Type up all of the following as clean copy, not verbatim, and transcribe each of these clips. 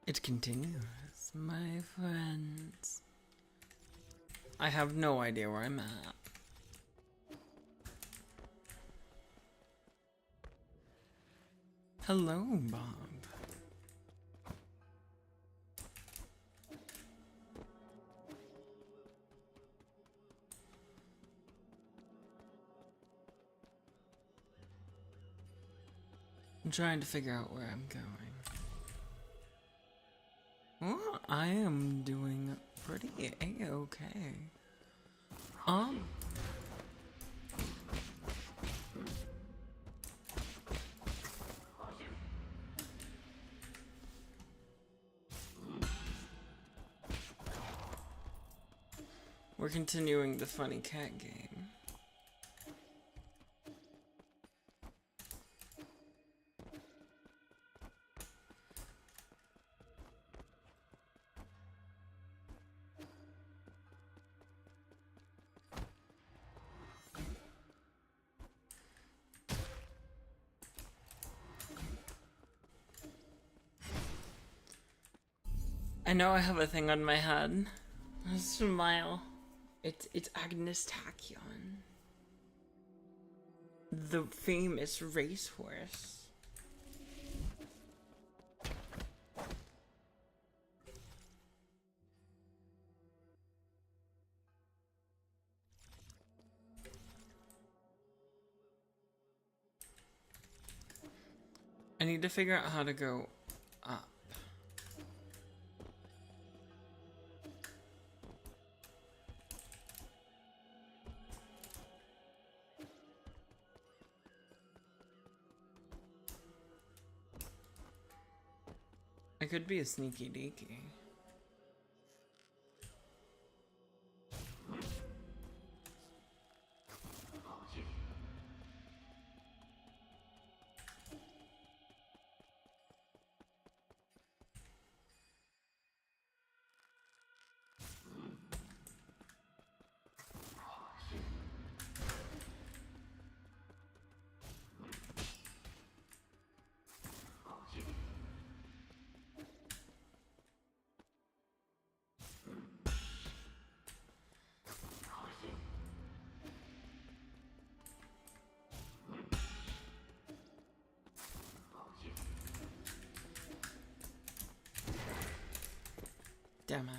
It continues, my friends. I have no idea where I'm at. Hello, Bob. I'm trying to figure out where I'm going. Well, I am doing pretty A-okay. We're continuing the funny cat game. I know I have a thing on my head. Smile. It's Agnes Tachyon, the famous racehorse. I need to figure out how to go up. I could be a sneaky deaky. Damn it.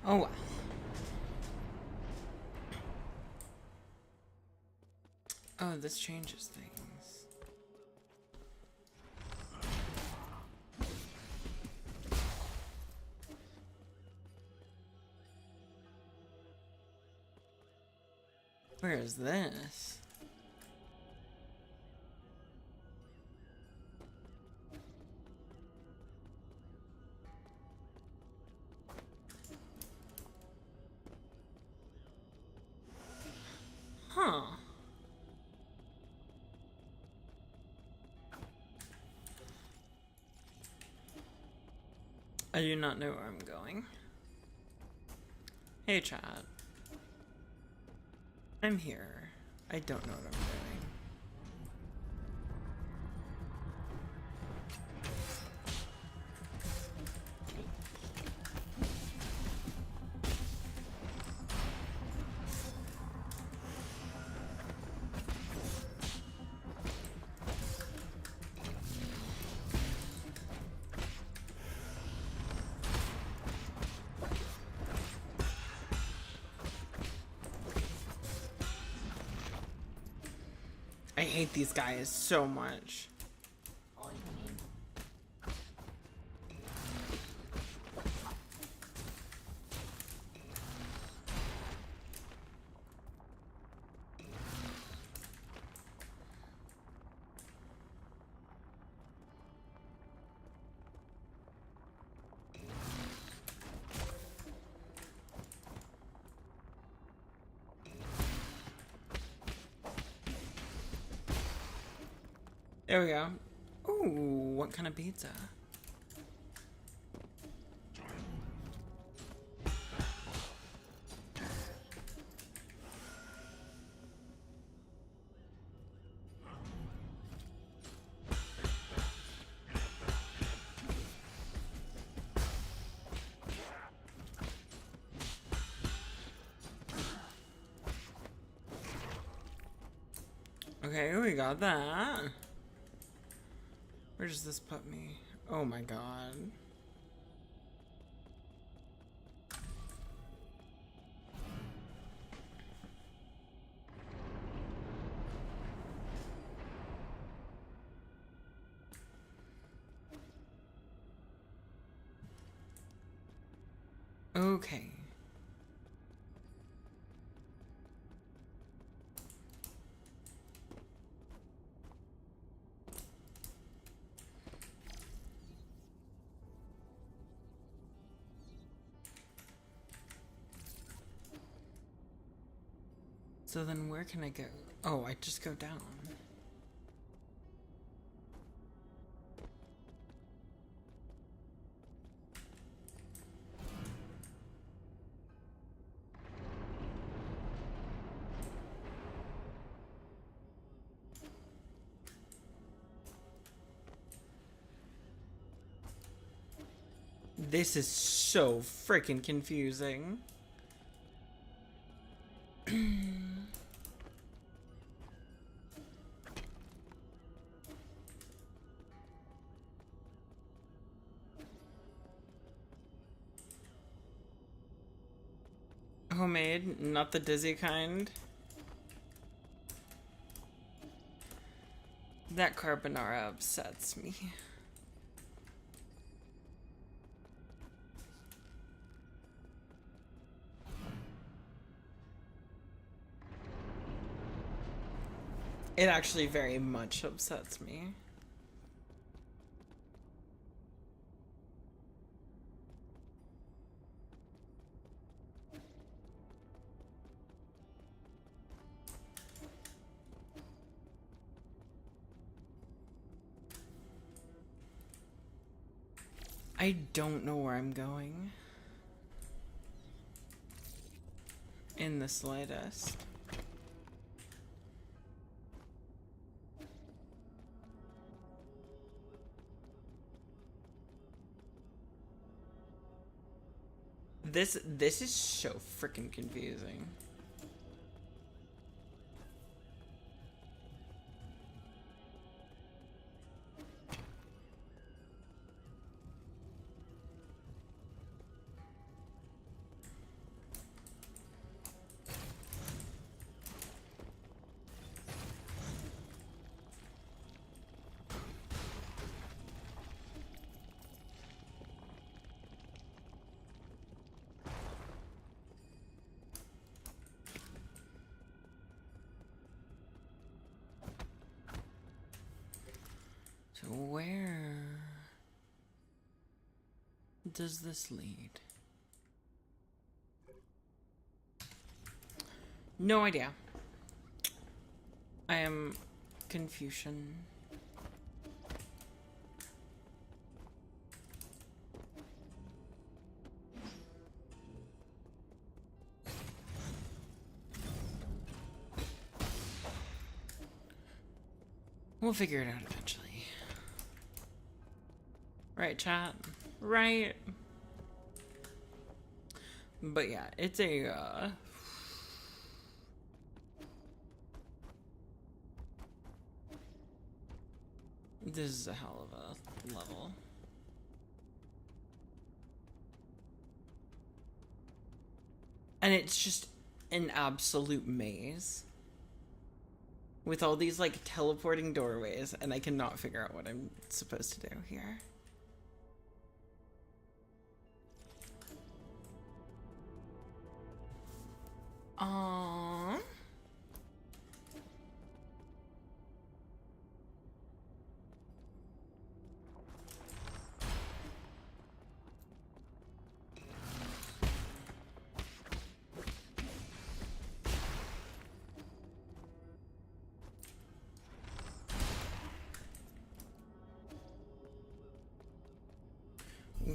Oh well. Oh, this changes things. Where is this? Huh. I do not know where I'm going. Hey, Chad. I'm here. I don't know what I'm doing. I hate these guys so much. There we go. Ooh, what kind of pizza? Okay, we got that. Where does this put me? Oh my god. Okay. So then where can I go? Oh, I just go down. This is so freaking confusing. Homemade, not the dizzy kind. That carbonara upsets me. It actually very much upsets me. I don't know where I'm going. In the slightest. This is so freaking confusing. So where does this lead? No idea. I am Confucian. We'll figure it out eventually. Right, chat? Right? But yeah, it's a, this is a hell of a level. And it's just an absolute maze. With all these, like, teleporting doorways, and I cannot figure out what I'm supposed to do here. Aww.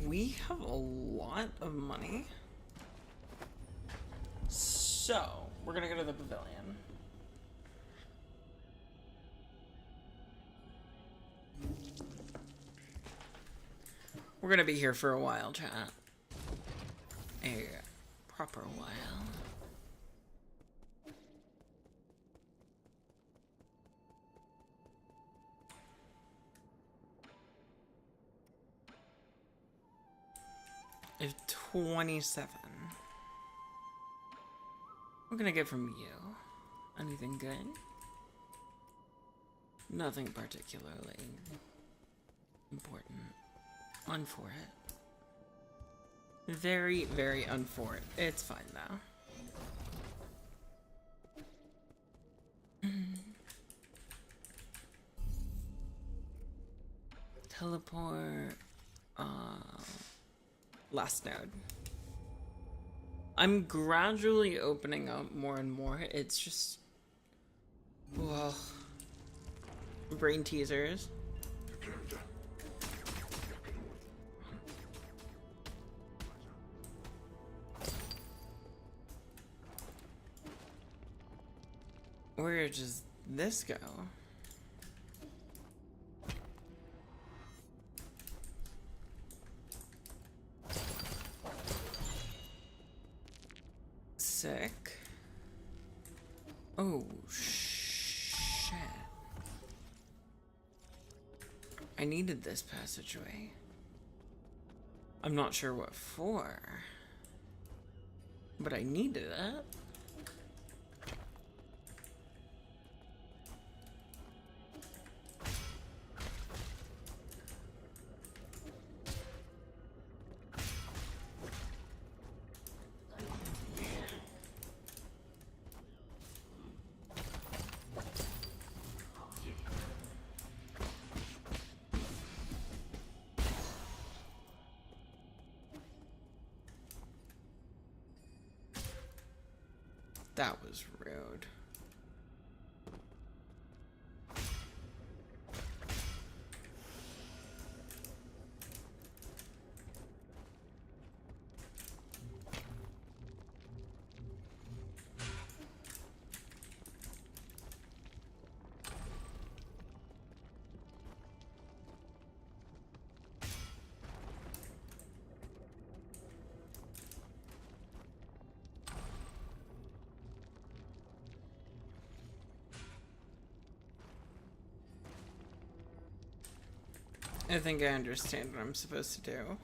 We have a lot of money. So, we're gonna go to the pavilion. We're gonna be here for a while, chat. A proper while. I have 27. What can I get from you? Anything good? Nothing particularly important. Unfor it. Very, very unfor it. It's fine though. Teleport. Last node. I'm gradually opening up more and more. It's just... well... brain teasers. Where does this go? Sick. Oh, shit. I needed this passageway. I'm not sure what for, but I needed it. That was rude. I think I understand what I'm supposed to do.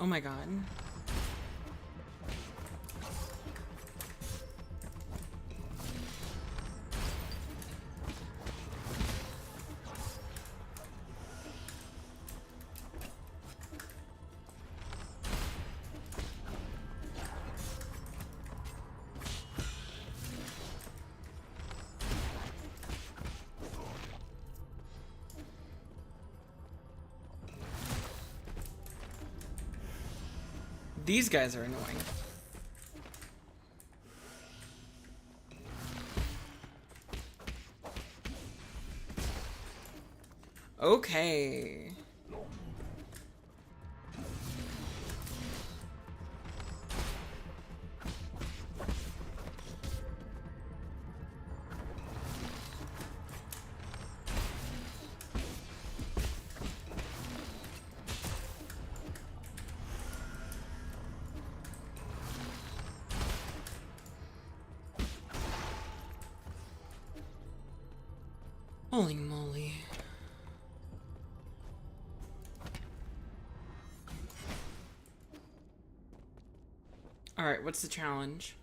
Oh my god. These guys are annoying. Okay. Holy moly. Alright, what's the challenge?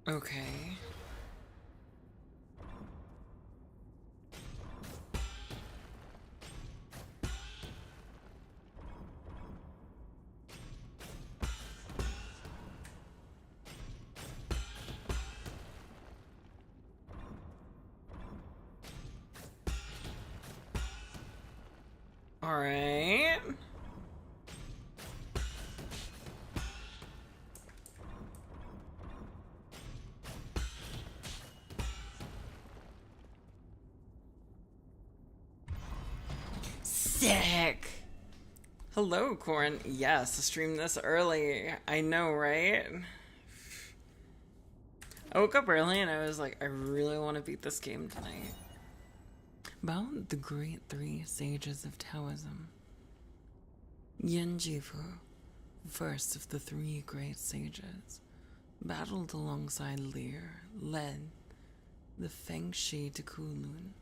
Okay. All right. Sick. Hello, Corn. Yes, stream this early. I know, right? I woke up early and I was like, I really want to beat this game tonight. About the great three sages of Taoism. Yanjifu, first of the three great sages, battled alongside Lear, led the Fengshi to Kunlun,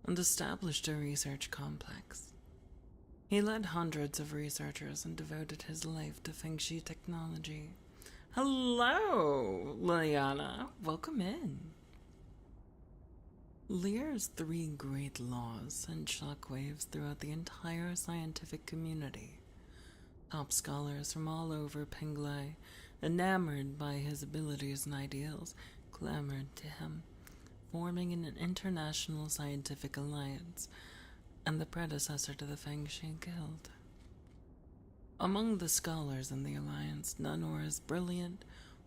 and established a research complex. He led hundreds of researchers and devoted his life to Fengshi technology. Hello, Liliana. Welcome in. Lear's three great laws sent shockwaves throughout the entire scientific community. Top scholars from all over Penglai, enamored by his abilities and ideals, clamored to him, forming an international scientific alliance and the predecessor to the Fengshi Guild. Among the scholars in the alliance, none were as brilliant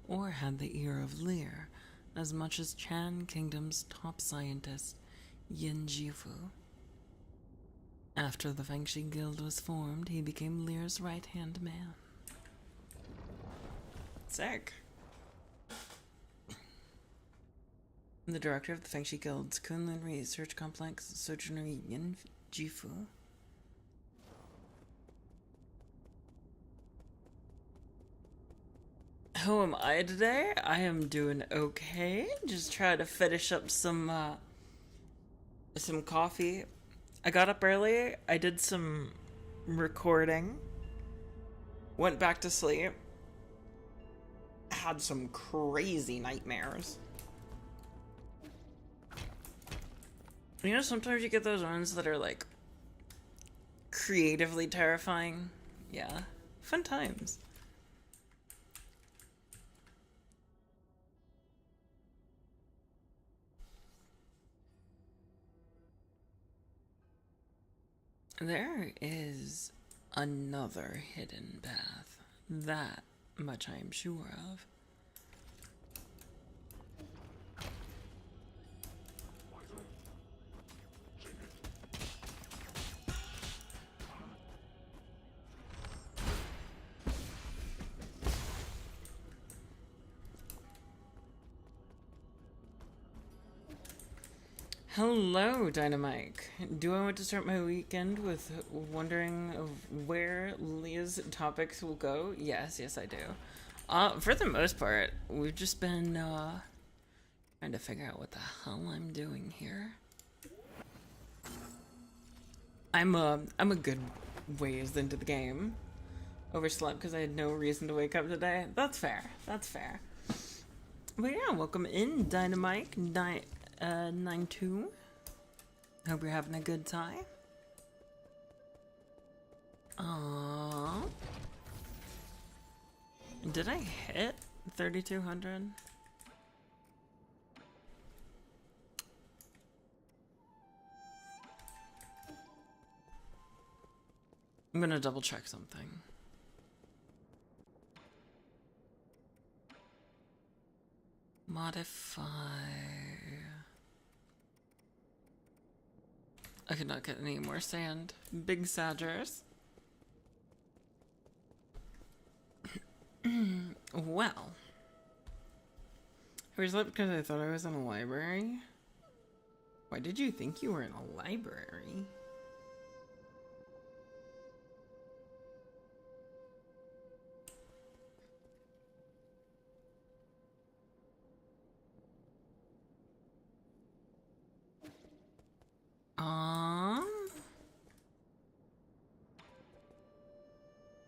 or had the ear of Lear as much as Chan Kingdom's top scientist, Yin Jifu. After the Fengshi Guild was formed, he became Lear's right-hand man. Sick. The director of the Fengshi Guild's Kunlun Research Complex, Sojourner Yin Jifu. How am I today? I am doing okay. Just trying to finish up some coffee. I got up early. I did some recording. Went back to sleep. Had some crazy nightmares. You know, sometimes you get those ones that are like creatively terrifying. Yeah. Fun times. There is another hidden path. That much I am sure of. Hello, Dynamike. Do I want to start my weekend with wondering of where Leah's topics will go? Yes, I do. For the most part, we've just been, trying to figure out what the hell I'm doing here. I'm a good ways into the game. Overslept because I had no reason to wake up today. That's fair. But yeah, welcome in, Dynamike. 9-2. Hope you're having a good time. Did I hit 3,200? I'm gonna double check something. Modify. I could not get any more sand. Big Sadgers. Well. I was late because I thought I was in a library. Why did you think you were in a library?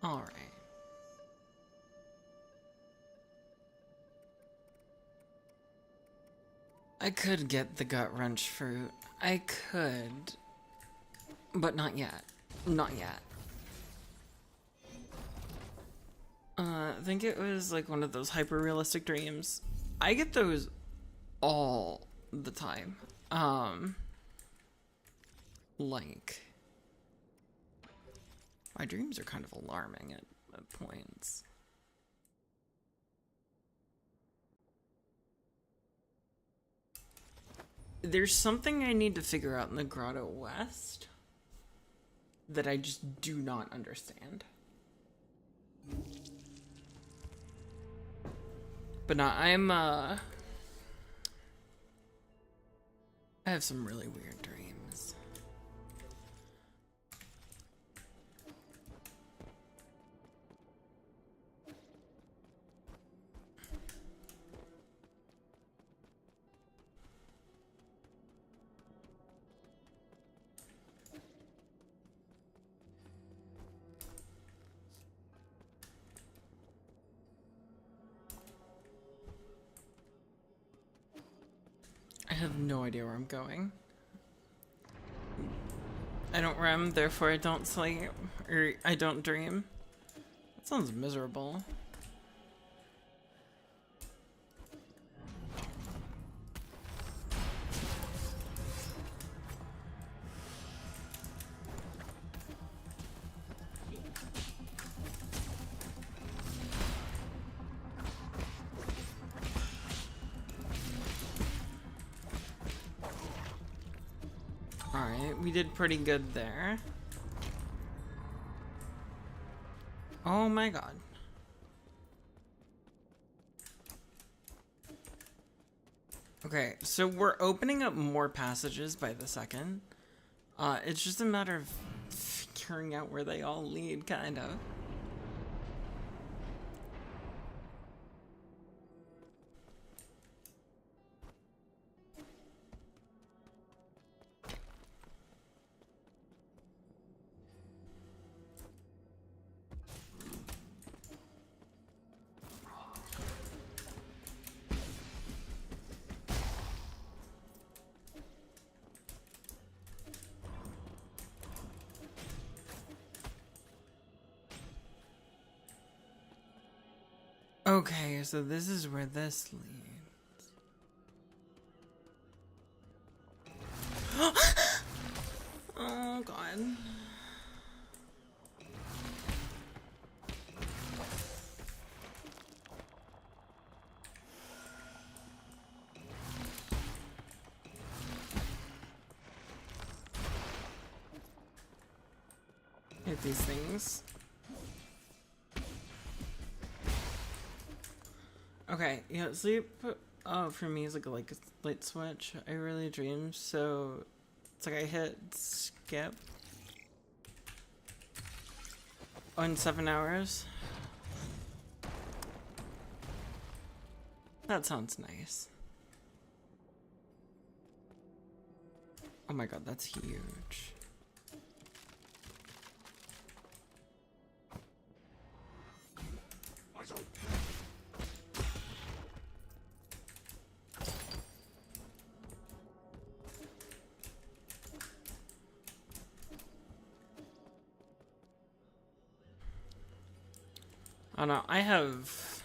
Alright. I could get the gut wrench fruit. I could. But not yet. Not yet. I think it was like one of those hyper-realistic dreams. I get those all the time. Like, My dreams are kind of alarming at points. There's something I need to figure out in the Grotto West that I just do not understand. But no, I have some really weird dreams. I have no idea where I'm going. I don't REM, therefore I don't sleep, or I don't dream. That sounds miserable. Alright, we did pretty good there. Oh my god. Okay, so we're opening up more passages by the second. It's just a matter of figuring out where they all lead, kind of. Okay, so this is where this leads. Oh god. Hit these things. Okay, yeah, sleep for me is like a light switch. I really dream, so it's like I hit skip in 7 hours. That sounds nice. Oh my god, that's huge. Oh no, I have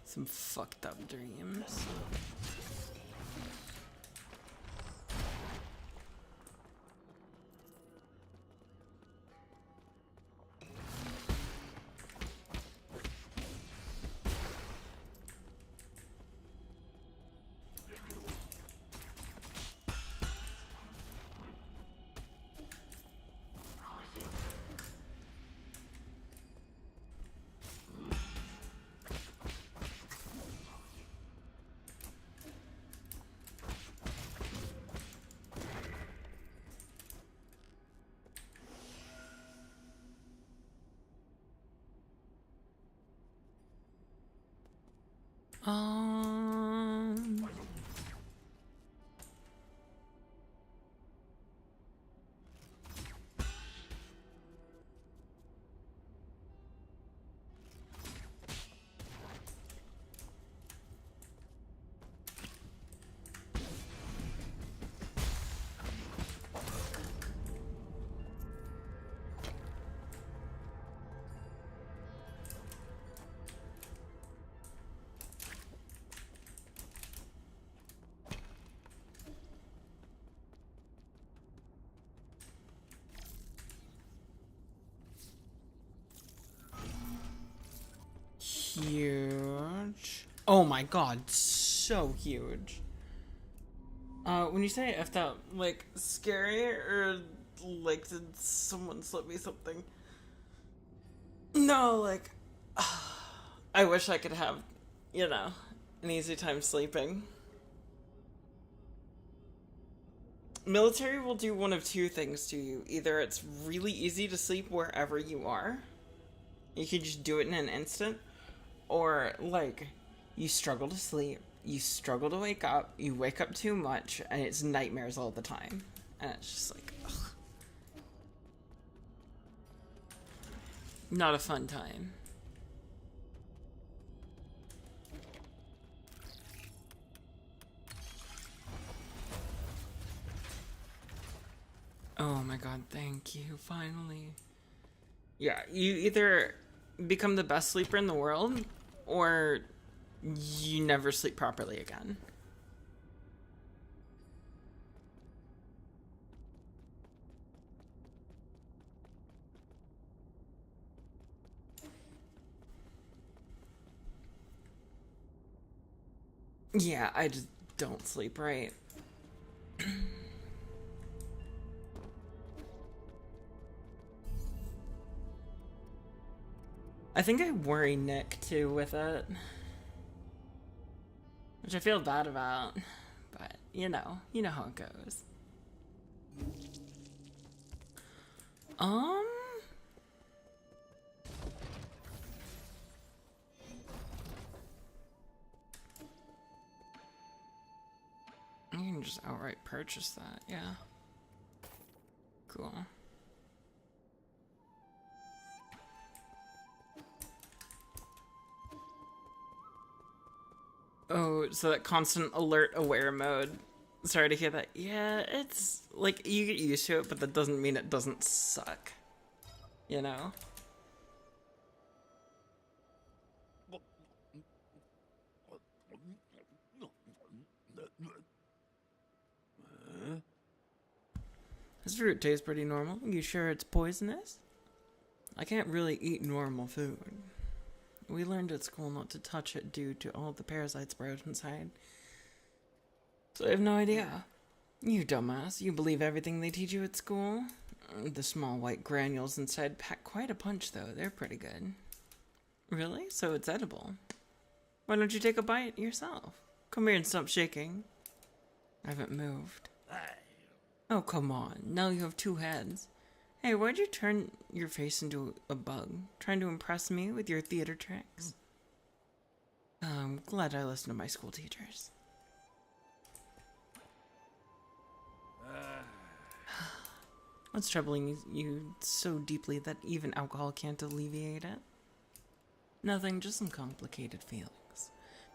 some fucked up dreams. Um, huge. Oh my god, so huge. When you say effed up, like, scary, or, like, did someone slip me something? No, like, I wish I could have, an easy time sleeping. Military will do one of two things to you. Either it's really easy to sleep wherever you are, you can just do it in an instant, or, like, you struggle to sleep, you struggle to wake up, you wake up too much, and it's nightmares all the time. And it's just like, ugh. Not a fun time. Oh my god, thank you, finally. Yeah, you either become the best sleeper in the world, or you never sleep properly again. Yeah, I just don't sleep right. I think I worry Nick too with it, which I feel bad about, but you know how it goes. Um, you can just outright purchase that, yeah. Cool. Oh, so that constant alert aware mode. Sorry to hear that. Yeah, it's like you get used to it, but that doesn't mean it doesn't suck. You know? This fruit tastes pretty normal. You sure it's poisonous? I can't really eat normal food. We learned at school not to touch it due to all the parasites bred inside. So I have no idea. You dumbass, you believe everything they teach you at school? The small white granules inside pack quite a punch, though. They're pretty good. Really? So it's edible. Why don't you take a bite yourself? Come here and stop shaking. I haven't moved. Oh, come on. Now you have two heads. Hey, why'd you turn your face into a bug? Trying to impress me with your theater tricks? I'm glad I listened to my school teachers. What's troubling you so deeply that even alcohol can't alleviate it? Nothing, just some complicated feelings.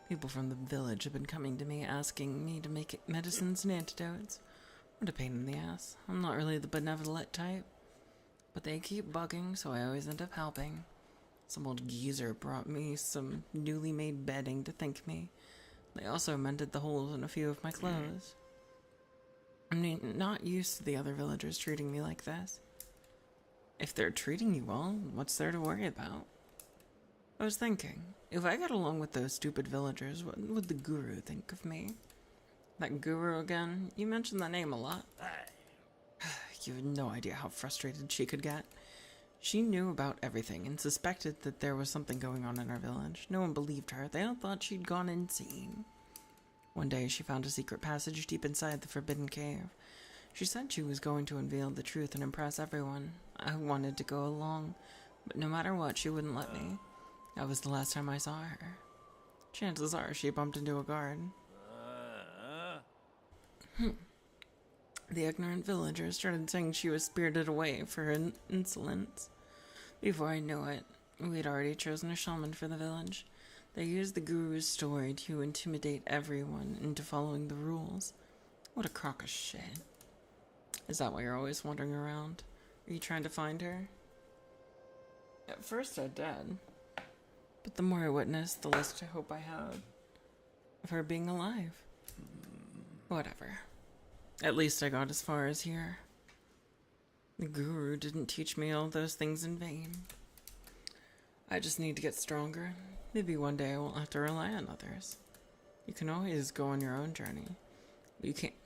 People from the village have been coming to me asking me to make medicines and antidotes. What a pain in the ass. I'm not really the benevolent type. But they keep bugging, so I always end up helping. Some old geezer brought me some newly made bedding to thank me. They also mended the holes in a few of my clothes. I'm not used to the other villagers treating me like this. If they're treating you well, what's there to worry about? I was thinking, if I got along with those stupid villagers, what would the guru think of me? That guru again? You mentioned that name a lot. You have no idea how frustrated she could get. She knew about everything and suspected that there was something going on in our village. No one believed her. They all thought she'd gone insane. One day, she found a secret passage deep inside the Forbidden Cave. She said she was going to unveil the truth and impress everyone. I wanted to go along, but no matter what, she wouldn't let me. That was the last time I saw her. Chances are she bumped into a guard. The ignorant villagers started saying she was spirited away for her insolence. Before I knew it, we'd already chosen a shaman for the village. They used the guru's story to intimidate everyone into following the rules. What a crock of shit. Is that why you're always wandering around? Are you trying to find her? At first I did. But the more I witnessed, the less hope I had of her being alive. Whatever. At least I got as far as here. The guru didn't teach me all those things in vain. I just need to get stronger, Maybe one day I won't have to rely on others. You can always go on your own journey.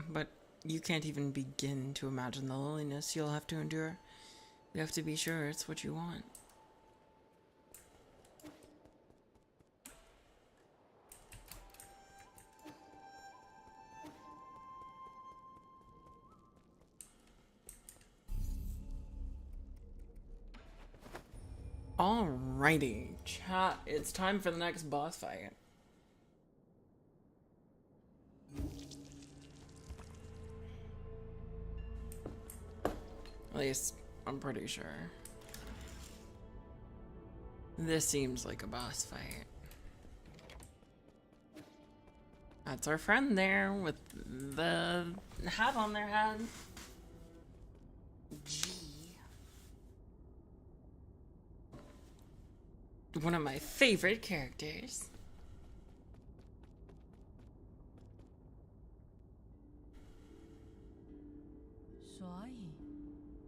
But you can't even begin to imagine the loneliness you'll have to endure. You have to be sure it's what you want. Alrighty, chat. It's time for the next boss fight. At least, I'm pretty sure. This seems like a boss fight. That's our friend there with the hat on their head. G. One of my favorite characters.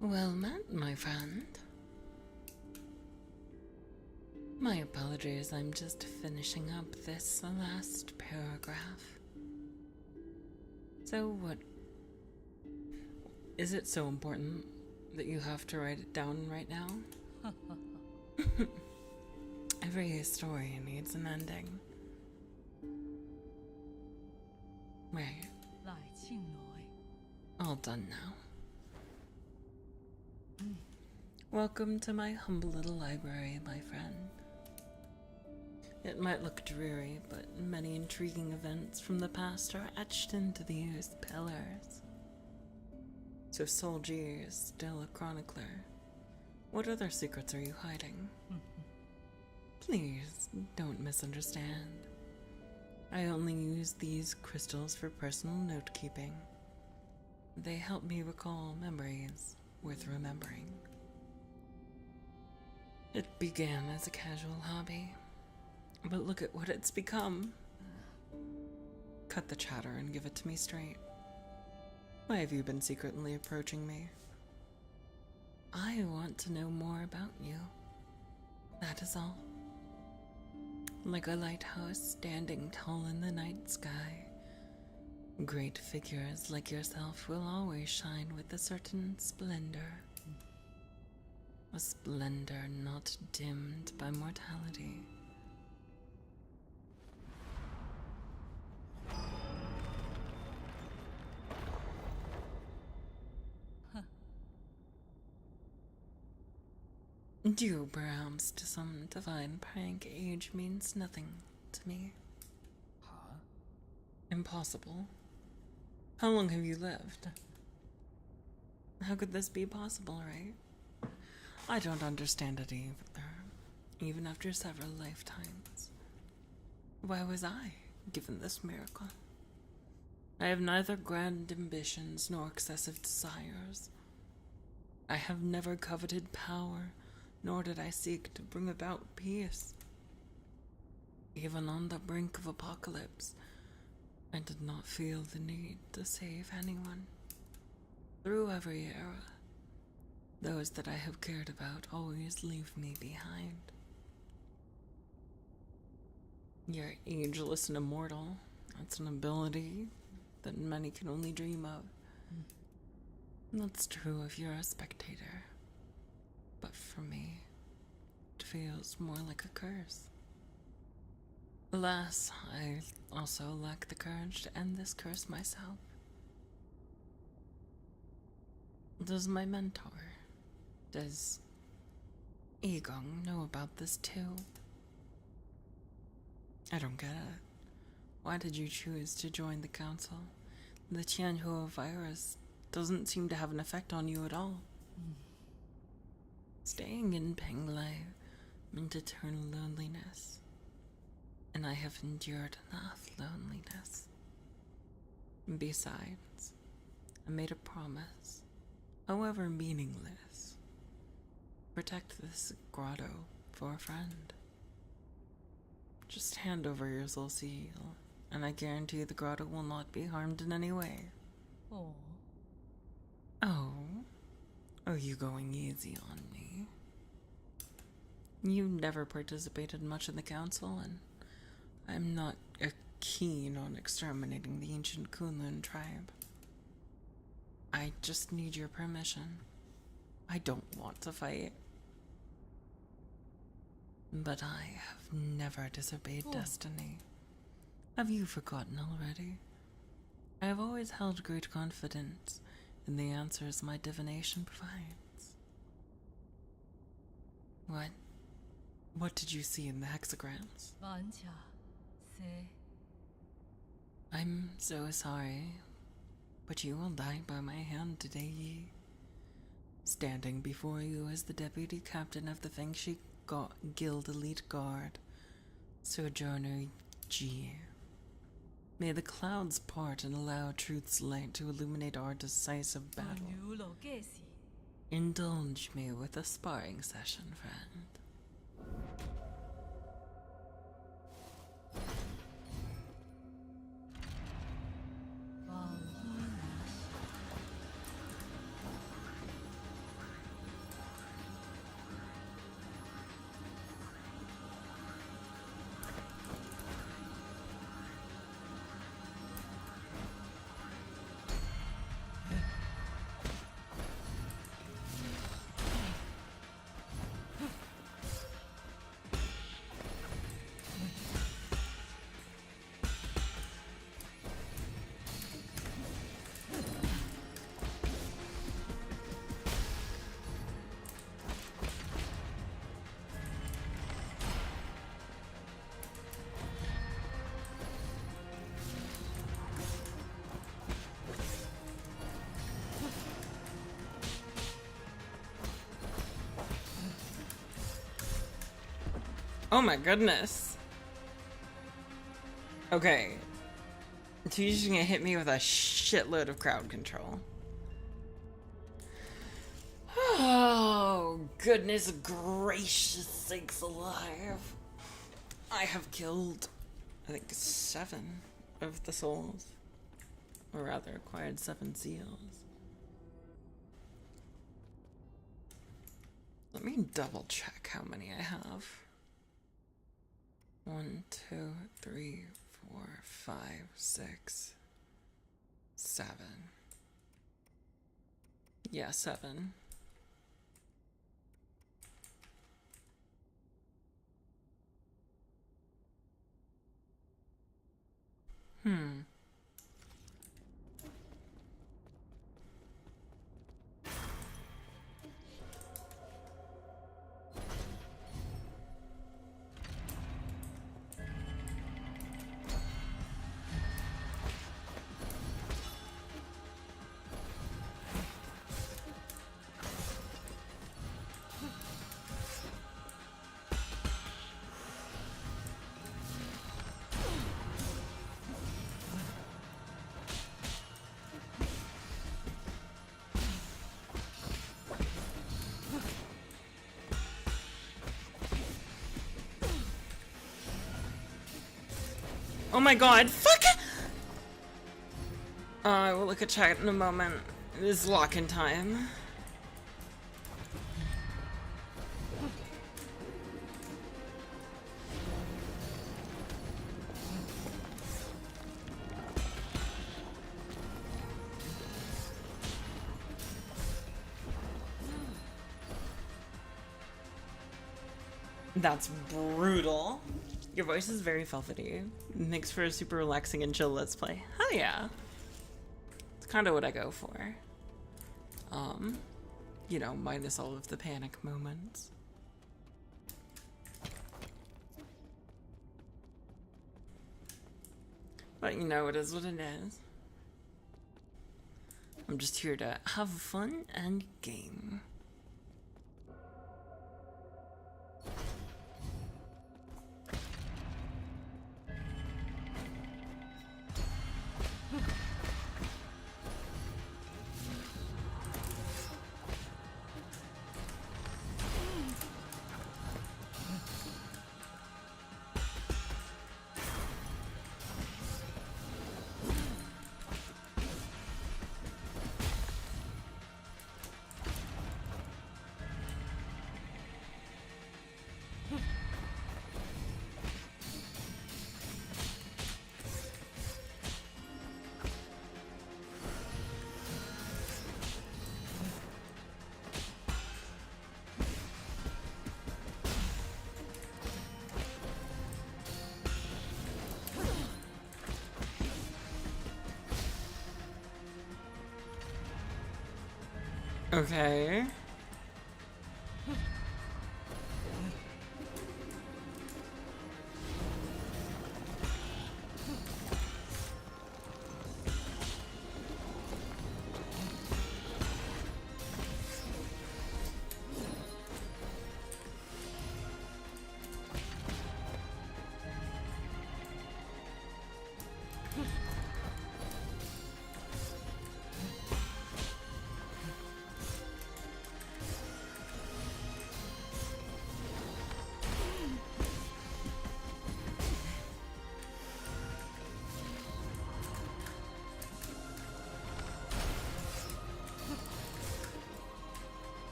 Well met, my friend. My apologies, I'm just finishing up this last paragraph. So what? Is it so important that you have to write it down right now? Every story needs an ending. Right. All done now. Welcome to my humble little library, my friend. It might look dreary, but many intriguing events from the past are etched into these pillars. So Solji is still a chronicler. What other secrets are you hiding? Please, don't misunderstand. I only use these crystals for personal note-keeping. They help me recall memories worth remembering. It began as a casual hobby, but look at what it's become. Cut the chatter and give it to me straight. Why have you been secretly approaching me? I want to know more about you. That is all. Like a lighthouse standing tall in the night sky, great figures like yourself will always shine with a certain splendor. A splendor not dimmed by mortality. Due perhaps to some divine prank, age means nothing to me. Huh? Impossible. How long have you lived? How could this be possible, right? I don't understand it either, even after several lifetimes. Why was I given this miracle? I have neither grand ambitions nor excessive desires. I have never coveted power, nor did I seek to bring about peace. Even on the brink of apocalypse, I did not feel the need to save anyone. Through every era, those that I have cared about always leave me behind. You're ageless and immortal. That's an ability that many can only dream of. That's true if you're a spectator. But for me, it feels more like a curse. Alas, I also lack the courage to end this curse myself. Does my mentor, does Igong know about this too? I don't get it. Why did you choose to join the council? The Tianhua virus doesn't seem to have an effect on you at all. Staying in Penglai meant eternal loneliness, and I have endured enough loneliness. Besides, I made a promise, however meaningless. Protect this grotto for a friend. Just hand over your soul seal, and I guarantee the grotto will not be harmed in any way. Oh. Oh? Are you going easy on me? You never participated much in the council, and I'm not keen on exterminating the ancient Kunlun tribe. I just need your permission. I don't want to fight. But I have never disobeyed destiny. Have you forgotten already? I have always held great confidence in the answers my divination provides. What did you see in the hexagrams? I'm so sorry, but you will die by my hand today, Yi. Standing before you is the deputy captain of the Fengshi Guild Elite Guard, Sojourner Ji. May the clouds part and allow truth's light to illuminate our decisive battle. Indulge me with a sparring session, friend. Oh my goodness. Okay. She's gonna hit me with a shitload of crowd control. Oh, goodness gracious sakes alive. I have killed, I think, 7 of the souls. Or rather, acquired 7 seals. Let me double check how many I have. 1, 2, 3, 4, 5, 6, 7. Yeah, 7. Oh my god, fuck it! I will look at chat in a moment. It is lock-in time. That's brutal. Your voice is very velvety. Makes for a super relaxing and chill let's play. Hell yeah. It's kind of what I go for. You know, minus all of the panic moments. But you know, it is what it is. I'm just here to have fun and game. Okay.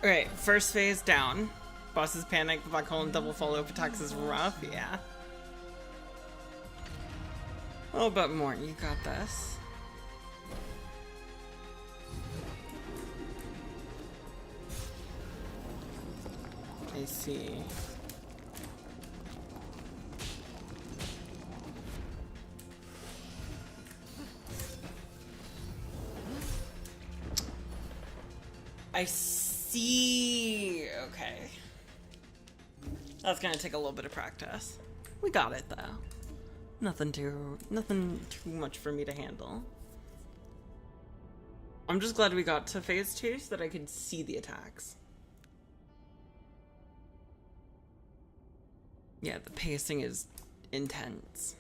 Alright, first phase down. Bosses panic, black hole and double follow-up attacks is rough, yeah. A little bit more, you got this. I see. I see. Okay. That's gonna take a little bit of practice. We got it though. Nothing too much for me to handle. I'm just glad we got to phase 2 so that I could see the attacks. Yeah, the pacing is intense.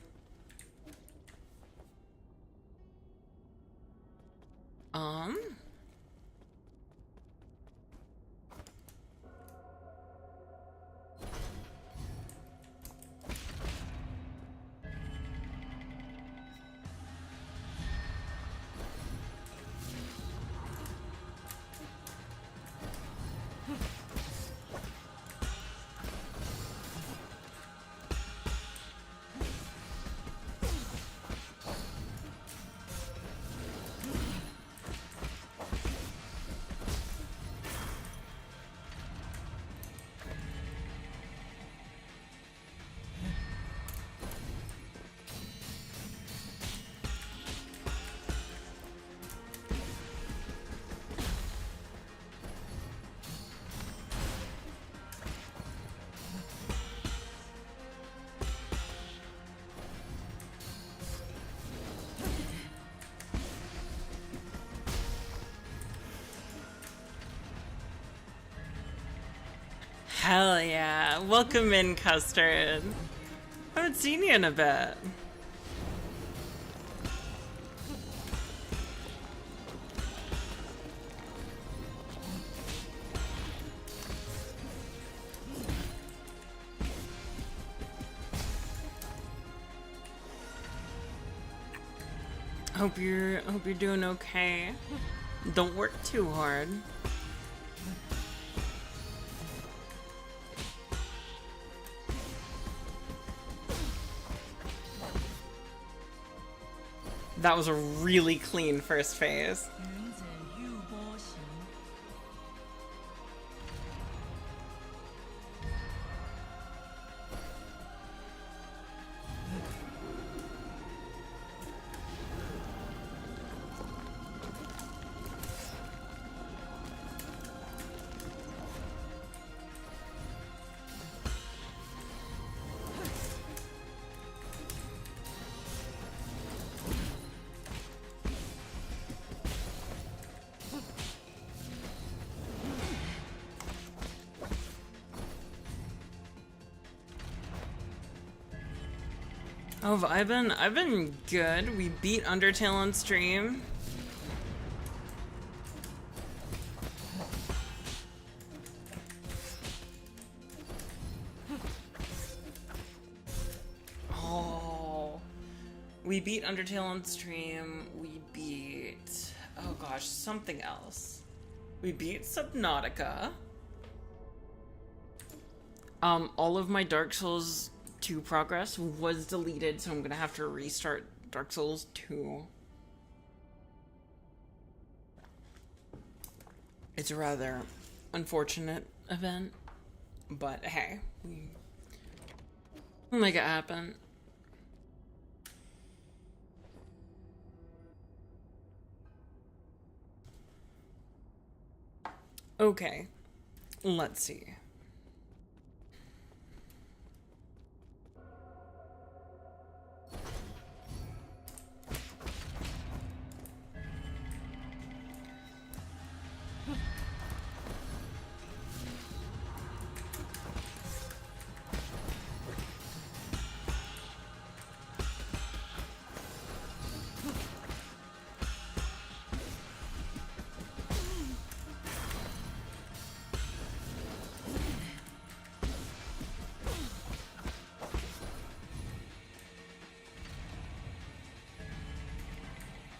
Hell yeah. Welcome in, Custard. I haven't seen you in a bit. Hope you're doing okay. Don't work too hard. That was a really clean first phase. Oh, I've been good. We beat Undertale on stream. Oh, we beat Undertale on stream. We beat, oh gosh, something else. We beat Subnautica. All of my Dark Souls 2 progress was deleted, so I'm gonna have to restart Dark Souls 2. It's a rather unfortunate event, but hey, We'll make it happen. Okay, let's see.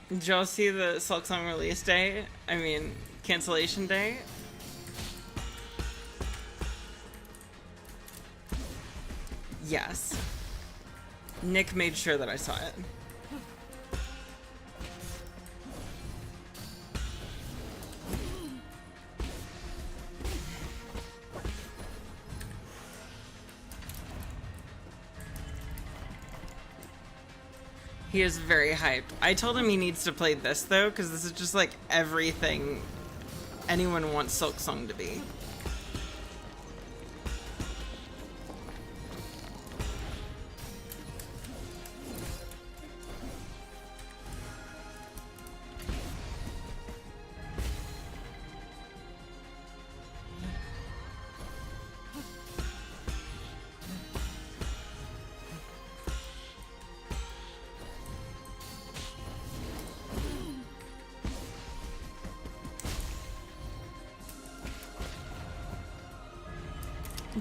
Did y'all see the Silksong release day? I mean, cancellation day? Yes. Nick made sure that I saw it. He is very hyped. I told him he needs to play this though, because this is just like everything anyone wants Silksong to be.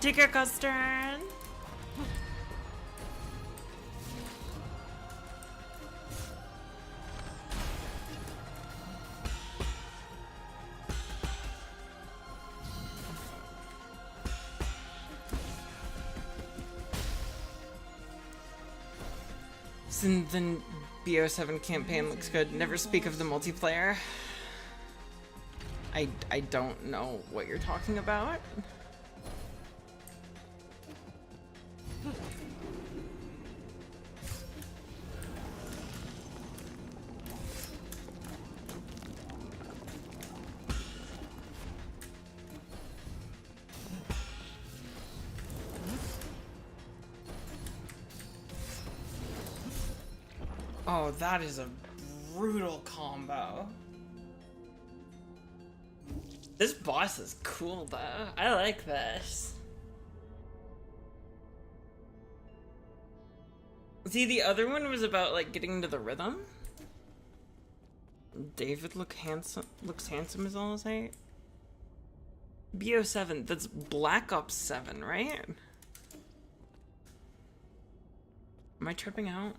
Take your custard. The BO7 campaign looks good. Never speak of the multiplayer. I don't know what you're talking about. Oh, that is a brutal combo. This boss is cool though. I like this. See, the other one was about like getting into the rhythm. David looks handsome is all I'll say. BO7, that's Black Ops 7, right? Am I tripping out?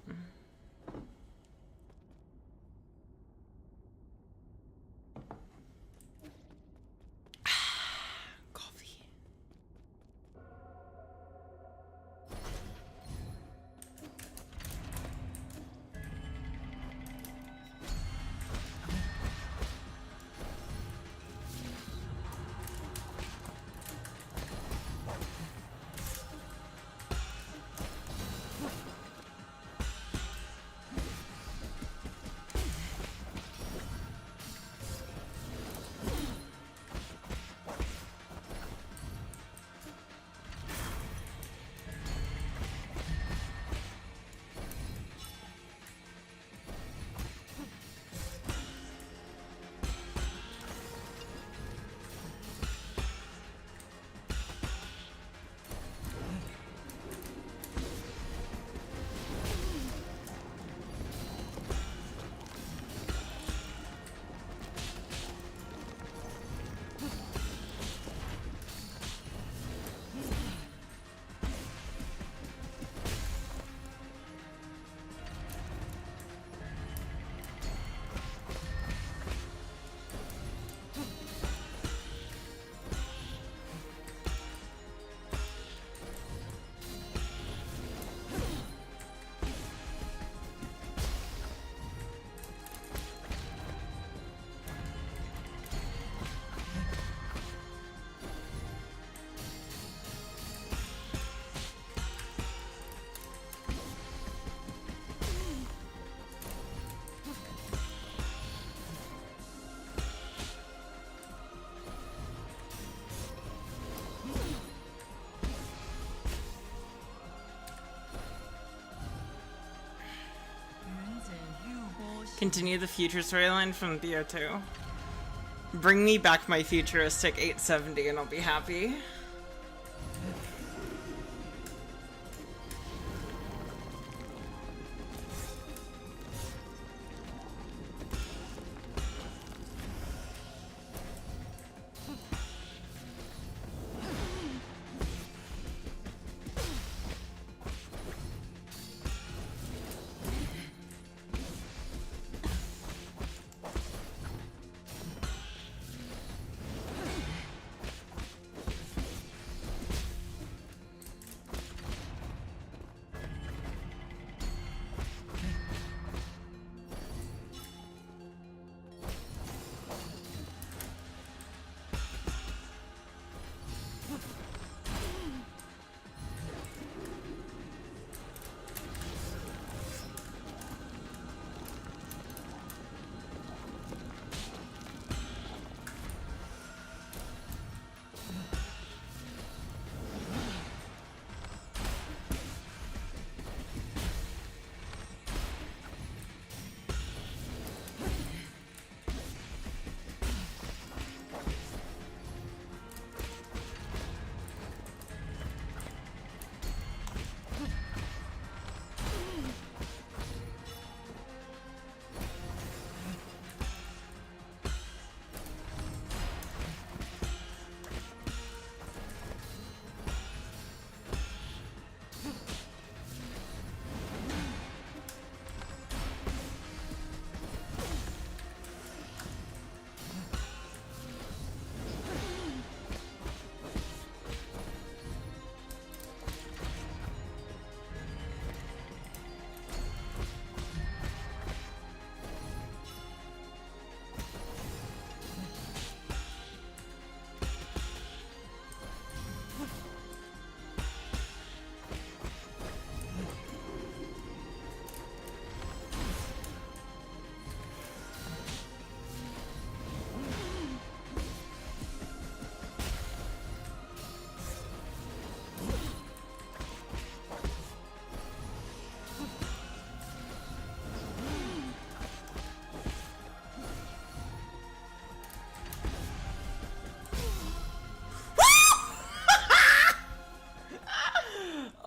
Continue the future storyline from BO2. Bring me back my futuristic 870 and I'll be happy.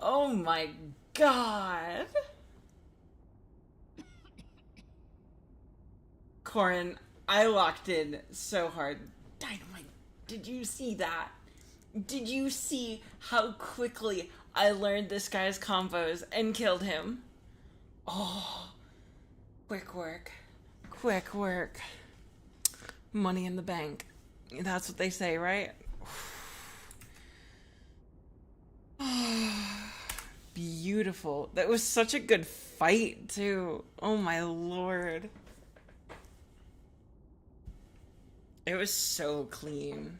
Oh my god. Corin, I locked in so hard. Dynamite, did you see that? Did you see how quickly I learned this guy's combos and killed him? Oh, quick work. Quick work. Money in the bank. That's what they say, right? Beautiful. That was such a good fight, too. Oh my lord. It was so clean.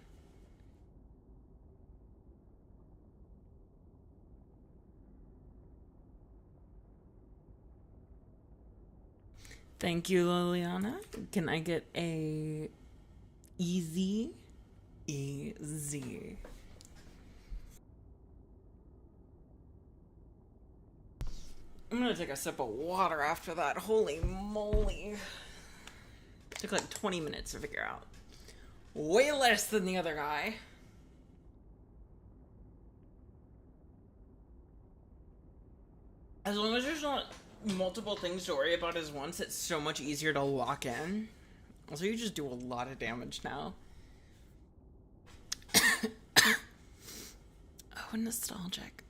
Thank you, Liliana. Can I get a easy? Easy. I'm gonna take a sip of water after that. Holy moly. Took like 20 minutes to figure out. Way less than the other guy. As long as there's not multiple things to worry about as once, it's so much easier to lock in. Also, you just do a lot of damage now. Oh, nostalgic.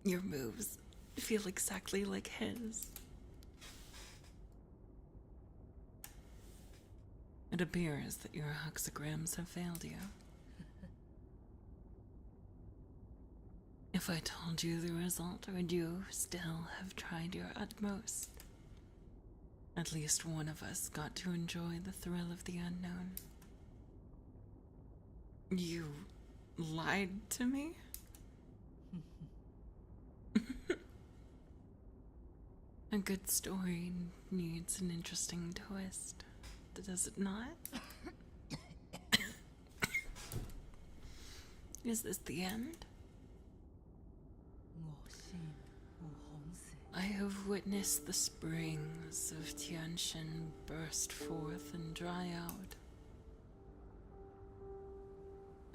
Your moves feel exactly like his. It appears that your hexagrams have failed you. If I told you the result, would you still have tried your utmost? At least one of us got to enjoy the thrill of the unknown. You lied to me? A good story needs an interesting twist, does it not? Is this the end? I I have witnessed the springs of Tianshan burst forth and dry out.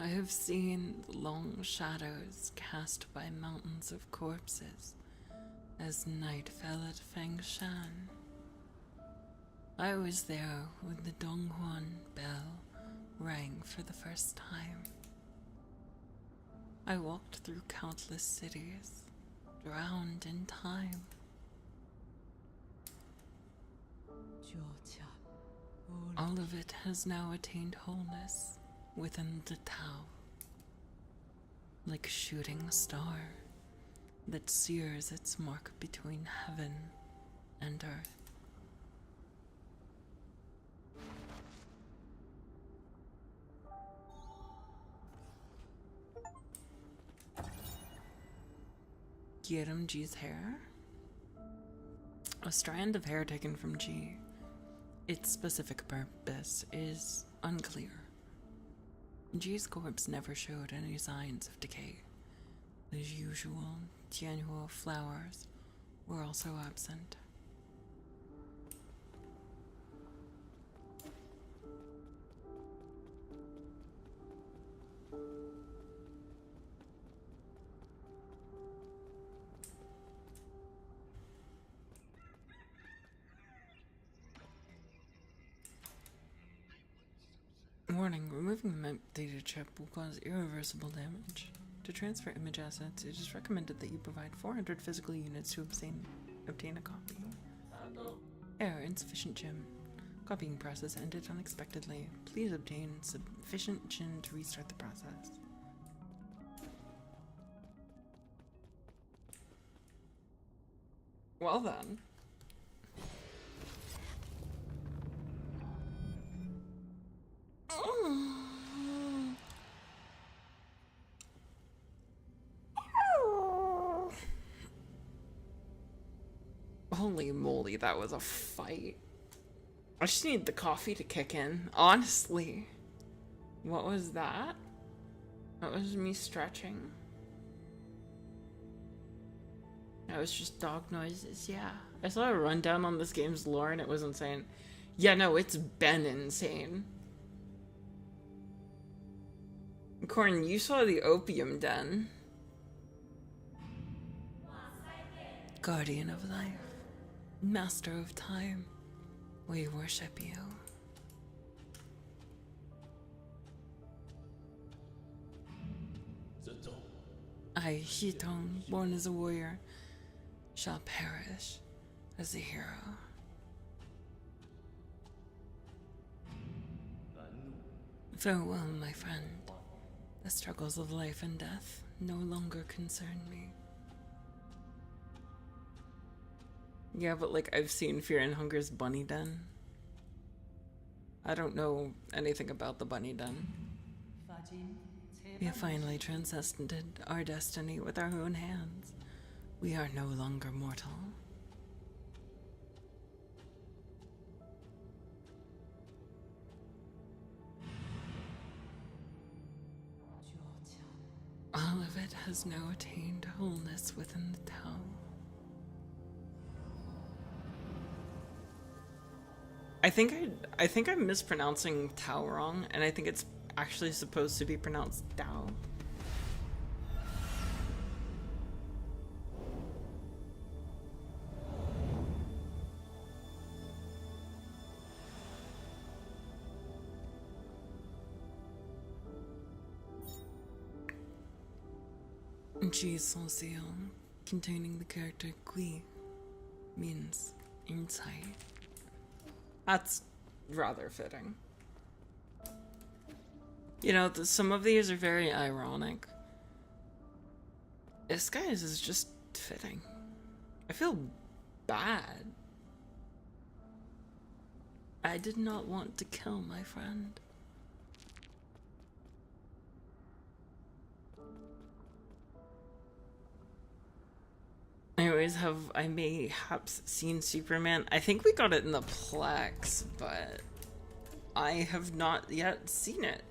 I have seen the long shadows cast by mountains of corpses as night fell at Fangshan. I was there when the Donghuan bell rang for the first time. I walked through countless cities, drowned in time. All of it has now attained wholeness within the Tao, like a shooting star that sears its mark between heaven and earth. Gyerim G's hair? A strand of hair taken from G. Its specific purpose is unclear. G's corpse never showed any signs of decay. The usual Tianhua flowers were also absent. Warning, removing the map data chip will cause irreversible damage. To transfer image assets, it is recommended that you provide 400 physical units to obtain a copy. Error, insufficient gem. Copying process ended unexpectedly. Please obtain sufficient gem to restart the process. Well then. Holy moly, that was a fight. I just need the coffee to kick in, honestly. What was that? That was me stretching. That was just dog noises, yeah. I saw a rundown on this game's lore and it was insane. Yeah, no, it's been insane. Corn, you saw the Opium Den. Guardian of life. Master of time, we worship you. I, Xitong, born as a warrior, shall perish as a hero. Farewell, my friend. The struggles of life and death no longer concern me. Yeah, but like, I've seen Fear and Hunger's Bunny Den. I don't know anything about the Bunny Den. We have finally transcended our destiny with our own hands. We are no longer mortal. All of it has now attained wholeness within the Tao. I think I'm mispronouncing Tao wrong, and I think it's actually supposed to be pronounced Tao. Ji Sol, containing the character Gui, means insight. That's rather fitting. You know, some of these are very ironic. This guy's is just fitting. I feel bad. I did not want to kill my friend. Anyways, have I mayhaps seen Superman? I think we got it in the Plex, but I have not yet seen it.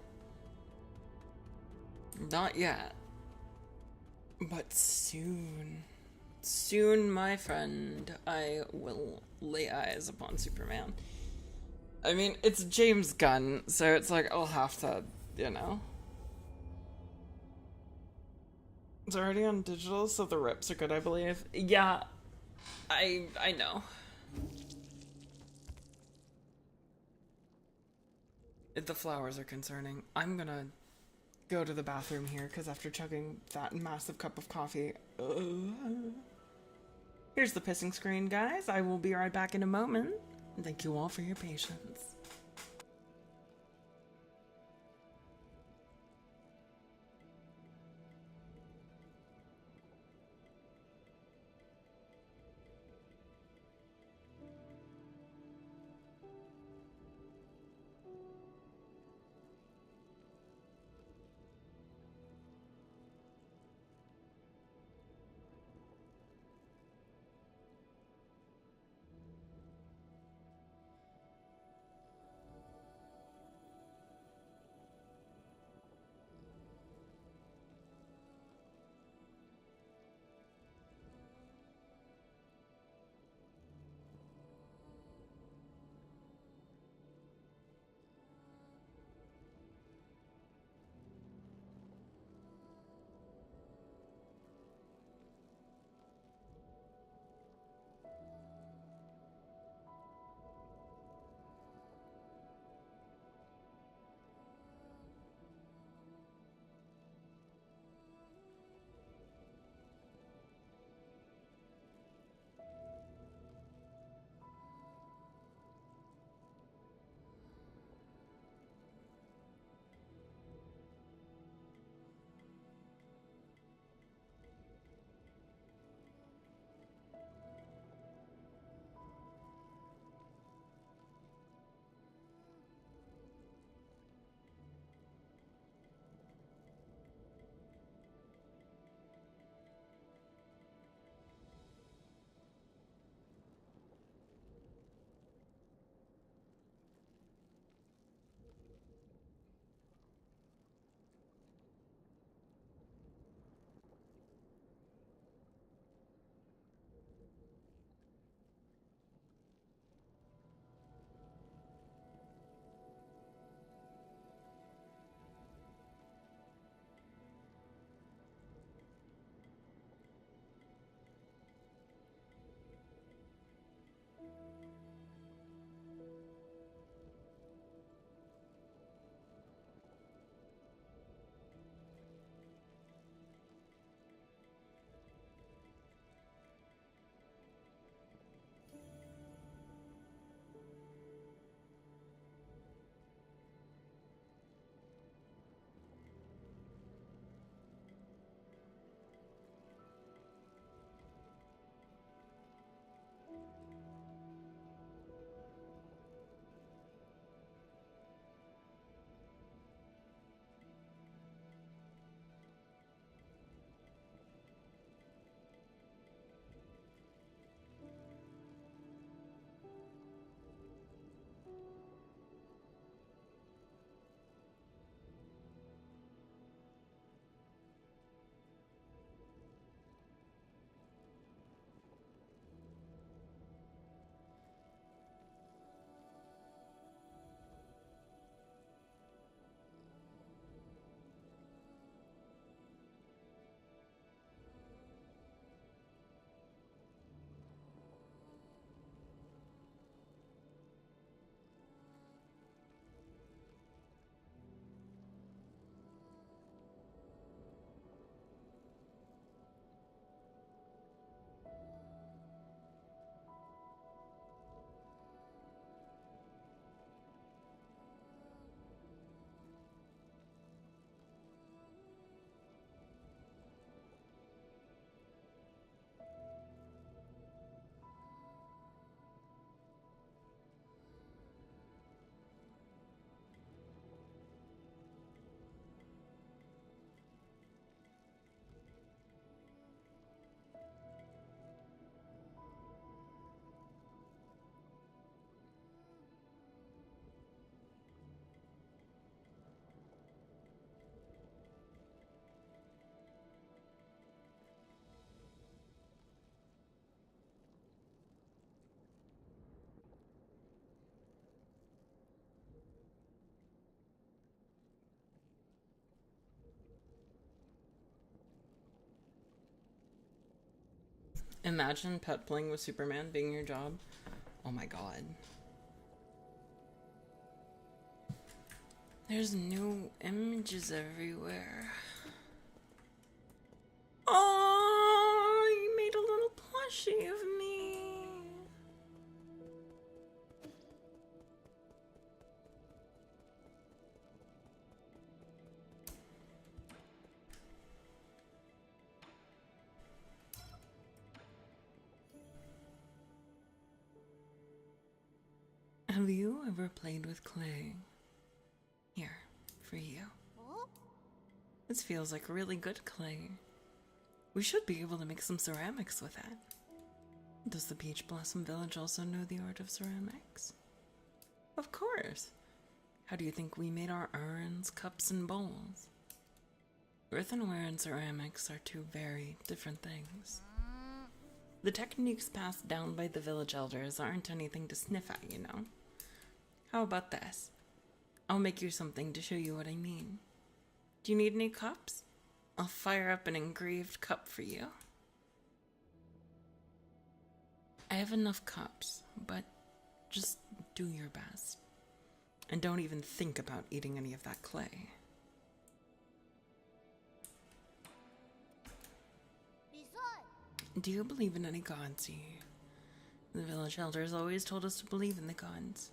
Not yet. But soon. Soon, my friend, I will lay eyes upon Superman. I mean, it's James Gunn, so it's like I'll have to, you know. It's already on digital, so the rips are good, I believe. Yeah, I know. If the flowers are concerning, I'm gonna go to the bathroom here because after chugging that massive cup of coffee, here's the pissing screen, guys. I will be right back in a moment. Thank you all for your patience. Imagine pet playing with Superman being your job. Oh my god. There's new images everywhere. Oh, you made a little plushie of me. Have you ever played with clay? Here, for you. This feels like really good clay. We should be able to make some ceramics with it. Does the Peach Blossom Village also know the art of ceramics? Of course. How do you think we made our urns, cups, and bowls? Earthenware and ceramics are two very different things. The techniques passed down by the village elders aren't anything to sniff at, you know. How about this? I'll make you something to show you what I mean. Do you need any cups? I'll fire up an engraved cup for you. I have enough cups, but just do your best. And don't even think about eating any of that clay. Do you believe in any gods, Yi? The village elders always told us to believe in the gods.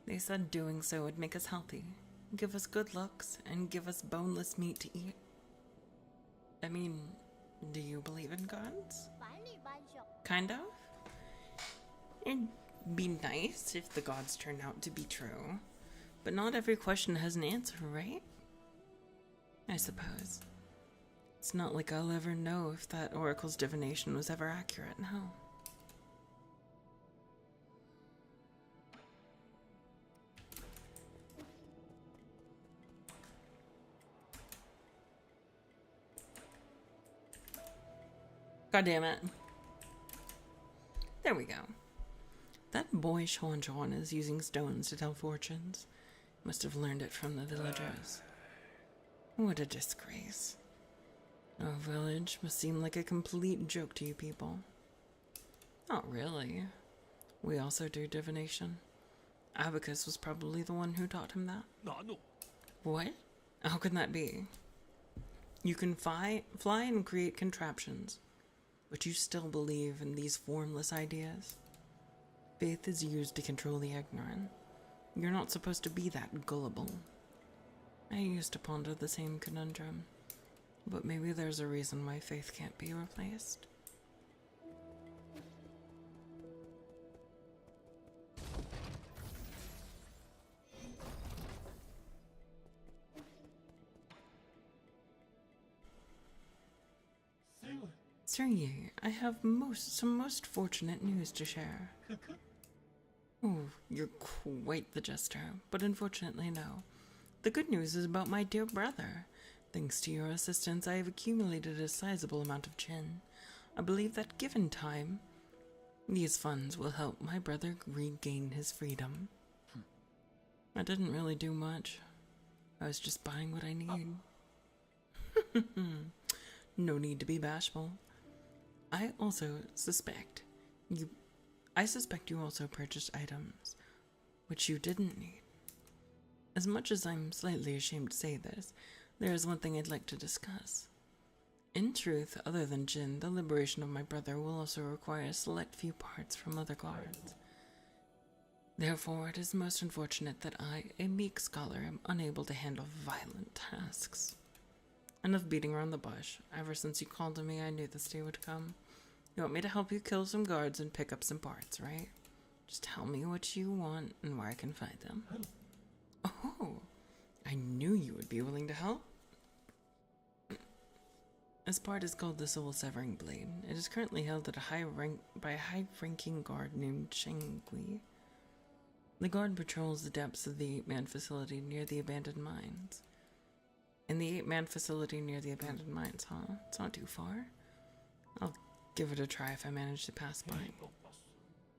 They said doing so would make us healthy, give us good looks, and give us boneless meat to eat. I mean, do you believe in gods? Kind of? It'd be nice if the gods turned out to be true, but not every question has an answer, right? I suppose. It's not like I'll ever know if that oracle's divination was ever accurate, no. God damn it. There we go. That boy Sean is using stones to tell fortunes. Must have learned it from the villagers. What a disgrace. Our village must seem like a complete joke to you people. Not really. We also do divination. Abacus was probably the one who taught him that. No. What? How can that be? You can fly and create contraptions, but you still believe in these formless ideas. Faith is used to control the ignorant. You're not supposed to be that gullible. I used to ponder the same conundrum, but maybe there's a reason why faith can't be replaced. Sir Yi, I have some most fortunate news to share. Oh, you're quite the jester, but unfortunately no. The good news is about my dear brother. Thanks to your assistance, I have accumulated a sizable amount of Jin. I believe that given time, these funds will help my brother regain his freedom. I didn't really do much. I was just buying what I need. No need to be bashful. I suspect you also purchased items which you didn't need. As much as I'm slightly ashamed to say this, there is one thing I'd like to discuss. In truth, other than Jin, the liberation of my brother will also require a select few parts from other guards. Therefore, it is most unfortunate that I, a meek scholar, am unable to handle violent tasks. Enough beating around the bush. Ever since you called to me, I knew this day would come. You want me to help you kill some guards and pick up some parts, right? Just tell me what you want and where I can find them. Oh, I knew you would be willing to help. This part is called the Soul Severing Blade. It is currently held at by a high-ranking guard named Shengui. The guard patrols the depths of the 8-man facility near the abandoned mines. In the 8-man facility near the abandoned mines, huh? It's not too far. I'll give it a try if I manage to pass by.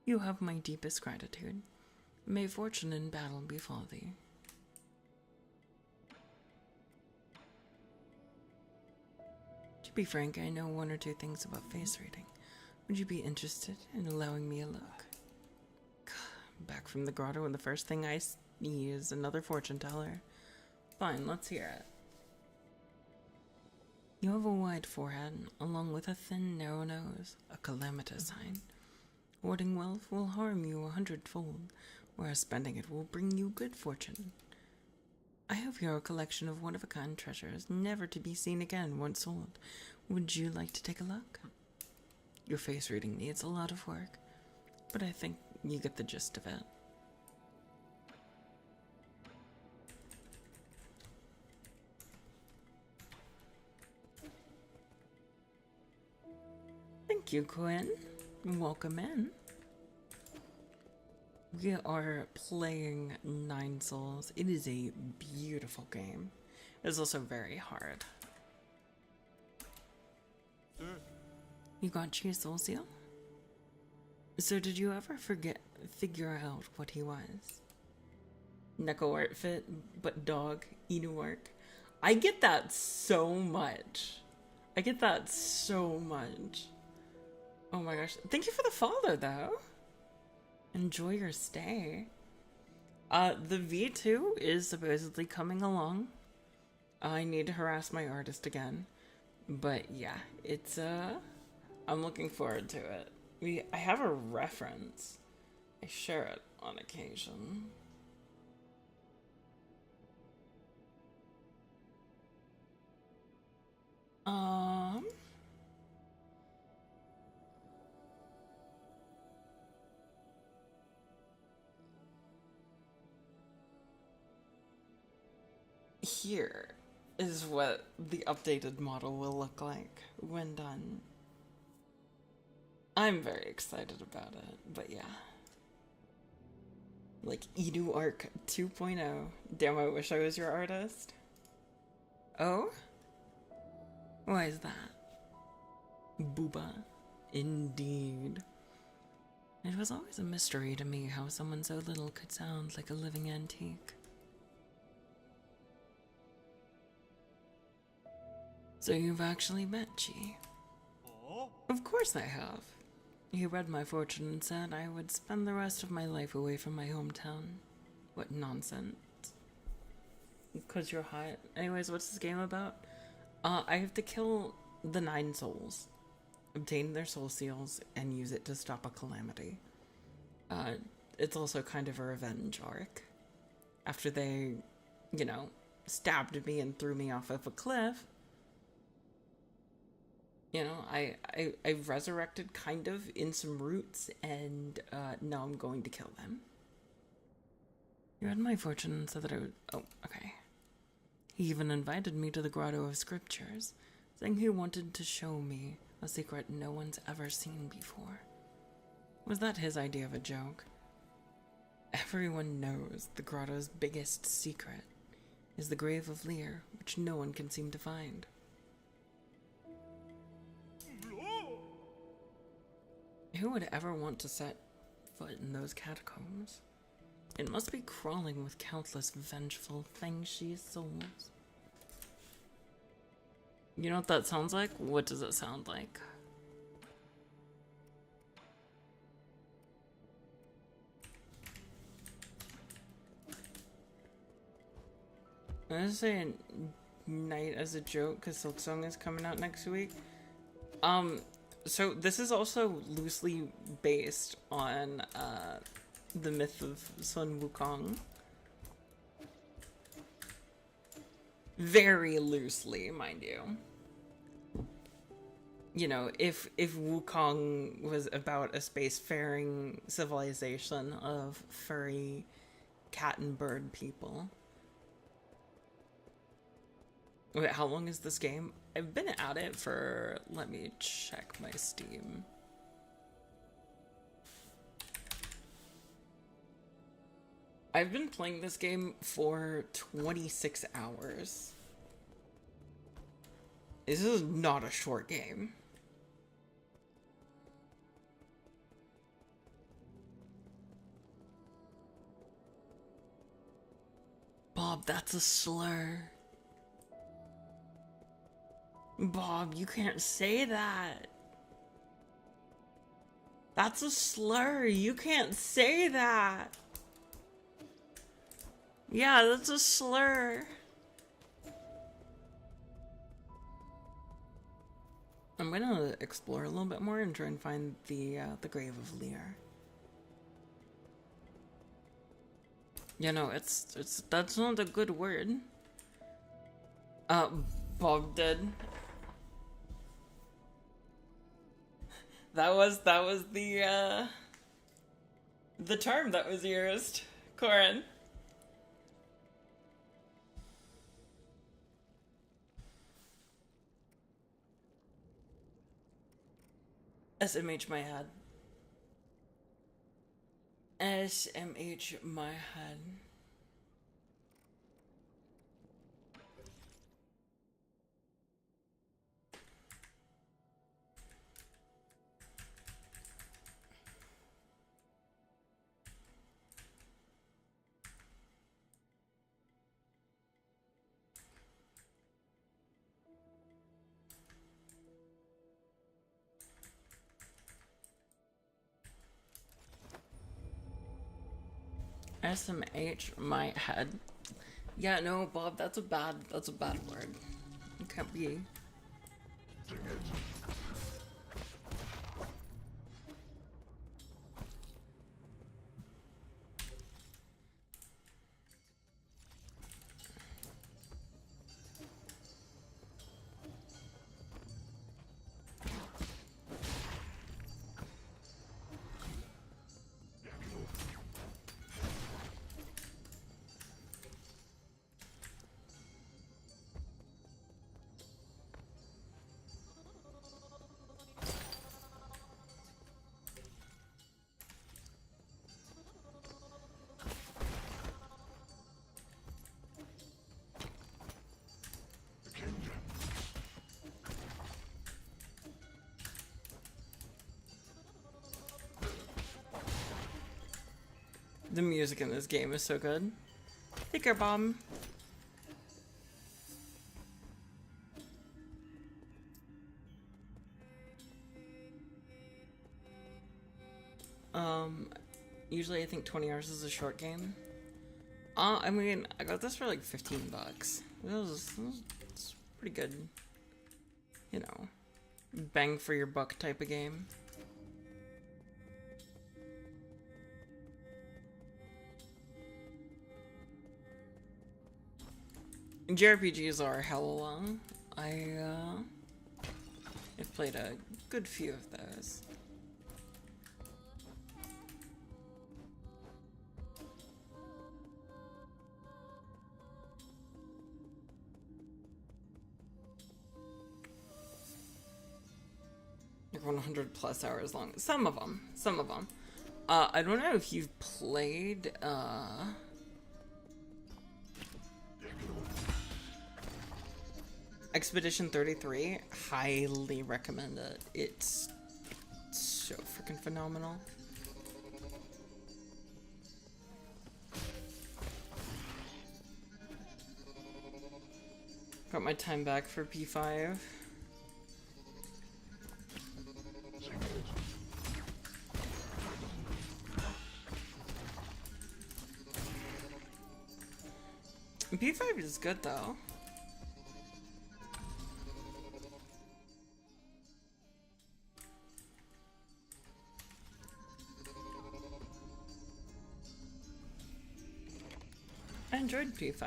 You have my deepest gratitude. May fortune in battle befall thee. To be frank, I know one or two things about face reading. Would you be interested in allowing me a look? Back from the grotto, and the first thing I see is another fortune teller. Fine, let's hear it. You have a wide forehead, along with a thin, narrow nose, a calamitous sign. Hoarding wealth will harm you 100-fold, whereas spending it will bring you good fortune. I have here a collection of one-of-a-kind treasures, never to be seen again once sold. Would you like to take a look? Your face reading needs a lot of work, but I think you get the gist of it. Thank you, Quinn. Welcome in. We are playing Nine Souls. It is a beautiful game. It's also very hard. You got Chi Soul Seal? So did you ever figure out what he was? Neko art fit, but dog, Inu work. I get that so much. I get that so much. Oh my gosh. Thank you for the follow, though. Enjoy your stay. The V2 is supposedly coming along. I need to harass my artist again. But yeah, it's, I'm looking forward to it. I have a reference. I share it on occasion. Here is what the updated model will look like when done. I'm very excited about it, but yeah. Like Edu Arc 2.0. Damn, I wish I was your artist. Oh? Why is that? Booba. Indeed. It was always a mystery to me how someone so little could sound like a living antique. So you've actually met Chi? Of course I have. He read my fortune and said I would spend the rest of my life away from my hometown. What nonsense. 'Cause you're hot. Anyways, what's this game about? I have to kill the 9 souls, obtain their soul seals, and use it to stop a calamity. It's also kind of a revenge arc. After they, you know, stabbed me and threw me off of a cliff, you know, I've resurrected kind of in some roots, and now I'm going to kill them. You read my fortune and said that I would... Oh, okay. He even invited me to the Grotto of Scriptures, saying he wanted to show me a secret no one's ever seen before. Was that his idea of a joke? Everyone knows the Grotto's biggest secret is the Grave of Lear, which no one can seem to find. Who would ever want to set foot in those catacombs? It must be crawling with countless vengeful Fengshi souls. You know what that sounds like? What does it sound like? I'm gonna say Night as a joke because Silksong is coming out next week. So this is also loosely based on the myth of Sun Wukong. Very loosely, mind you. You know, if Wukong was about a spacefaring civilization of furry cat and bird people. Wait, how long is this game? I've been at it for... Let me check my Steam. I've been playing this game for 26 hours. This is not a short game. Bob, that's a slur. Bob, you can't say that. That's a slur. You can't say that. Yeah, that's a slur. I'm gonna explore a little bit more and try and find the grave of Lear. You know, it's that's not a good word. Bob did. That was the term that was used, Corin. SMH my head. SMH my head. SMH my head. Yeah, no, Bob, that's a bad word. It can't be. The music in this game is so good. Take care, Bob. Usually I think 20 hours is a short game. I mean, I got this for like $15. It's pretty good. You know, bang for your buck type of game. JRPGs are hella long. I've played a good few of those. Like 100 plus hours long. Some of them. I don't know if you've played, Expedition 33, highly recommend it. It's so freaking phenomenal. Got my time back for P5. P5 is good though. I enjoyed P5.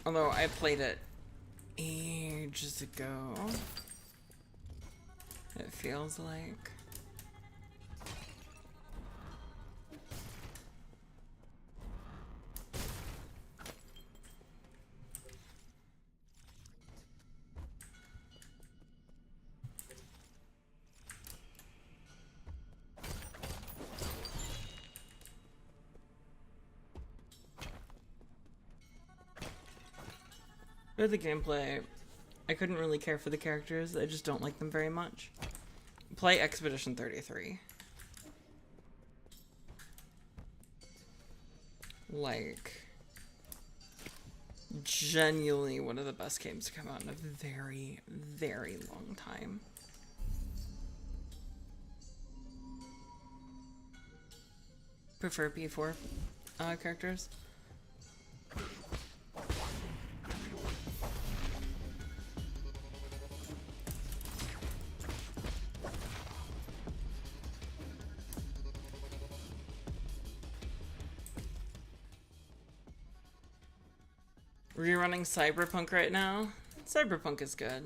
Although I played it ages ago, it feels like. With the gameplay, I couldn't really care for the characters. I just don't like them very much. Play Expedition 33. Like, genuinely one of the best games to come out in a very, very long time. Prefer P4 characters. Rerunning Cyberpunk right now. Cyberpunk is good.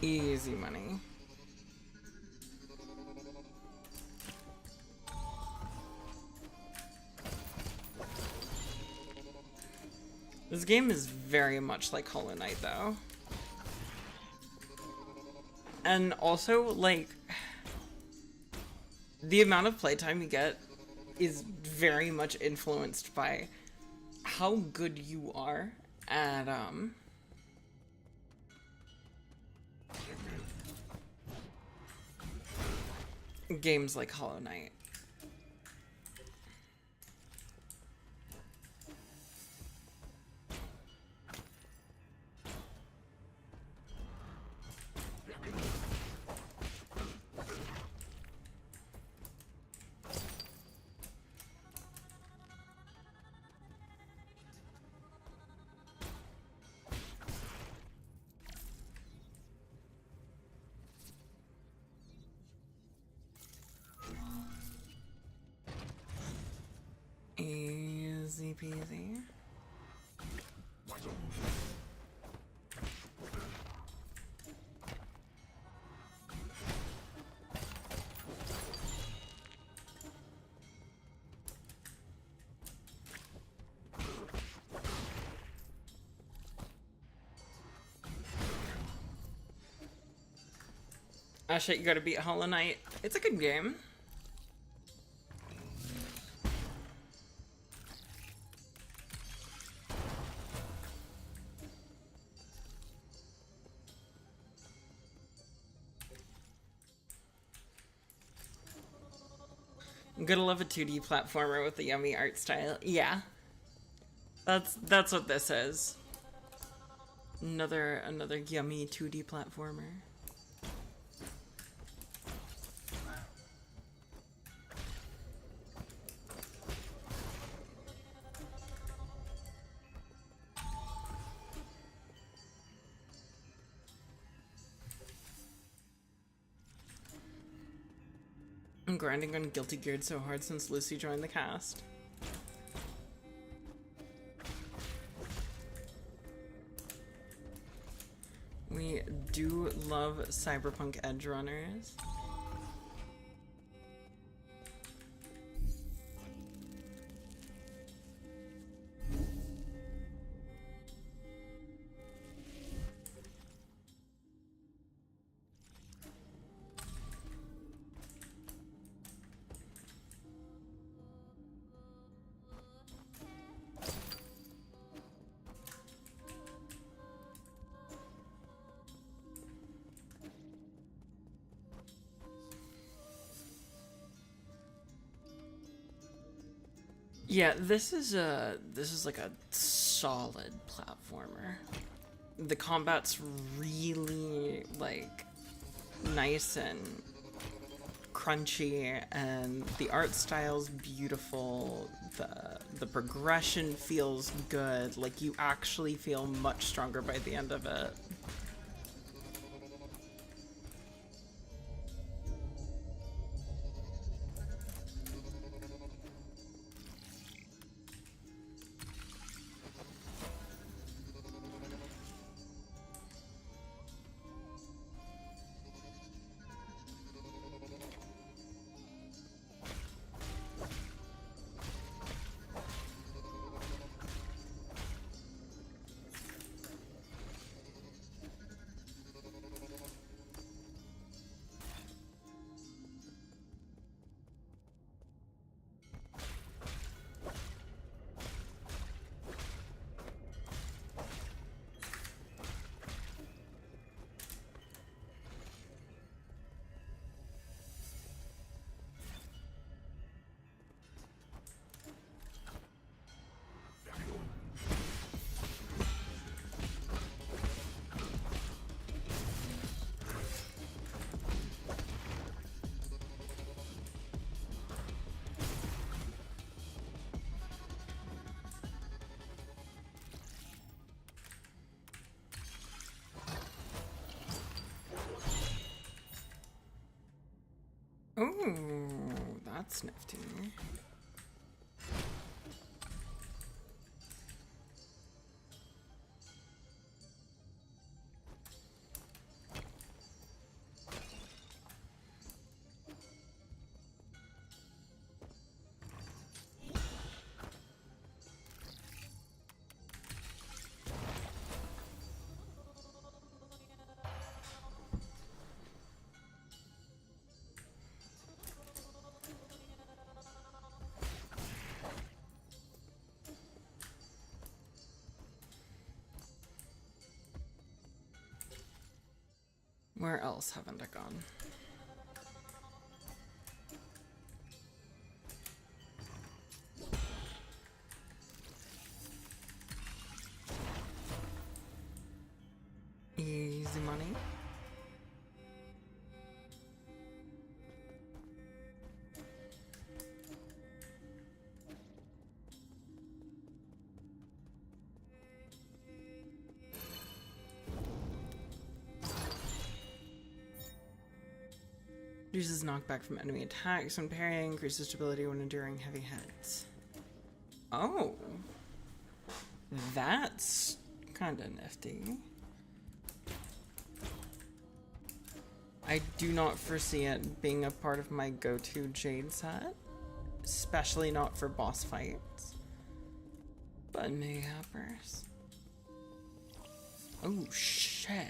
Easy money. This game is very much like Hollow Knight, though. And also, like, the amount of playtime you get is very much influenced by how good you are at, games like Hollow Knight. Easy peasy. Ah shit, you gotta beat Hollow Knight. It's a good game. Gotta love a 2D platformer with a yummy art style. Yeah. That's what this is. Another yummy 2D platformer. I'm grinding on Guilty Geared so hard since Lucy joined the cast. We do love Cyberpunk Edge Runners. Yeah, this is like a solid platformer. The combat's really like nice and crunchy, and the art style's beautiful. The progression feels good. Like, you actually feel much stronger by the end of it. Ooh, that's nifty. Where else haven't I gone? Easy money. Reduces knockback from enemy attacks when parrying, increases stability when enduring heavy hits. Oh. That's kind of nifty. I do not foresee it being a part of my go-to Jade set, especially not for boss fights. But mayhappers. Oh shit.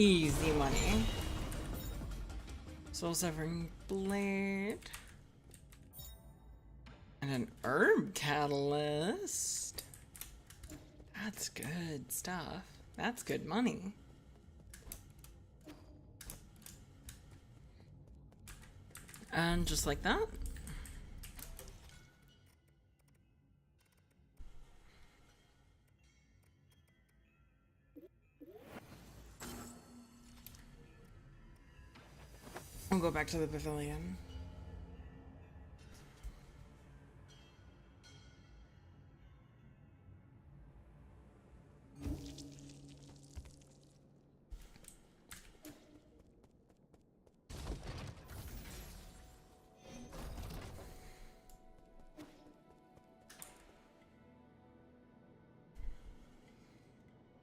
Easy money. Soul Severing Blade. And an Herb Catalyst. That's good stuff. That's good money. And just like that. I'll go back to the pavilion.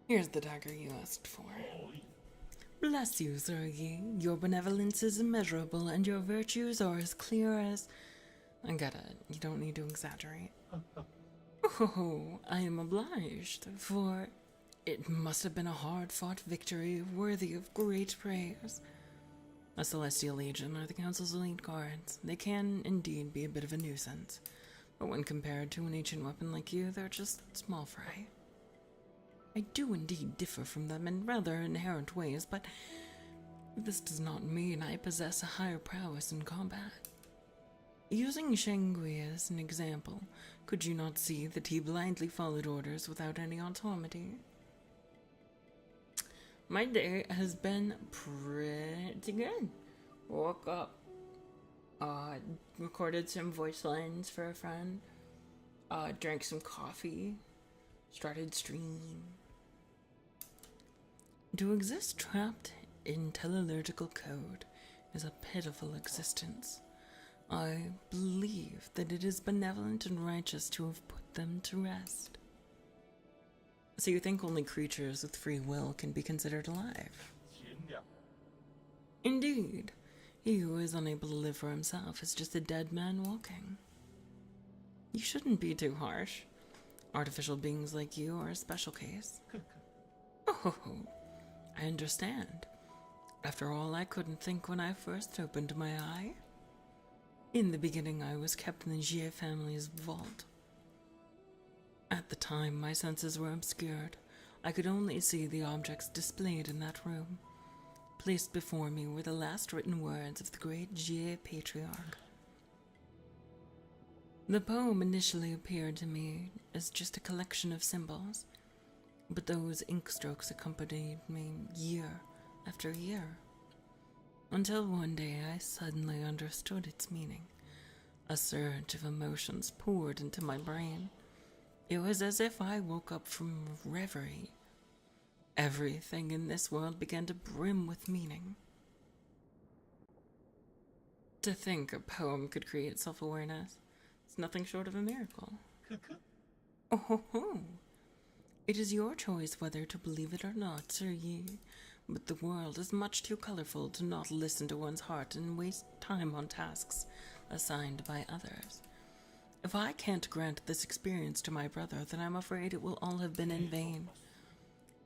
Here's the dagger you asked for. Bless you, Zergi. Your benevolence is immeasurable, and your virtues are as clear as... I get it. You don't need to exaggerate. Oh, I am obliged, for it must have been a hard-fought victory worthy of great praise. A Celestial Legion are the Council's elite guards. They can, indeed, be a bit of a nuisance, but when compared to an ancient weapon like you, they're just small fry. I do indeed differ from them in rather inherent ways, but this does not mean I possess a higher prowess in combat. Using Shengui as an example, could you not see that he blindly followed orders without any autonomy? My day has been pretty good. Woke up, uh, recorded some voice lines for a friend, drank some coffee, started streaming. To exist trapped in teleological code is a pitiful existence. I believe that it is benevolent and righteous to have put them to rest. So you think only creatures with free will can be considered alive? Indeed. He who is unable to live for himself is just a dead man walking. You shouldn't be too harsh. Artificial beings like you are a special case. Oh, I understand. After all, I couldn't think when I first opened my eye. In the beginning, I was kept in the Jie family's vault. At the time, my senses were obscured. I could only see the objects displayed in that room. Placed before me were the last written words of the great Jie patriarch. The poem initially appeared to me as just a collection of symbols, but those ink strokes accompanied me year after year, until one day I suddenly understood its meaning. A surge of emotions poured into my brain. It was as if I woke up from reverie. Everything in this world began to brim with meaning. To think a poem could create self-awareness is nothing short of a miracle. Oh ho ho! It is your choice whether to believe it or not, Sir Yi, but the world is much too colorful to not listen to one's heart and waste time on tasks assigned by others. If I can't grant this experience to my brother, then I'm afraid it will all have been in vain.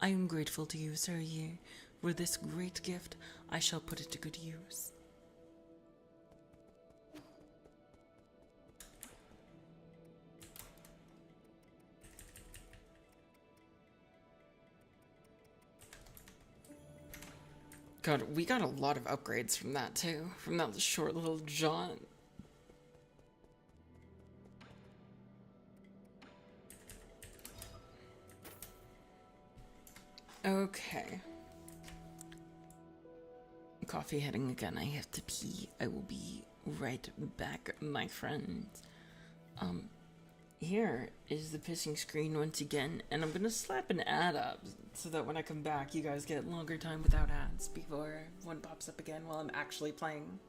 I am grateful to you, Sir Yi, for this great gift. I shall put it to good use. God, we got a lot of upgrades from that too, from that short little jaunt. Okay. Coffee hitting again. I have to pee. I will be right back, my friends. Here is the pissing screen once again, and I'm gonna slap an ad up so that when I come back, you guys get longer time without ads before one pops up again while I'm actually playing.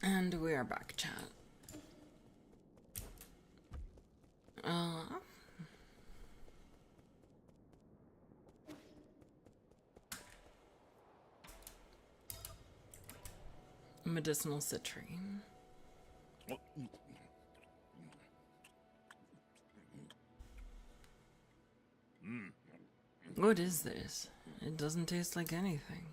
And we are back, chat. Medicinal citrine. What is this? It doesn't taste like anything.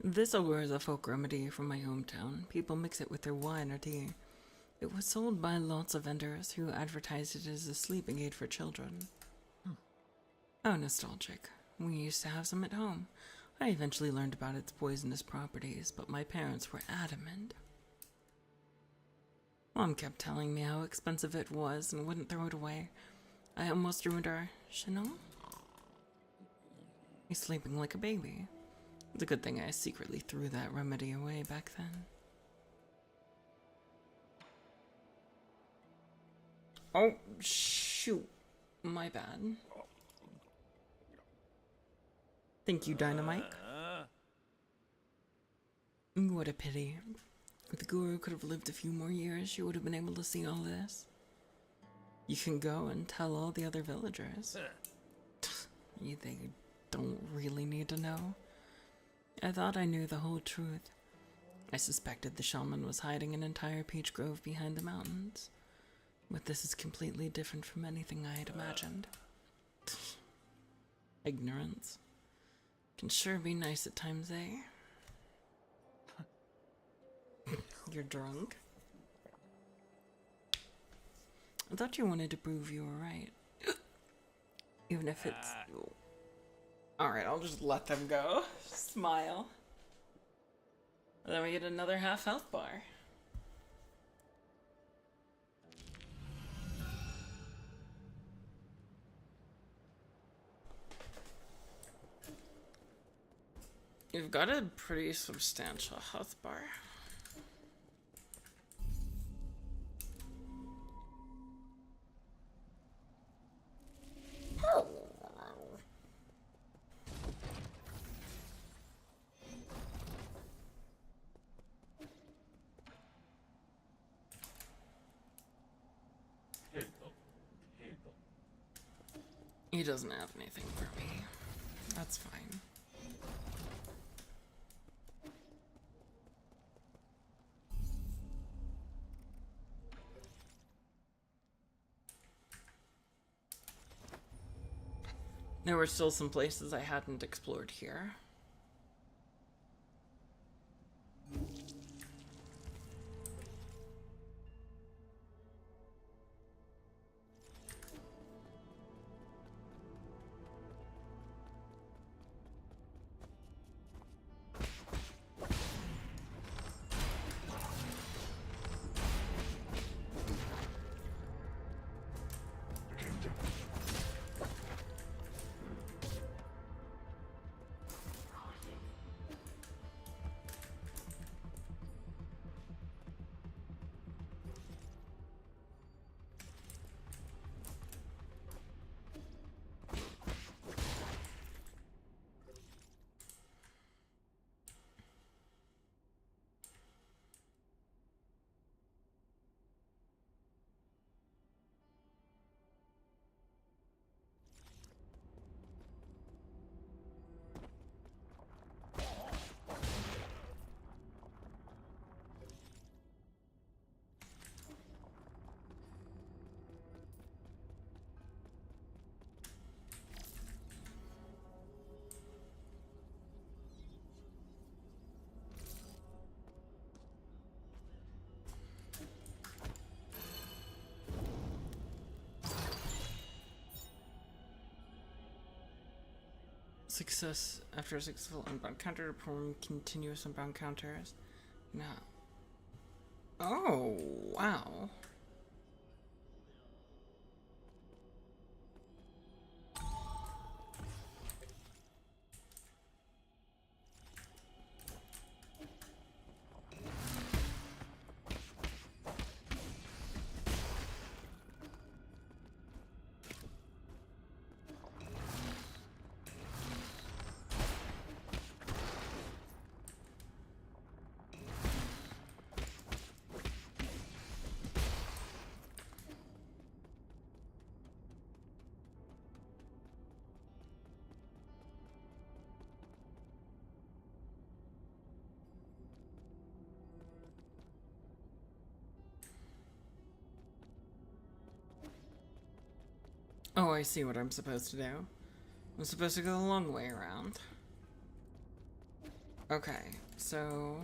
This ogre is a folk remedy from my hometown. People mix it with their wine or tea. It was sold by lots of vendors who advertised it as a sleeping aid for children. Oh, nostalgic. We used to have some at home. I eventually learned about its poisonous properties, but my parents were adamant. Mom kept telling me how expensive it was and wouldn't throw it away. I almost ruined our Chanel. He's sleeping like a baby. It's a good thing I secretly threw that remedy away back then. Oh, shoot. My bad. Thank you, Dynamite. What a pity. If the guru could have lived a few more years, she would have been able to see all this. You can go and tell all the other villagers. They don't really need to know. I thought I knew the whole truth. I suspected the shaman was hiding an entire peach grove behind the mountains. But this is completely different from anything I had imagined. Ignorance can sure be nice at times, eh? You're drunk? I thought you wanted to prove you were right. Even if it's... Alright, I'll just let them go. Smile. And then we get another half health bar. You've got a pretty substantial health bar. He doesn't have anything for me. That's fine. There were still some places I hadn't explored here. Success after a successful unbound counter to perform continuous unbound counters. No. Oh, wow. Oh, I see what I'm supposed to do. I'm supposed to go the long way around. Okay, so...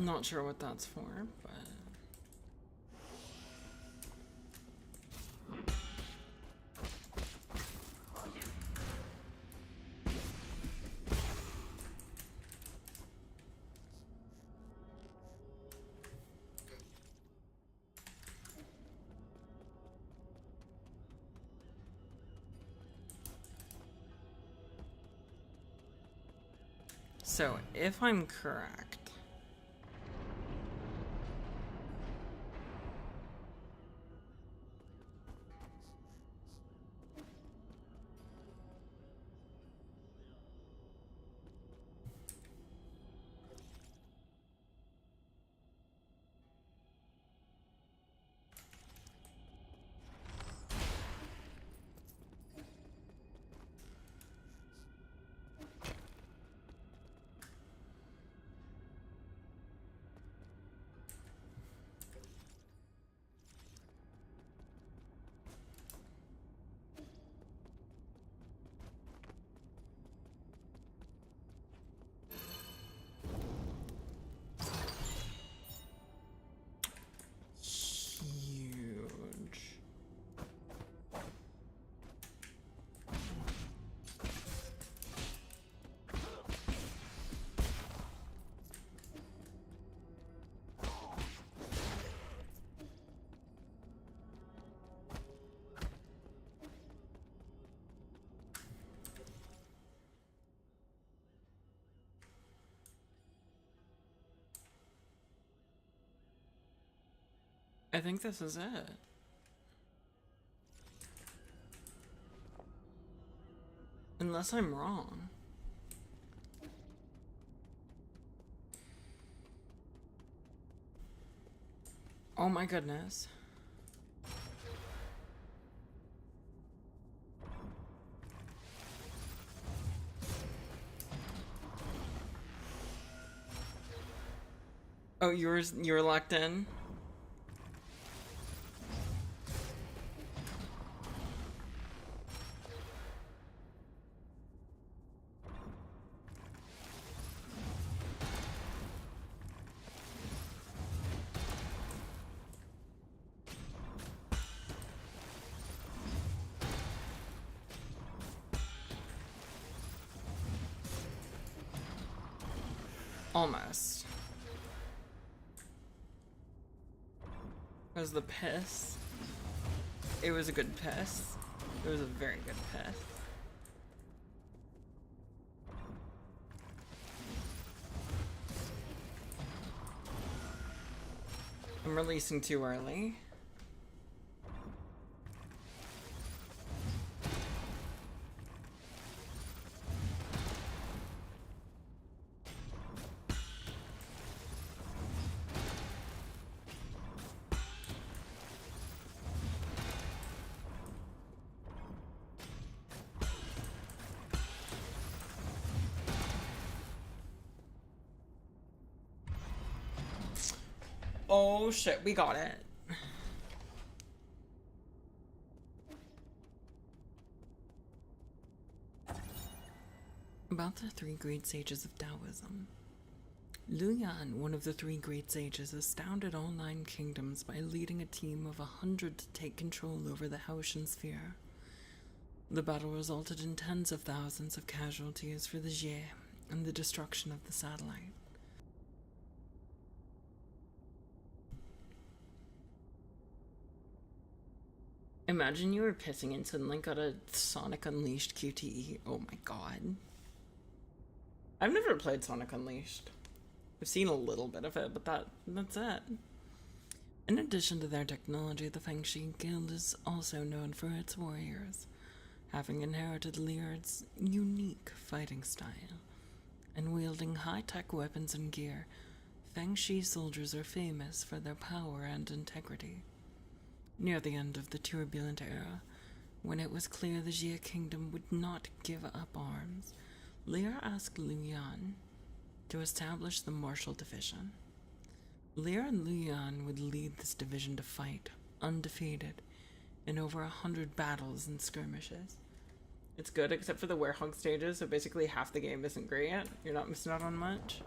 Not sure what that's for, but... So, if I'm correct... Huge. I think this is it. Unless I'm wrong. Oh my goodness. Oh, you're locked in? Almost. It was the piss. It was a good piss. It was a very good piss. I'm releasing too early. Oh shit, we got it. About the three great sages of Taoism. Liu Yan, one of the three great sages, astounded all 9 kingdoms by leading a team of 100 to take control over the Haoshan sphere. The battle resulted in tens of thousands of casualties for the Jie and the destruction of the satellite. Imagine you were pissing and suddenly got a Sonic Unleashed QTE. Oh my god. I've never played Sonic Unleashed. I've seen a little bit of it, but that's it. In addition to their technology, the Fengshi Guild is also known for its warriors, having inherited Liard's unique fighting style. And wielding high-tech weapons and gear, Fengshi soldiers are famous for their power and integrity. Near the end of the turbulent era, when it was clear the Jie kingdom would not give up arms, Lier asked Liu Yan to establish the Martial Division. Lier and Liu Yan would lead this division to fight, undefeated, in over 100 battles and skirmishes. It's good except for the Werehog stages, so basically half the game isn't great yet. You're not missing out on much.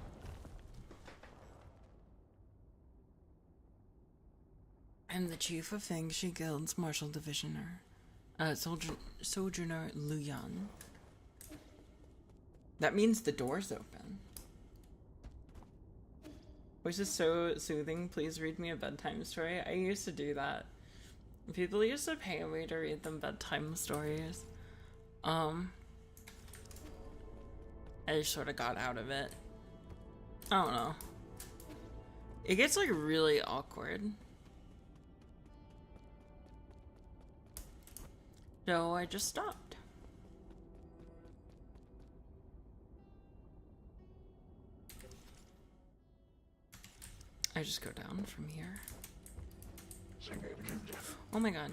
I'm the chief of Fangshi Guild's Martial Divisioner, Sojourner Luyan. That means the door's open. Which is so soothing. Please read me a bedtime story. I used to do that. People used to pay me to read them bedtime stories. I just sort of got out of it. I don't know. It gets like really awkward. So I just stopped. I just go down from here. Oh my god.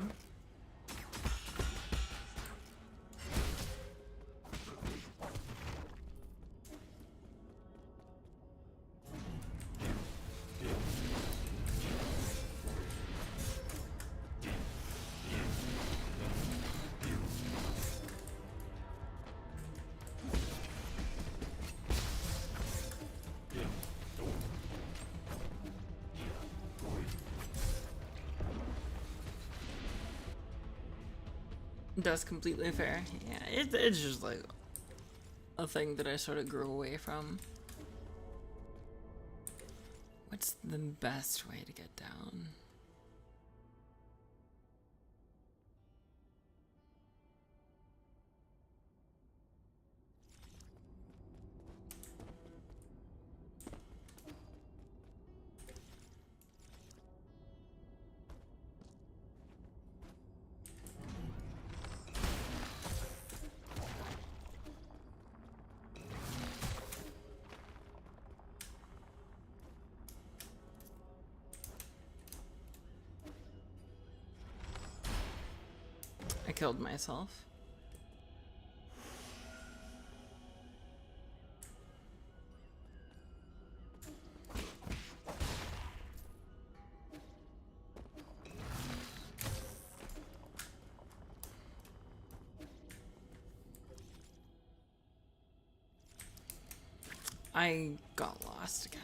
That's completely fair. Yeah, it's just like a thing that I sort of grew away from. What's the best way to get down? I killed myself. I got lost again.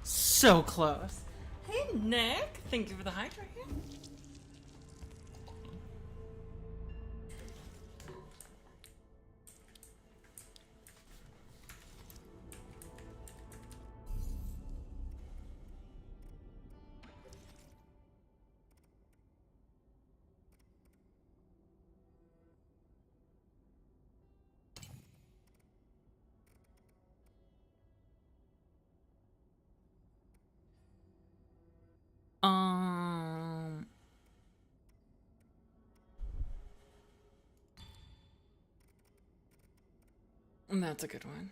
So close. Hey, Nick. Thank you for the hydrate. That's a good one.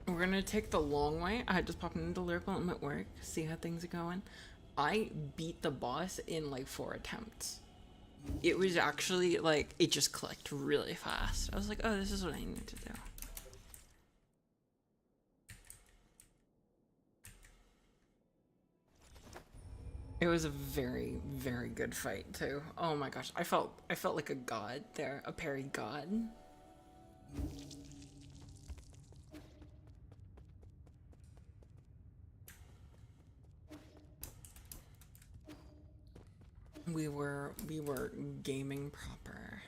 We're gonna take the long way. I just popped into Lyrical. I'm at work, see how things are going. I beat the boss in like 4 attempts. It was actually like, it just clicked really fast. I was like, oh, this is what I need to do. It was a very, very good fight too. Oh my gosh, I felt like a god there, a parry god. We were gaming proper.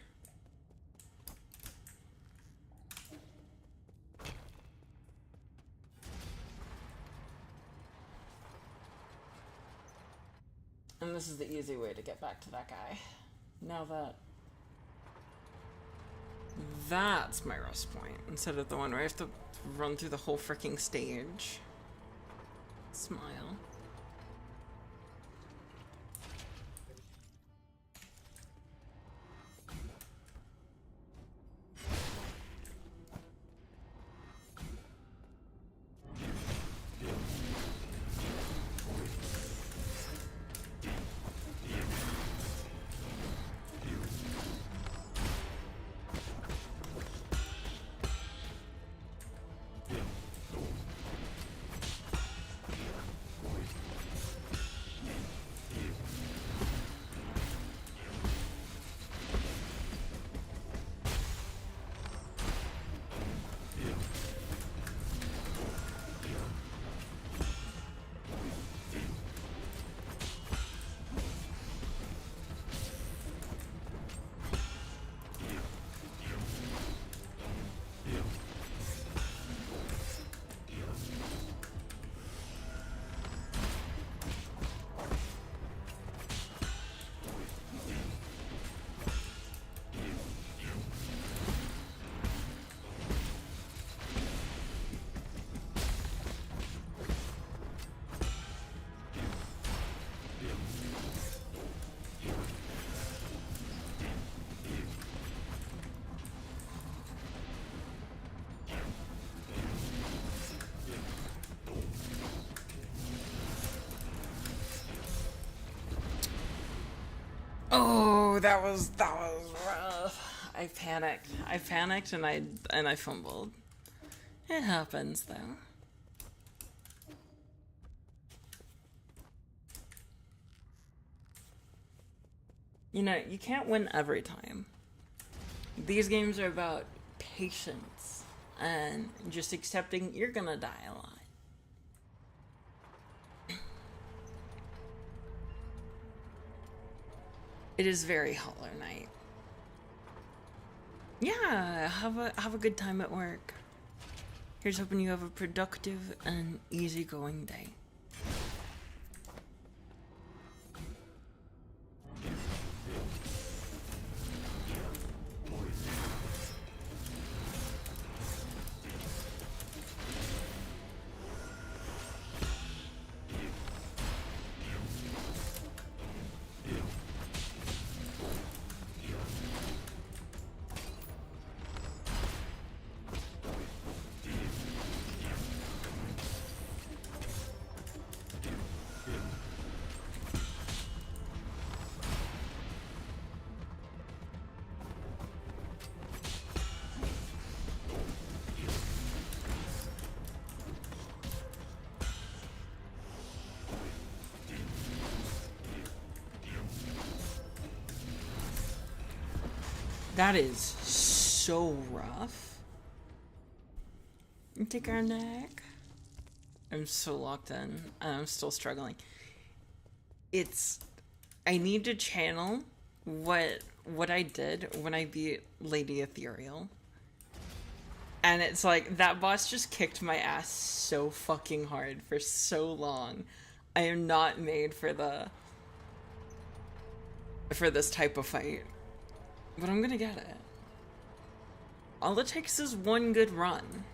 And this is the easy way to get back to that guy. Now that's my rest point, instead of the one where I have to run through the whole freaking stage. Smile. Oh, that was rough. I panicked and I fumbled. It happens though. You know, you can't win every time. These games are about patience and just accepting you're gonna die a lot. It is very Hollow Knight. Yeah, have a good time at work. Here's hoping you have a productive and easygoing day. That is so rough. Take our neck. I'm so locked in. I'm still struggling. I need to channel what I did when I beat Lady Ethereal. And it's like, that boss just kicked my ass so fucking hard for so long. I am not made for this type of fight. But I'm gonna get it. All it takes is one good run.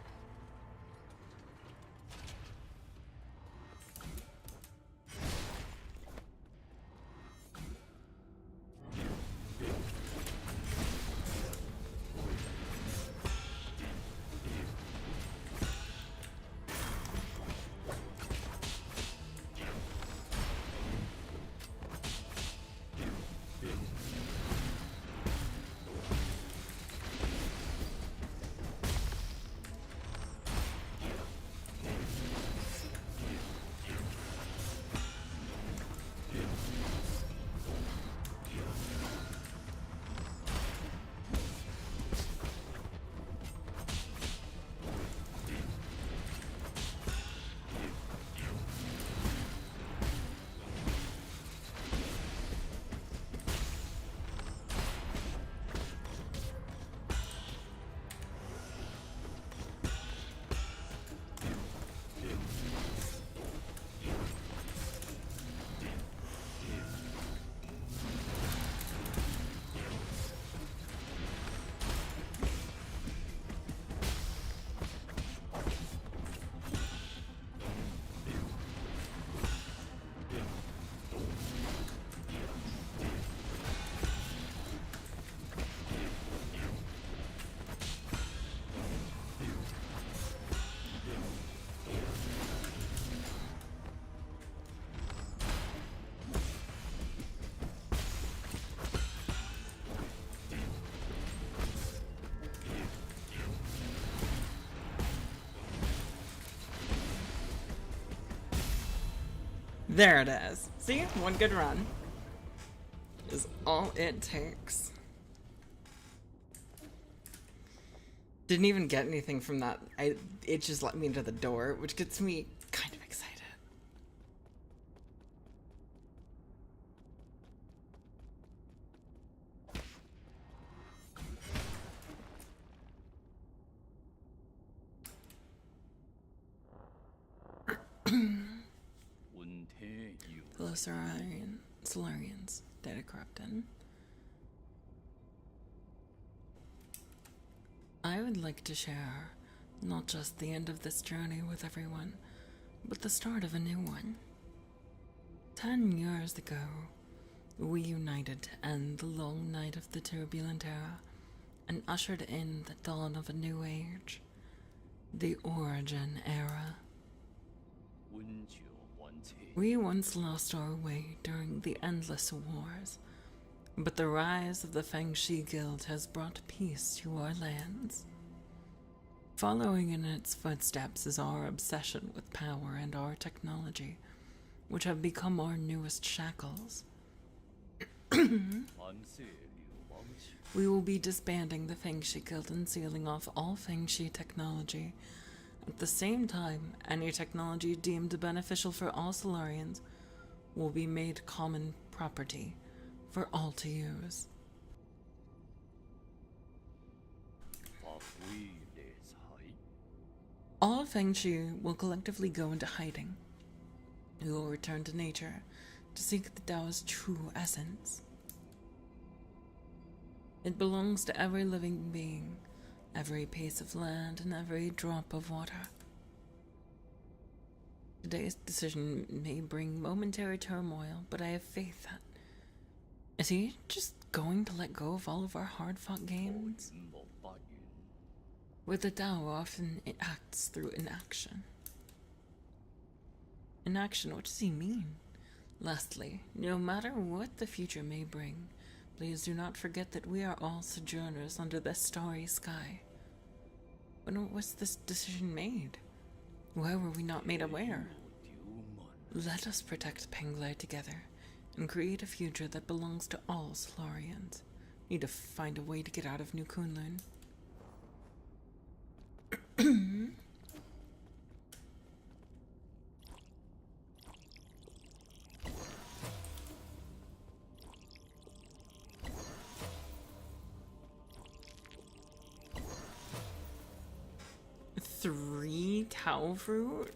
There it is. See? One good run is all it takes. Didn't even get anything from that. It just let me into the door, which gets me kind of excited. Hello, Solarians, Data Corrupted. I would like to share not just the end of this journey with everyone, but the start of a new one. 10 years ago, we united to end the long night of the turbulent era and ushered in the dawn of a new age, the Origin Era. We once lost our way during the endless wars, but the rise of the Fengshi Guild has brought peace to our lands. Following in its footsteps is our obsession with power and our technology, which have become our newest shackles. We will be disbanding the Fengshi Guild and sealing off all Fengshi technology. At the same time, any technology deemed beneficial for all Solarians will be made common property for all to use. All Fengshi will collectively go into hiding. We will return to nature to seek the Tao's true essence. It belongs to every living being, every piece of land, and every drop of water. Today's decision may bring momentary turmoil, but I have faith that... Is he just going to let go of all of our hard-fought games? With the Tao, often it acts through inaction. Inaction, what does he mean? Lastly, no matter what the future may bring, please do not forget that we are all sojourners under this starry sky. When was this decision made? Why were we not made aware? Let us protect Penglai together and create a future that belongs to all Solarians. Need to find a way to get out of New Kunlun. 3 Tao fruit?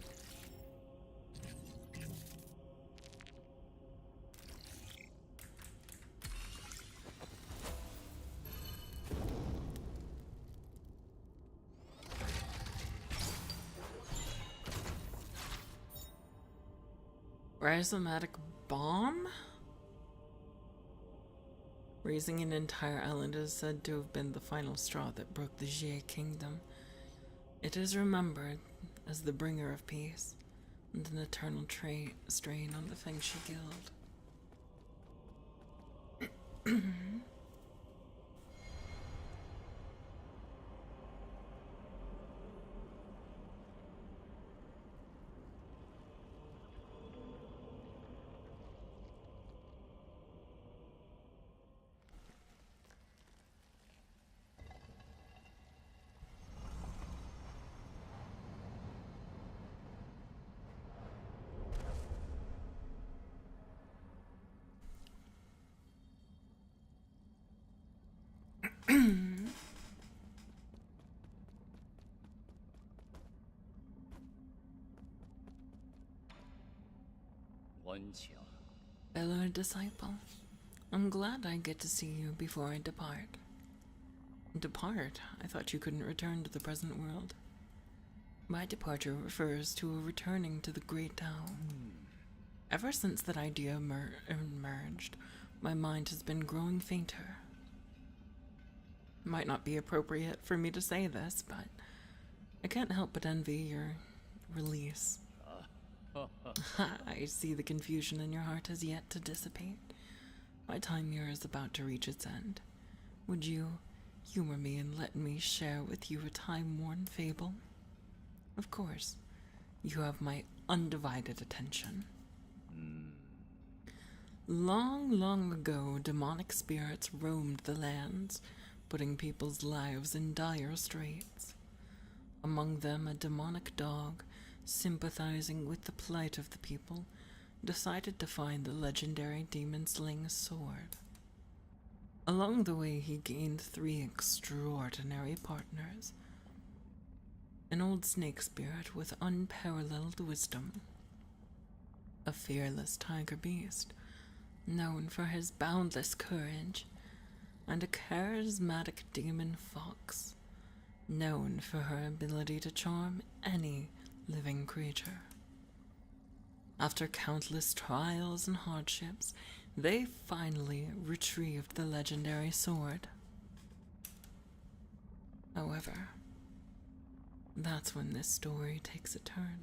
Rhizomatic bomb? Raising an entire island is said to have been the final straw that broke the Jie kingdom. It is remembered as the bringer of peace and an eternal strain on the Fengshi Guild. Fellow disciple, I'm glad I get to see you before I depart. Depart? I thought you couldn't return to the present world. My departure refers to a returning to the Great Tao. Ever since that idea emerged, my mind has been growing fainter. Might not be appropriate for me to say this, but I can't help but envy your release. I see the confusion in your heart has yet to dissipate. My time here is about to reach its end. Would you humor me and let me share with you a time-worn fable? Of course, you have my undivided attention. Long, long ago, demonic spirits roamed the lands, putting people's lives in dire straits. Among them, a demonic dog, sympathizing with the plight of the people, decided to find the legendary demon-slaying sword. Along the way, he gained 3 extraordinary partners. An old snake spirit with unparalleled wisdom, a fearless tiger beast, known for his boundless courage, and a charismatic demon fox, known for her ability to charm any living creature. After countless trials and hardships, they finally retrieved the legendary sword. However, that's when this story takes a turn.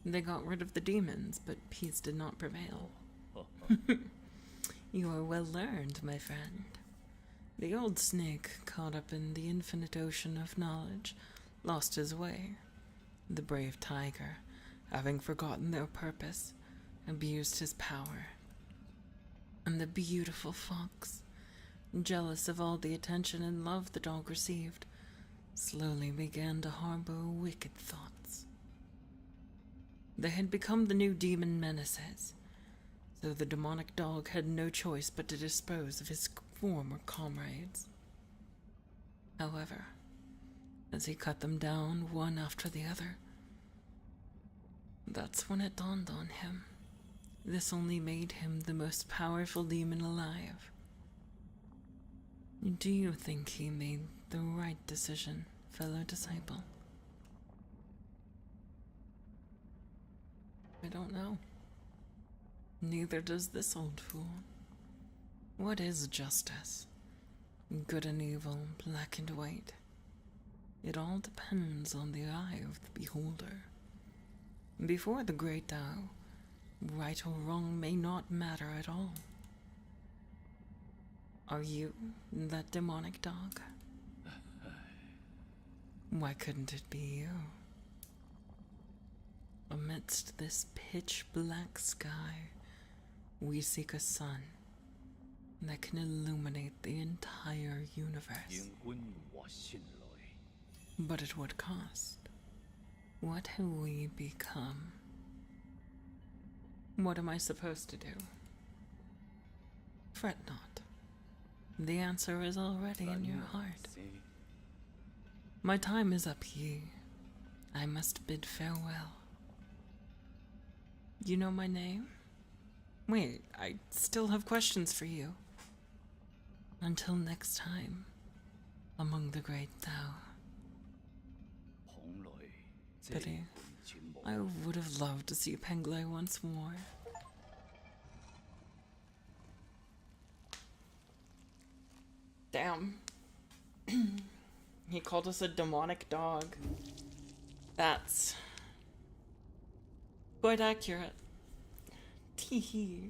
They got rid of the demons, but peace did not prevail. You are well learned, my friend. The old snake, caught up in the infinite ocean of knowledge, lost his way. The brave tiger, having forgotten their purpose, abused his power. And the beautiful fox, jealous of all the attention and love the dog received, slowly began to harbor wicked thoughts. They had become the new demon menaces, so the demonic dog had no choice but to dispose of his former comrades. However, as he cut them down one after the other, that's when it dawned on him. This only made him the most powerful demon alive. Do you think he made the right decision, fellow disciple? I don't know. Neither does this old fool. What is justice? Good and evil, black and white. It all depends on the eye of the beholder. Before the Great Tao, right or wrong may not matter at all. Are you that demonic dog? Why couldn't it be you? Amidst this pitch-black sky, we seek a sun that can illuminate the entire universe. But at what cost? What have we become? What am I supposed to do? Fret not. The answer is already in your heart. My time is up, Yi. I must bid farewell. You know my name? Wait, I still have questions for you. Until next time, among the Great Tao. Pity I would have loved to see Penglay once more. Damn. He called us a demonic dog. That's quite accurate. Teehee.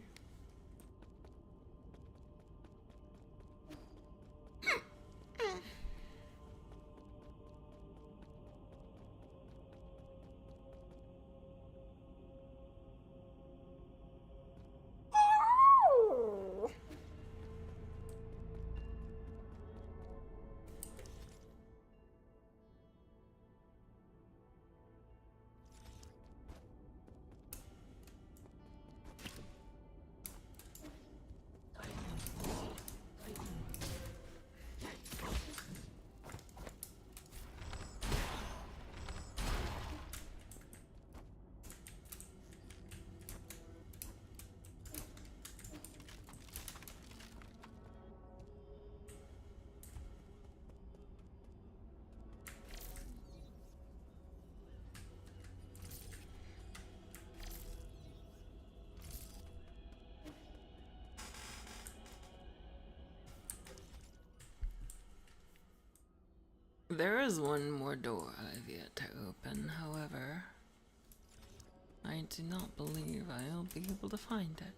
There is one more door I've yet to open, however. I do not believe I'll be able to find it.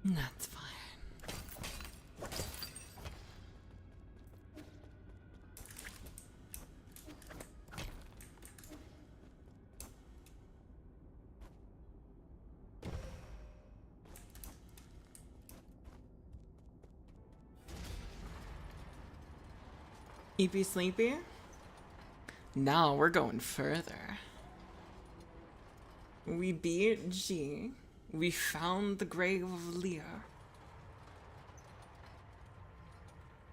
That's fine. Eepy sleepy? Now we're going further. We beat G. We found the grave of Lear.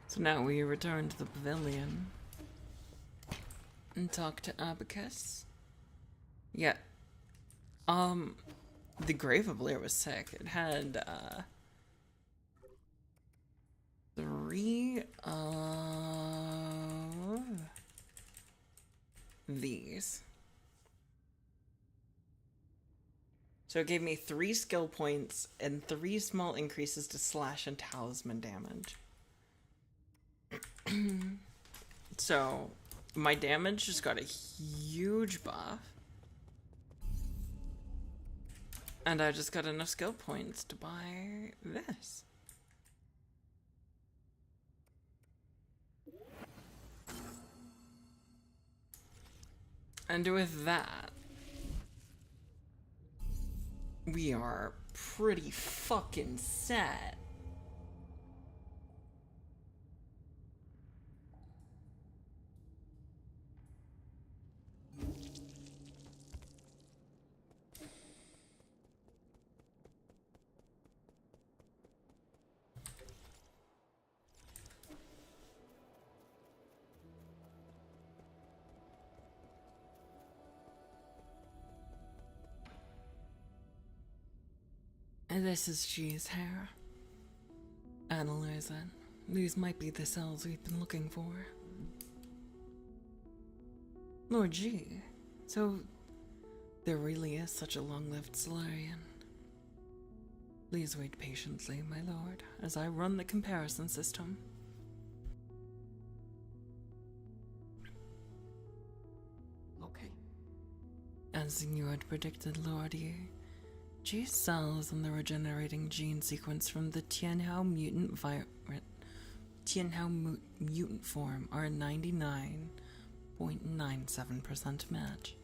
So now we return to the pavilion and talk to Abacus. Yeah. The grave of Lear was sick. It had, 3 of these. So it gave me 3 skill points and 3 small increases to slash and talisman damage. So my damage just got a huge buff. And I just got enough skill points to buy this. And with that, we are pretty fucking set. This is G's hair. Analyze it. These might be the cells we've been looking for. Lord G, so there really is such a long-lived Solarian. Please wait patiently, my lord, as I run the comparison system. Okay. As you had predicted, Lord Yi, G's cells in the regenerating gene sequence from the Tianhao mutant mutant form are 99.97% match.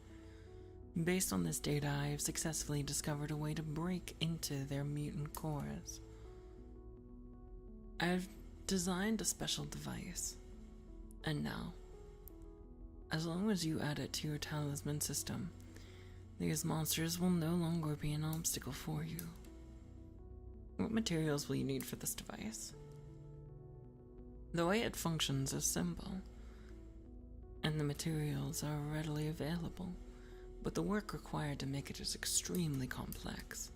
Based on this data, I have successfully discovered a way to break into their mutant cores. I've designed a special device, and now, as long as you add it to your talisman system, these monsters will no longer be an obstacle for you. What materials will you need for this device? The way it functions is simple, and the materials are readily available, but the work required to make it is extremely complex.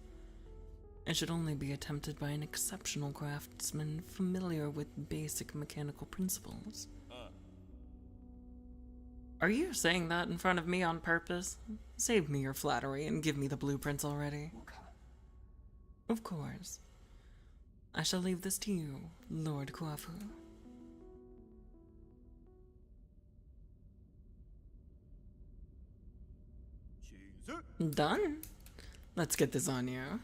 It should only be attempted by an exceptional craftsman familiar with basic mechanical principles. Are you saying that in front of me on purpose? Save me your flattery and give me the blueprints already. Okay. Of course. I shall leave this to you, Lord Kuafu. Done. Let's get this on you.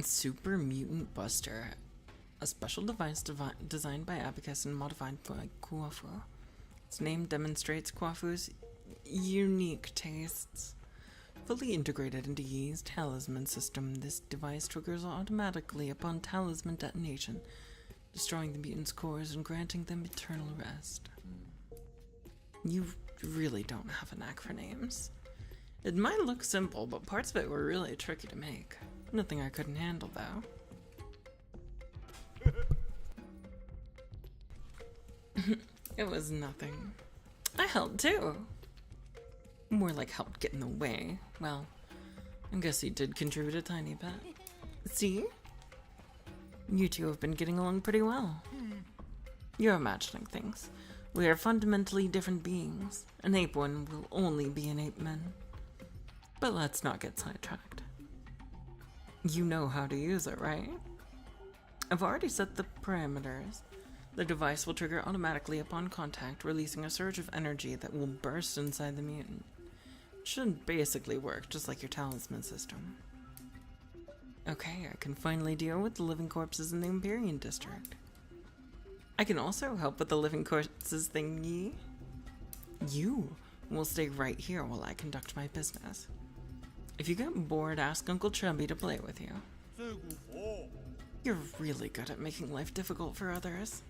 Super Mutant Buster. A special device designed by Abacus and modified by Kuafu. Its name demonstrates Kuafu's unique tastes. Fully integrated into Yi's talisman system, this device triggers automatically upon talisman detonation, destroying the mutant's cores and granting them eternal rest. You really don't have a knack for names. It might look simple, but parts of it were really tricky to make. Nothing I couldn't handle, though. It was nothing. I helped too. More like helped get in the way. Well, I guess you did contribute a tiny bit. See? You two have been getting along pretty well. You're imagining things. We are fundamentally different beings. An ape one will only be an ape man. But let's not get sidetracked. You know how to use it, right? I've already set the parameters. The device will trigger automatically upon contact, releasing a surge of energy that will burst inside the mutant. It should basically work just like your talisman system. Okay, I can finally deal with the living corpses in the Empyrean district. I can also help with the living corpses thingy. You will stay right here while I conduct my business. If you get bored, ask Uncle Chubby to play with you. You're really good at making life difficult for others.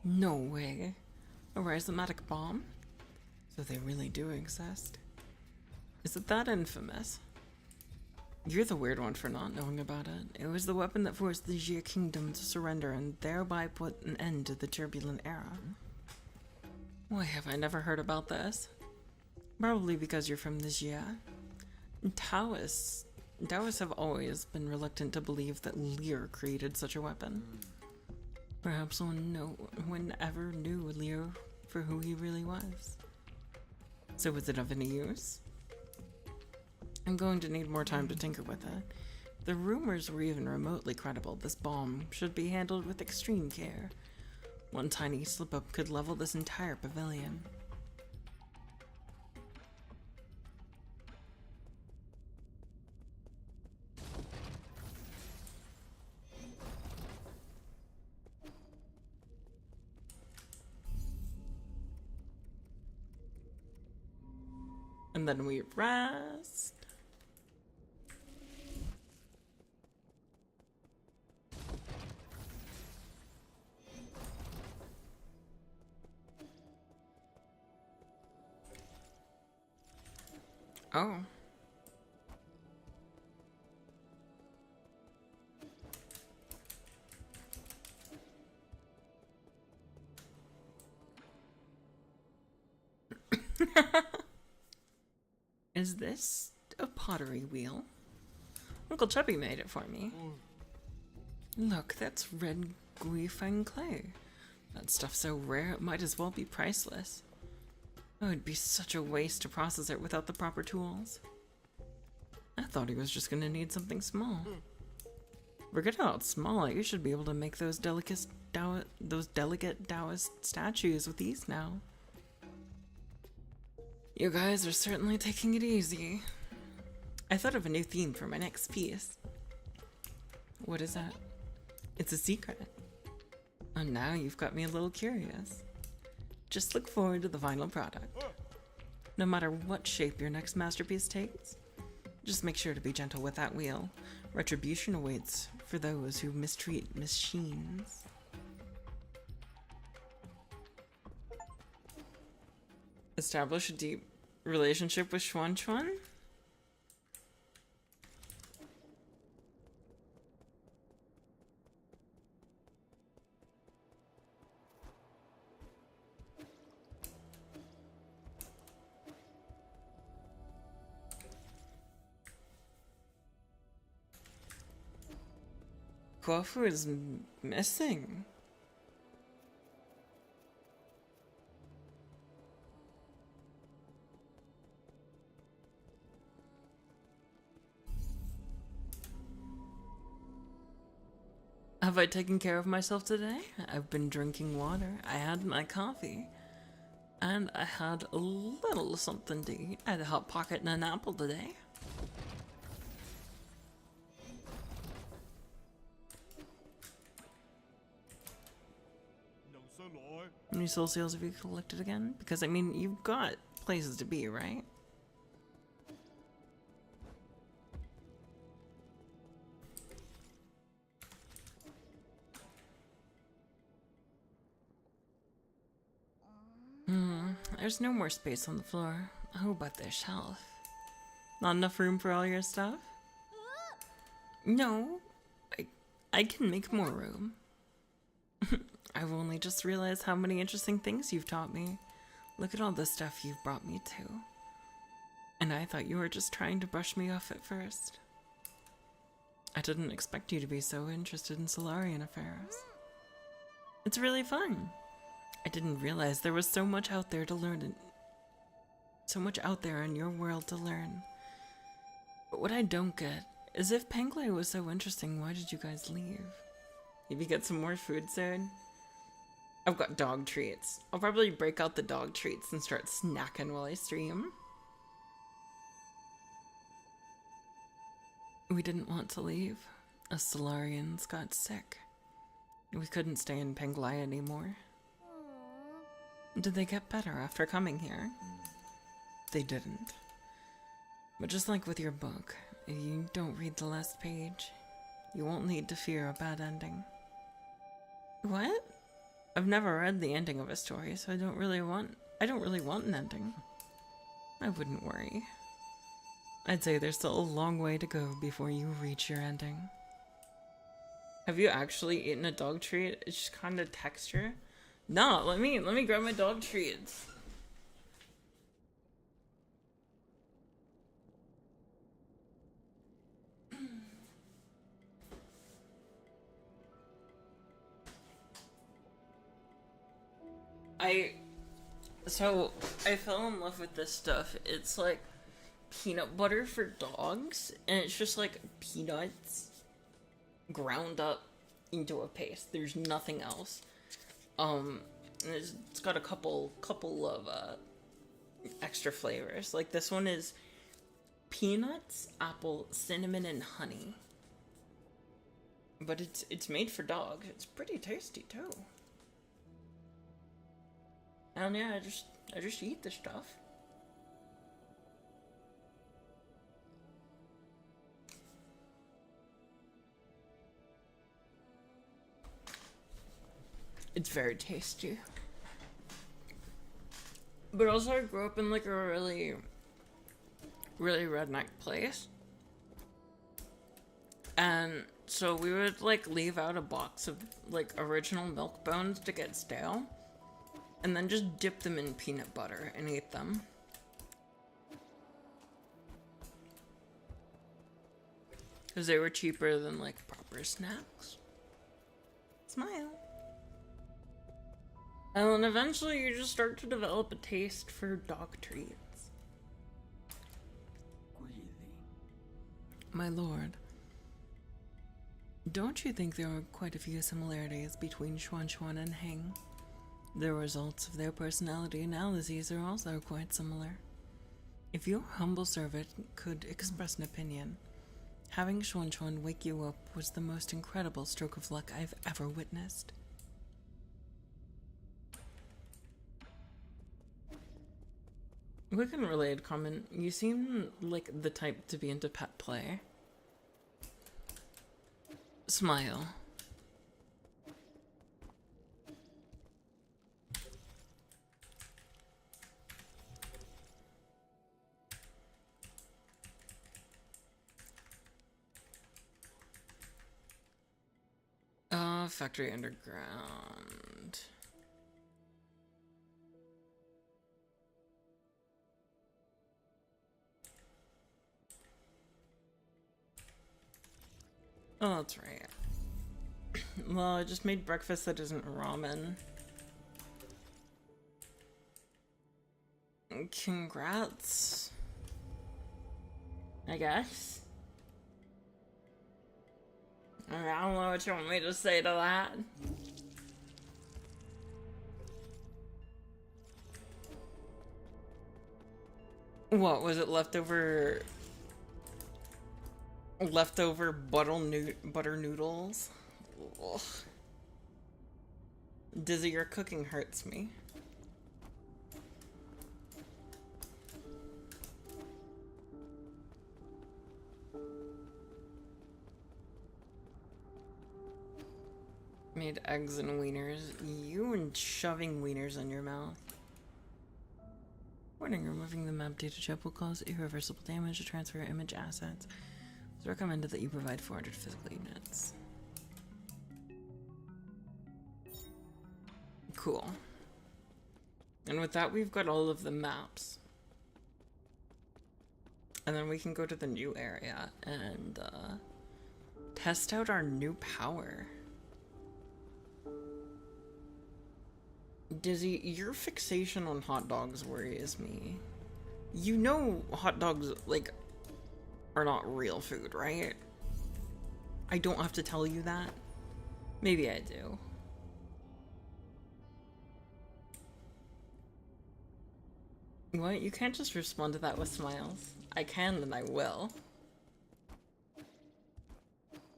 No way. A rhizomatic bomb? So they really do exist. Is it that infamous? You're the weird one for not knowing about it. It was the weapon that forced the Jia kingdom to surrender and thereby put an end to the turbulent era. Why have I never heard about this? Probably because you're from the Jia. Taoists have always been reluctant to believe that Lear created such a weapon. Perhaps one ever knew Lear for who he really was. So was it of any use? I'm going to need more time to tinker with it. If the rumors were even remotely credible, this bomb should be handled with extreme care. One tiny slip-up could level this entire pavilion. And then we rest. Oh. Is this a pottery wheel? Uncle Chubby made it for me. Look, that's red Guifeng clay. That stuff's so rare it might as well be priceless. It would be such a waste to process it without the proper tools. I thought he was just gonna need something small. Forget how it's small, you should be able to make those delicate Taoist statues with ease now. You guys are certainly taking it easy. I thought of a new theme for my next piece. What is that? It's a secret. And now you've got me a little curious. Just look forward to the final product. No matter what shape your next masterpiece takes, just make sure to be gentle with that wheel. Retribution awaits for those who mistreat machines. Establish a deep relationship with Xuan Xuan? Kofu is missing. Have I taken care of myself today? I've been drinking water. I had my coffee. And I had a little something to eat. I had a hot pocket and an apple today. How many soul seals have you collected again? Because, I mean, you've got places to be, right? There's no more space on the floor. Oh, but there's shelf. Not enough room for all your stuff? No, I can make more room. I've only just realized how many interesting things you've taught me. Look at all the stuff you've brought me to. And I thought you were just trying to brush me off at first. I didn't expect you to be so interested in Solarian affairs. It's really fun. I didn't realize there was so much out there to learn. So much out there in your world to learn. But what I don't get is if Penglai was so interesting, why did you guys leave? Maybe get some more food soon? I've got dog treats. I'll probably break out the dog treats and start snacking while I stream. We didn't want to leave. Us Solarians got sick. We couldn't stay in Penglai anymore. Did they get better after coming here? They didn't. But just like with your book, if you don't read the last page, you won't need to fear a bad ending. What? I've never read the ending of a story, so I don't really want an ending. I wouldn't worry. I'd say there's still a long way to go before you reach your ending. Have you actually eaten a dog treat? It's just kind of texture. No, let me grab my dog treats. I fell in love with this stuff. It's like peanut butter for dogs, and it's just like peanuts ground up into a paste. There's nothing else. And it's got a couple of extra flavors. Like this one is peanuts, apple, cinnamon, and honey. But it's made for dogs. It's pretty tasty too. And yeah, I just eat this stuff. It's very tasty. But also I grew up in like a really redneck place. And so we would like leave out a box of like original milk bones to get stale. And then just dip them in peanut butter and eat them. Because they were cheaper than like proper snacks. Smile. And then eventually you just start to develop a taste for dog treats. My lord, don't you think there are quite a few similarities between Xuan Xuan and Heng? The results of their personality analyses are also quite similar. If your humble servant could express an opinion, having Xuan Xuan wake you up was the most incredible stroke of luck I've ever witnessed. Quick and related comment, you seem like the type to be into pet play. Smile. Factory underground. Oh, that's right. Well, I just made breakfast that isn't ramen. Congrats. I guess. I don't know what you want me to say to that. What was it? Leftover butter noodles? Ugh. Dizzy, your cooking hurts me. Made eggs and wieners. You and shoving wieners in your mouth. Warning, removing the map data chip will cause irreversible damage to transfer image assets. It's recommended that you provide 400 physical units. Cool. And with that, we've got all of the maps. And then we can go to the new area and test out our new power. Dizzy, your fixation on hot dogs worries me. You know hot dogs, like, are not real food, right? I don't have to tell you that. Maybe I do. What? You can't just respond to that with smiles. I can and I will.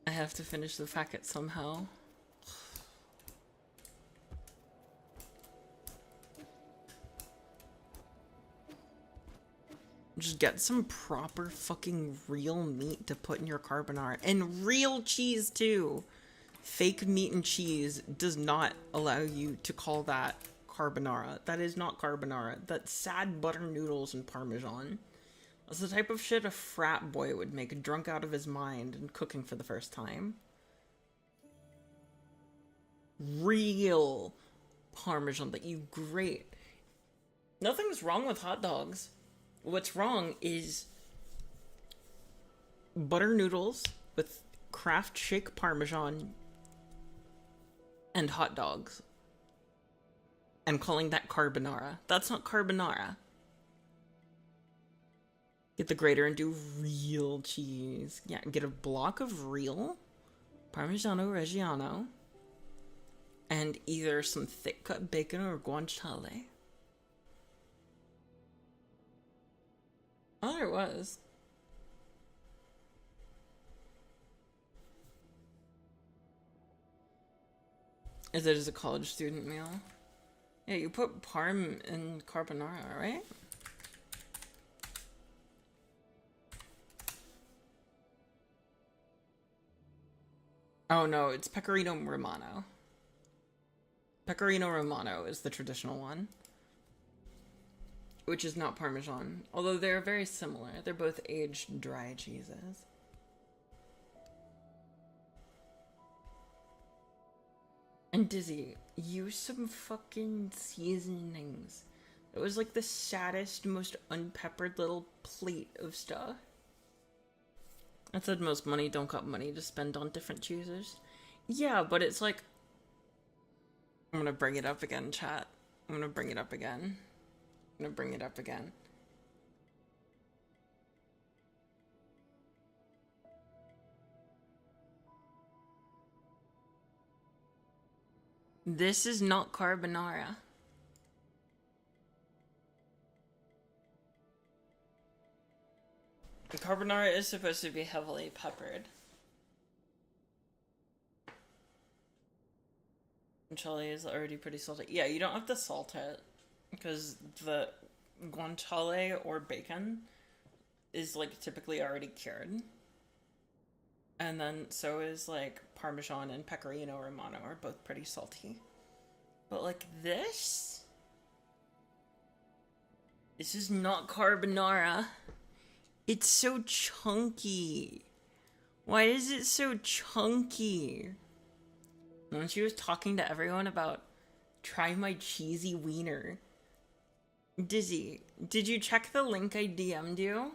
I have to finish the packet somehow. Just get some proper fucking real meat to put in your carbonara. And real cheese, too. Fake meat and cheese does not allow you to call that carbonara. That is not carbonara. That's sad butter noodles and Parmesan. That's the type of shit a frat boy would make drunk out of his mind and cooking for the first time. Real Parmesan that you grate. Nothing's wrong with hot dogs. What's wrong is butter noodles with Kraft shake Parmesan and hot dogs. And calling that carbonara. That's not carbonara. Get the grater and do real cheese. Yeah, get a block of real Parmigiano Reggiano. And either some thick cut bacon or guanciale. Oh, there was. Is it as a college student meal? Yeah, you put parm in carbonara, right? Oh no, it's Pecorino Romano. Pecorino Romano is the traditional one. Which is not Parmesan. Although they're very similar. They're both aged dry cheeses. And Dizzy, use some fucking seasonings. It was like the saddest, most unpeppered little plate of stuff. I said most money don't got money to spend on different cheeses. Yeah, but it's like... I'm gonna bring it up again, chat. I'm gonna bring it up again. I'm gonna bring it up again. This is not carbonara. Carbonara is supposed to be heavily peppered. Guanciale is already pretty salty. Yeah, you don't have to salt it. Because the guanciale or bacon is like typically already cured. And then so is like Parmesan and Pecorino Romano are both pretty salty. But like this is not carbonara. It's so chunky. Why is it so chunky? When she was talking to everyone about try my cheesy wiener. Dizzy, did you check the link I DM'd you?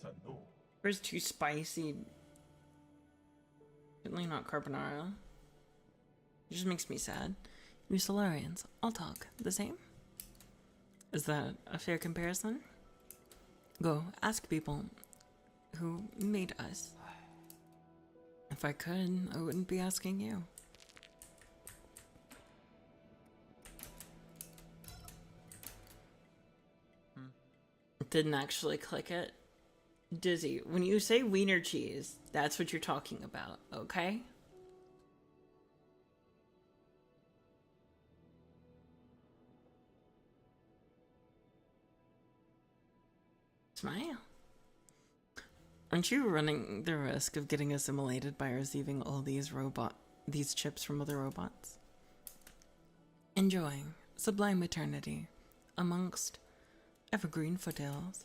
No. Or is it too spicy? Certainly not carbonara. It just makes me sad. You Solarians, all talk. The same? Is that a fair comparison? Go, ask people who made us. If I could, I wouldn't be asking you. Didn't actually click it. Dizzy, when you say wiener cheese, that's what you're talking about, okay? Smile. Aren't you running the risk of getting assimilated by receiving all these chips from other robots? Enjoying sublime eternity amongst evergreen foothills,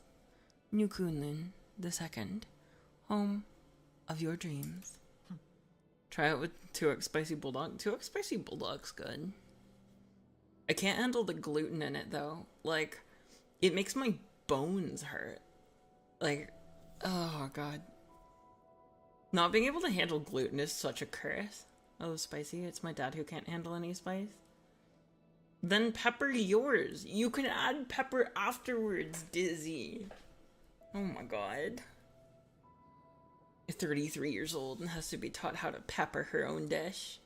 New Kunlun II, home of your dreams. Try it with 2x Spicy Bulldog. 2x Spicy Bulldog's good. I can't handle the gluten in it though. Like, it makes my bones hurt. Like, oh god. Not being able to handle gluten is such a curse. Oh, spicy. It's my dad who can't handle any spice. Then pepper yours. You can add pepper afterwards, Dizzy. Oh my god. You're 33 years old and has to be taught how to pepper her own dish.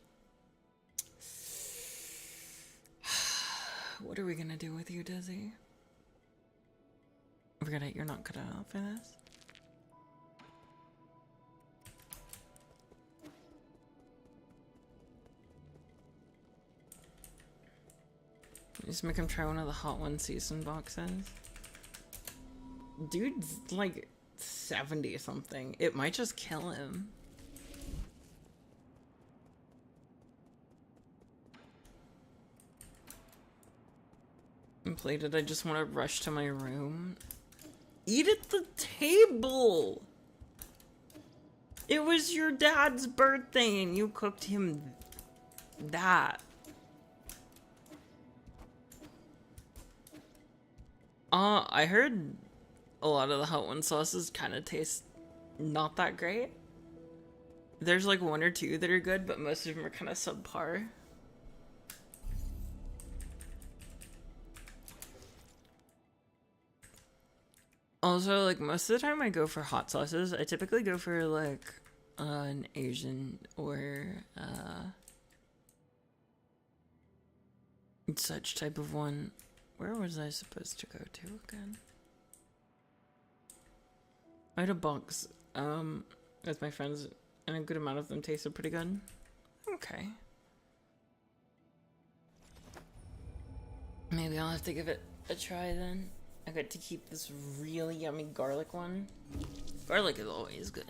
What are we gonna do with you, Dizzy? Forget it, you're not cut out for this. Just make him try one of the Hot One season boxes. Dude's like 70 something. It might just kill him. I'm plated. I just want to rush to my room. Eat at the table! It was your dad's birthday and you cooked him that. I heard a lot of the Hot One sauces kind of taste not that great. There's like one or two that are good, but most of them are kind of subpar. Also, like, most of the time I go for hot sauces, I typically go for, like, an Asian or, such type of one. Where was I supposed to go to again? I had a box, with my friends, and a good amount of them tasted pretty good. Okay. Maybe I'll have to give it a try then. I got to keep this really yummy garlic one. Garlic is always good.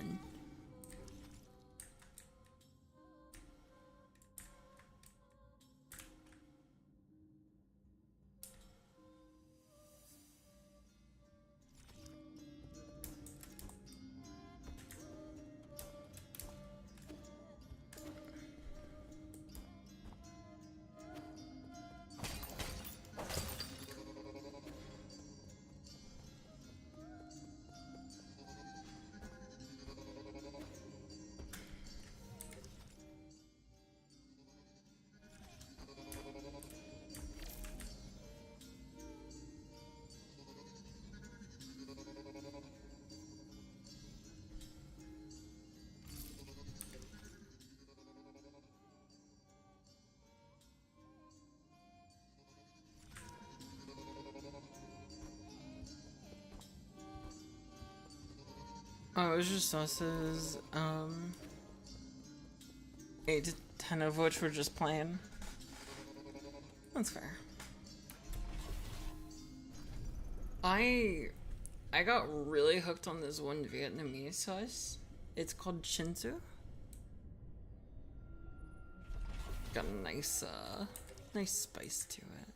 Oh, it was just sauces, 8 to 10 of which were just plain. That's fair. I got really hooked on this one Vietnamese sauce. It's called Chinsu. Got a nice, nice spice to it.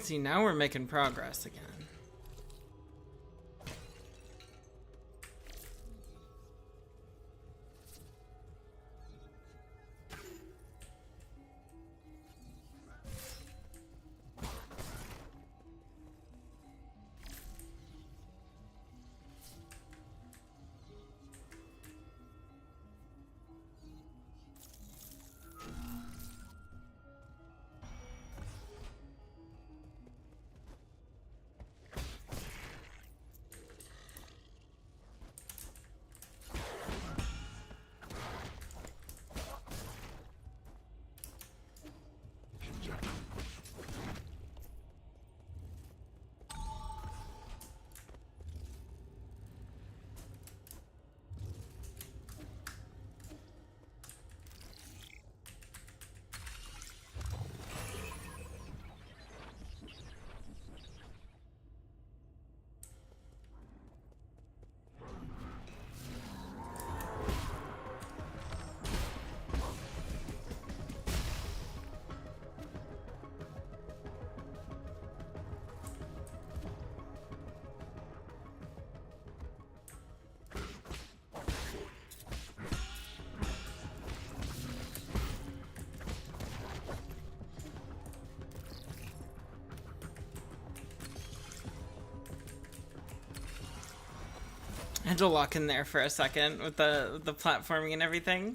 See, now we're making progress again. I had to walk in there for a second with the platforming and everything.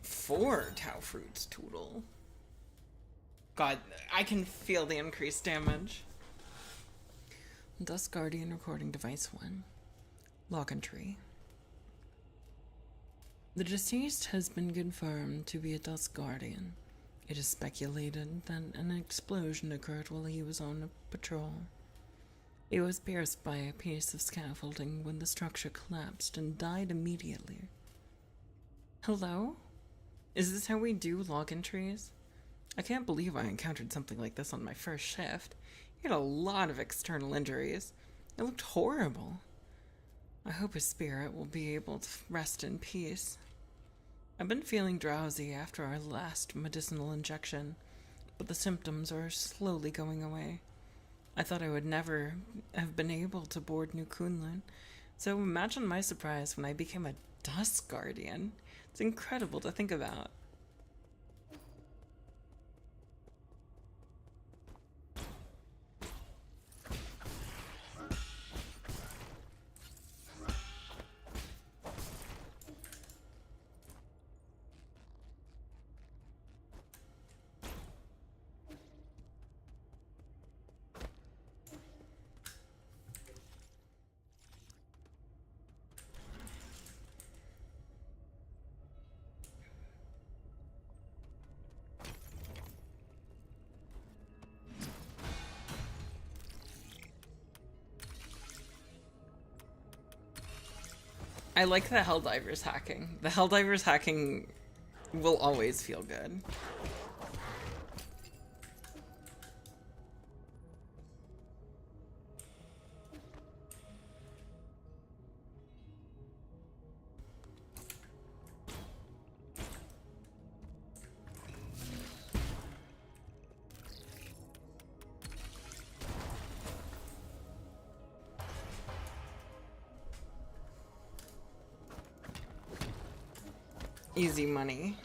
4 Tau fruits total. God, I can feel the increased damage. Dusk Guardian recording device 1. Lock entry. The deceased has been confirmed to be a Dusk Guardian. It is speculated that an explosion occurred while he was on a patrol. He was pierced by a piece of scaffolding when the structure collapsed and died immediately. Hello? Is this how we do log entries? I can't believe I encountered something like this on my first shift. He had a lot of external injuries. It looked horrible. I hope his spirit will be able to rest in peace. I've been feeling drowsy after our last medicinal injection, but the symptoms are slowly going away. I thought I would never have been able to board New Kunlun, so imagine my surprise when I became a Dusk Guardian. It's incredible to think about. I like the Helldivers hacking. The Helldivers hacking will always feel good. Easy money.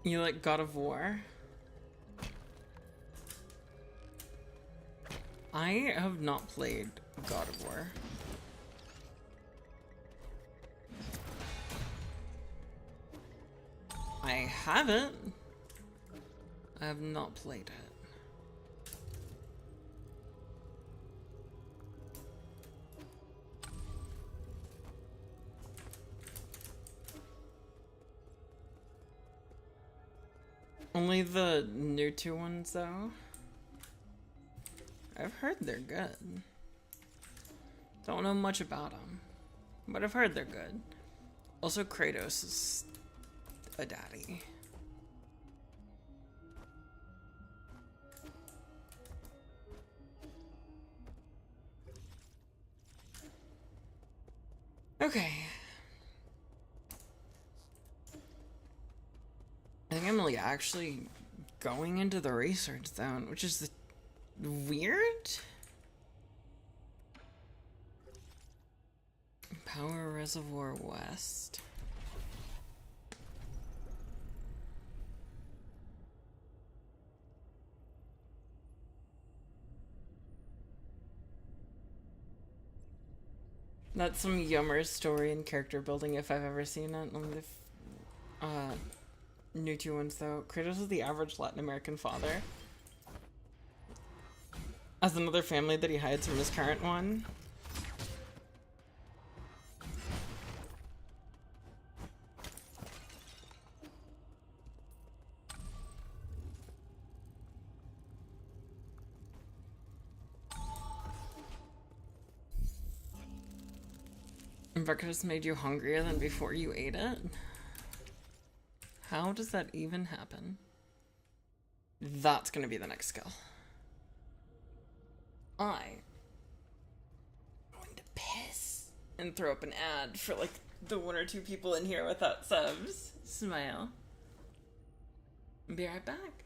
You like God of War? I have not played God of War. I haven't. I have not played it. Only the new two ones, though. I've heard they're good. Don't know much about them, but I've heard they're good. Also, Kratos is a daddy. Okay. I think I'm like actually going into the research zone, which is weird. Power Reservoir West. That's some Yummer story and character building if I've ever seen it. New two ones though. Kratos is the average Latin American father. As another family that he hides from his current one. Breakfast made you hungrier than before you ate it? How does that even happen? That's gonna be the next skill. I'm going to piss and throw up an ad for like the one or two people in here without subs. Smile. Be right back.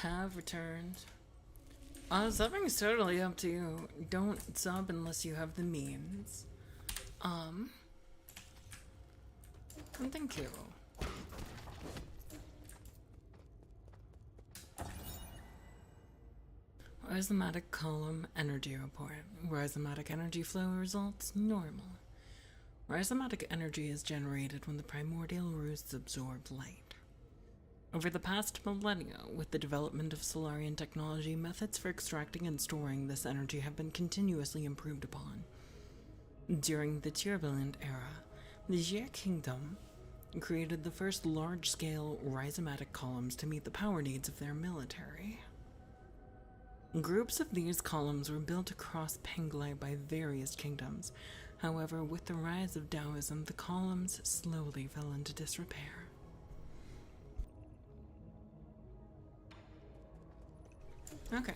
have returned. Subbing's totally up to you. Don't sub unless you have the means. And thank you. Rhizomatic column energy report. Rhizomatic energy flow results normal. Rhizomatic energy is generated when the primordial roots absorb light. Over the past millennia, with the development of Solarian technology, methods for extracting and storing this energy have been continuously improved upon. During the Turbulent Era, the Jie Kingdom created the first large-scale rhizomatic columns to meet the power needs of their military. Groups of these columns were built across Penglai by various kingdoms. However, with the rise of Taoism, the columns slowly fell into disrepair. Okay.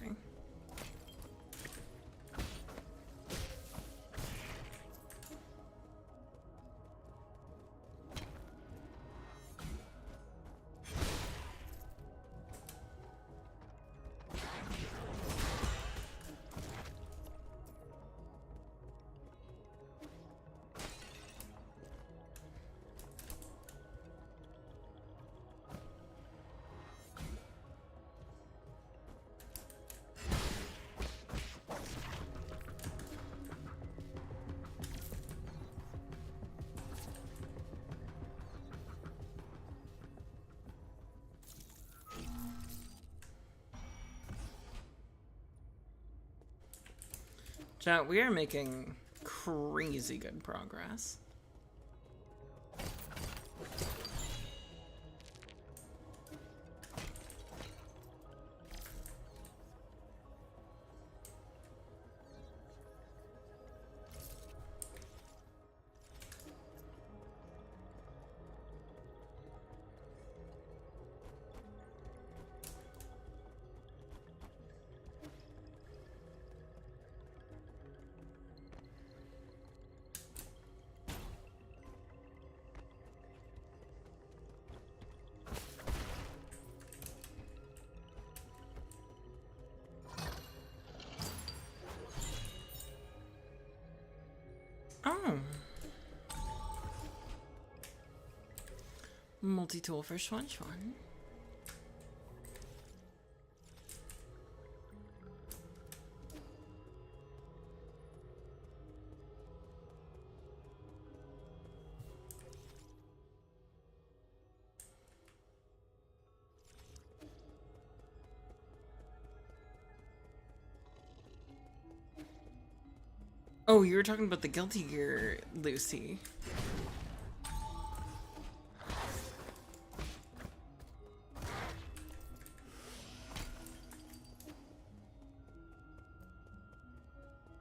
Chat, we are making crazy good progress. Oh. Multi-tool for Schwan Schwan. Oh, you were talking about the Guilty Gear, Lucy.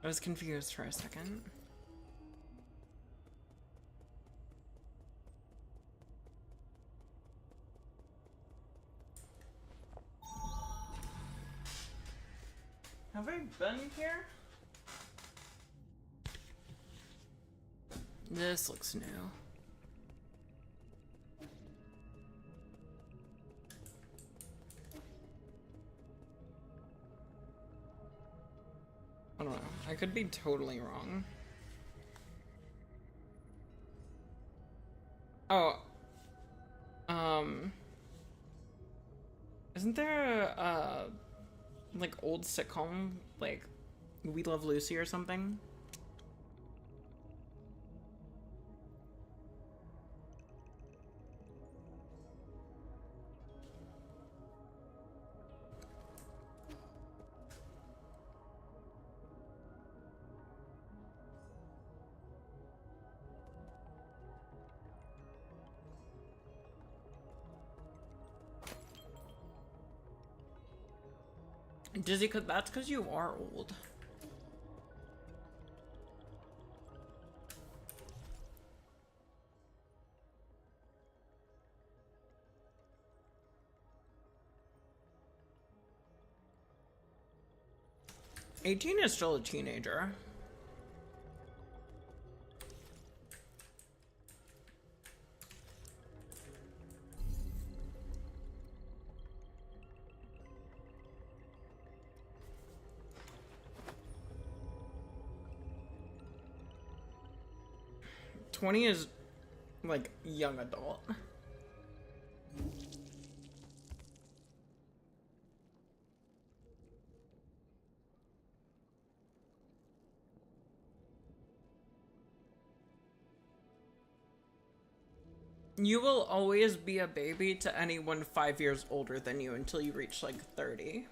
I was confused for a second. Have I been here? This looks new. I don't know. I could be totally wrong. Oh. Isn't there a like old sitcom like We Love Lucy or something? Dizzy, that's because you are old. '18 is still a teenager. 20 is like young adult. You will always be a baby to anyone 5 years older than you until you reach like 30.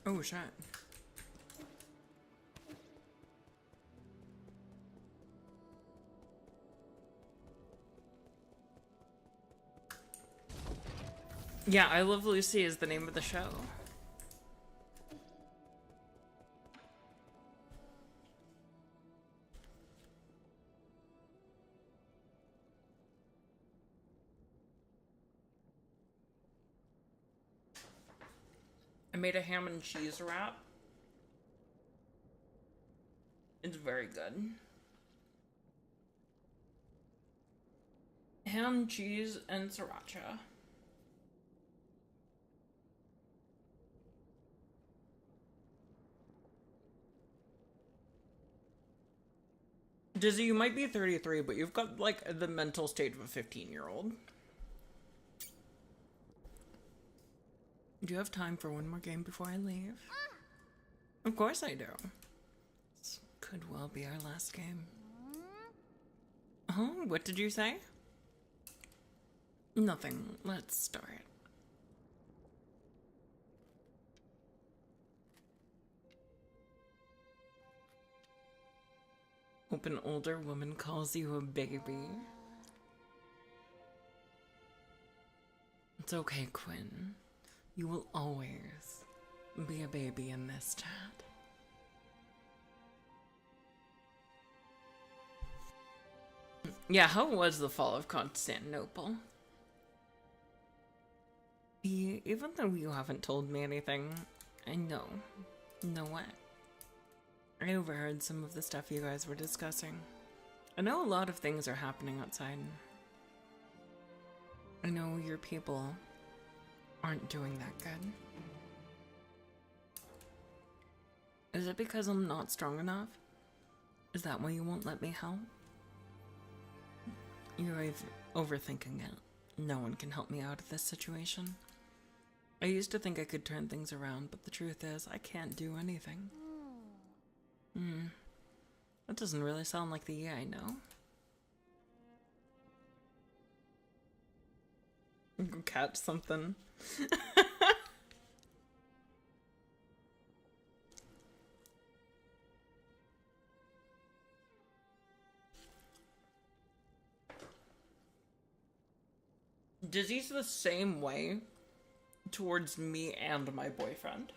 Oh shit. Yeah, I Love Lucy is the name of the show. I made a ham and cheese wrap. It's very good. Ham, cheese, and sriracha. Dizzy, you might be 33, but you've got, like, the mental state of a 15-year-old. Do you have time for one more game before I leave? Of course I do. This could well be our last game. Oh, what did you say? Nothing. Let's start. Hope an older woman calls you a baby. It's okay, Quinn. You will always be a baby in this chat. Yeah, how was the fall of Constantinople? Even though you haven't told me anything, I know. Know what? I overheard some of the stuff you guys were discussing. I know a lot of things are happening outside. I know your people aren't doing that good. Is it because I'm not strong enough? Is that why you won't let me help? You're overthinking it. No one can help me out of this situation. I used to think I could turn things around, but the truth is, I can't do anything. That doesn't really sound like the yeah I know. Go catch something. Dizzy's the same way towards me and my boyfriend.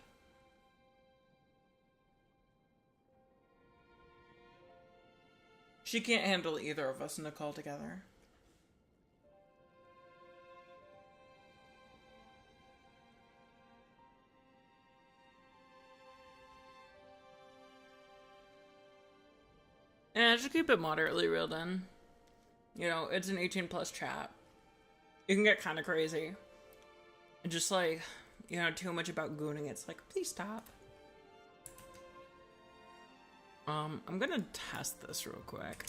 She can't handle either of us in a call together. And just keep it moderately real then. You know, it's an 18+ chat. You can get kind of crazy. Just like, you know, too much about gooning. It's like, please stop. I'm gonna test this real quick.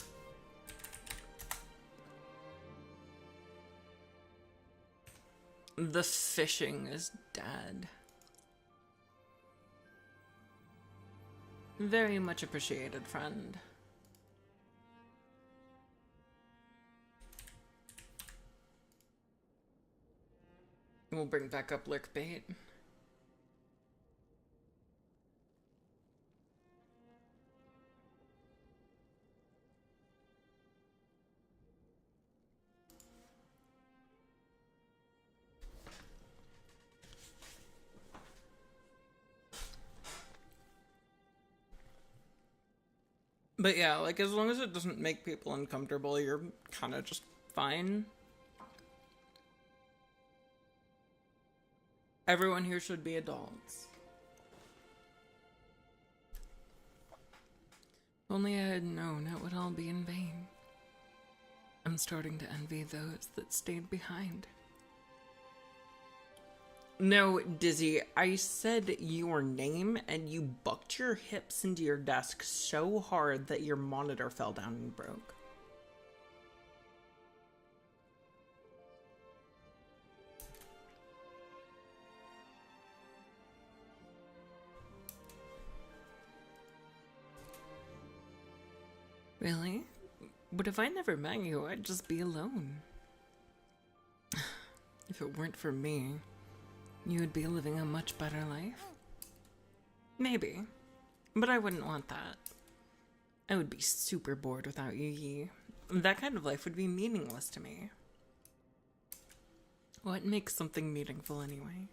The fishing is dead. Very much appreciated, friend. We'll bring back up Lick Bait. But yeah, like, as long as it doesn't make people uncomfortable, you're kind of just fine. Everyone here should be adults. If only I had known it would all be in vain. I'm starting to envy those that stayed behind. No, Dizzy, I said your name and you bucked your hips into your desk so hard that your monitor fell down and broke. Really? But if I never met you, I'd just be alone. If it weren't for me, you would be living a much better life. Maybe. But I wouldn't want that. I would be super bored without you, Yi. That kind of life would be meaningless to me. What makes something meaningful anyway?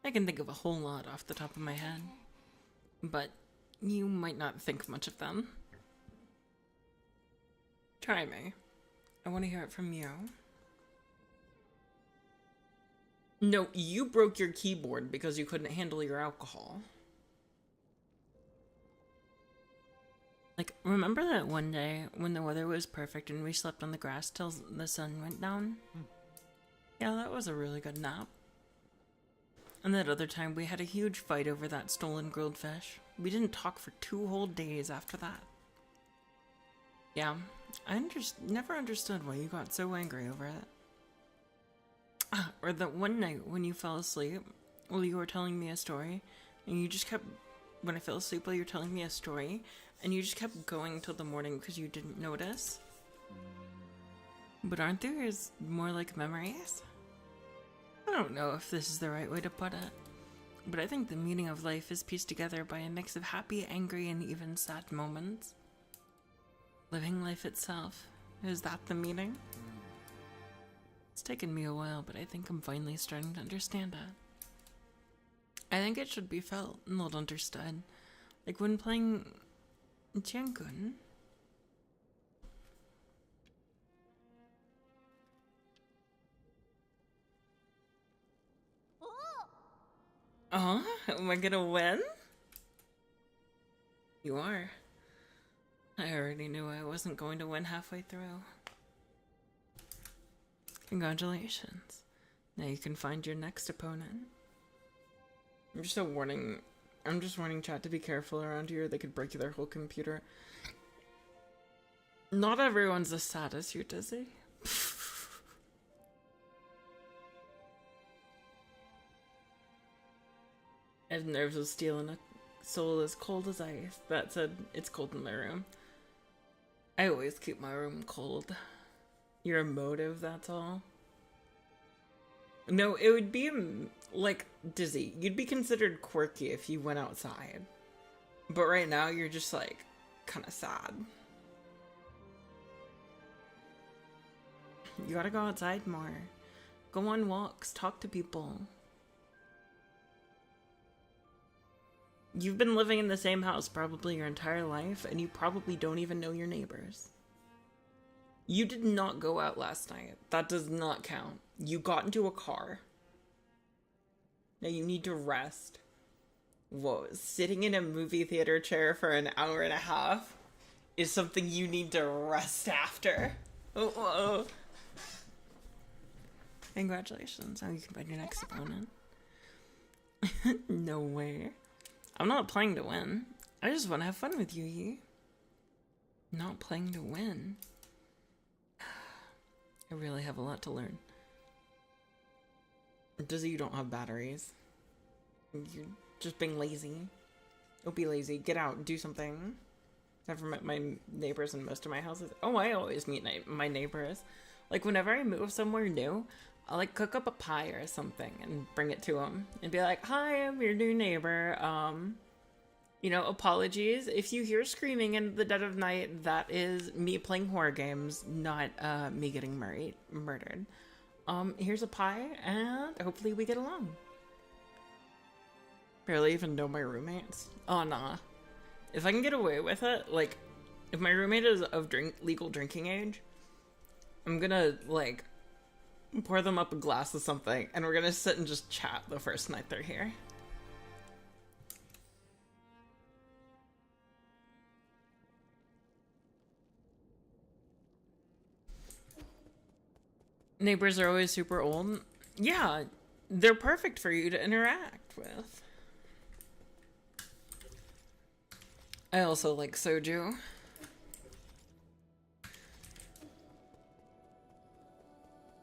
I can think of a whole lot off the top of my head. But you might not think much of them. Try me. I want to hear it from you. No, you broke your keyboard because you couldn't handle your alcohol. Like, remember that one day when the weather was perfect and we slept on the grass till the sun went down? Yeah, that was a really good nap. And that other time we had a huge fight over that stolen grilled fish. We didn't talk for 2 whole days after that. Yeah, I never understood why you got so angry over it. Or that one night when you fell asleep while you were telling me a story, and you just kept, when I fell asleep while you were telling me a story, and you just kept going till the morning because you didn't notice. But aren't theirs more like memories? I don't know if this is the right way to put it, but I think the meaning of life is pieced together by a mix of happy, angry, and even sad moments. Living life itself, is that the meaning? It's taken me a while, but I think I'm finally starting to understand it. I think it should be felt, not understood. Like when playing Jiankun. Am I gonna win? You are. I already knew I wasn't going to win halfway through. Congratulations. Now you can find your next opponent. I'm just warning chat to be careful around here. They could break their whole computer. Not everyone's as sad as you, Dizzy. I have nerves of steel and a soul as cold as ice. That said, it's cold in my room. I always keep my room cold. You're emotive, that's all. No, it would be, like, Dizzy. You'd be considered quirky if you went outside. But right now, you're just, like, kind of sad. You gotta go outside more. Go on walks, talk to people. You've been living in the same house probably your entire life, and you probably don't even know your neighbors. You did not go out last night. That does not count. You got into a car. Now you need to rest. Whoa, sitting in a movie theater chair for an hour and a half is something you need to rest after. Oh, whoa. Congratulations. Now you can find your next opponent. No way. I'm not playing to win. I just want to have fun with you, Yi. Not playing to win. I really have a lot to learn. Dizzy, you don't have batteries. You're just being lazy. Don't be lazy. Get out. Do something. I've never met my neighbors in most of my houses. Oh, I always meet my neighbors. Like, whenever I move somewhere new, I'll, like, cook up a pie or something and bring it to them. And be like, hi, I'm your new neighbor. You know, apologies. If you hear screaming in the dead of night, that is me playing horror games, not me getting murdered. Here's a pie, and hopefully we get along. Barely even know my roommates. Oh, nah. If I can get away with it, like, if my roommate is of legal drinking age, I'm gonna, like, pour them up a glass of something, and we're gonna sit and just chat the first night they're here. Neighbors are always super old. Yeah, they're perfect for you to interact with. I also like soju.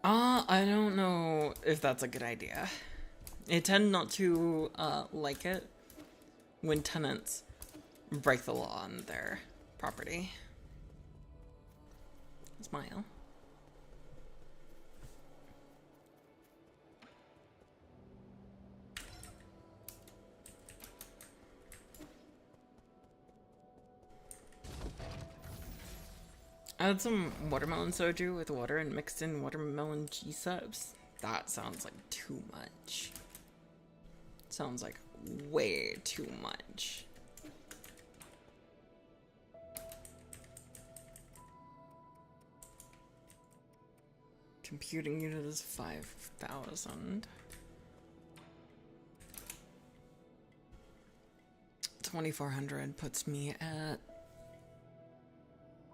I don't know if that's a good idea. I tend not to like it when tenants break the law on their property. Smile. I had some watermelon soju with water and mixed in watermelon cheese subs. That sounds like too much. Sounds like way too much. Computing unit is 5,000. 2,400 puts me at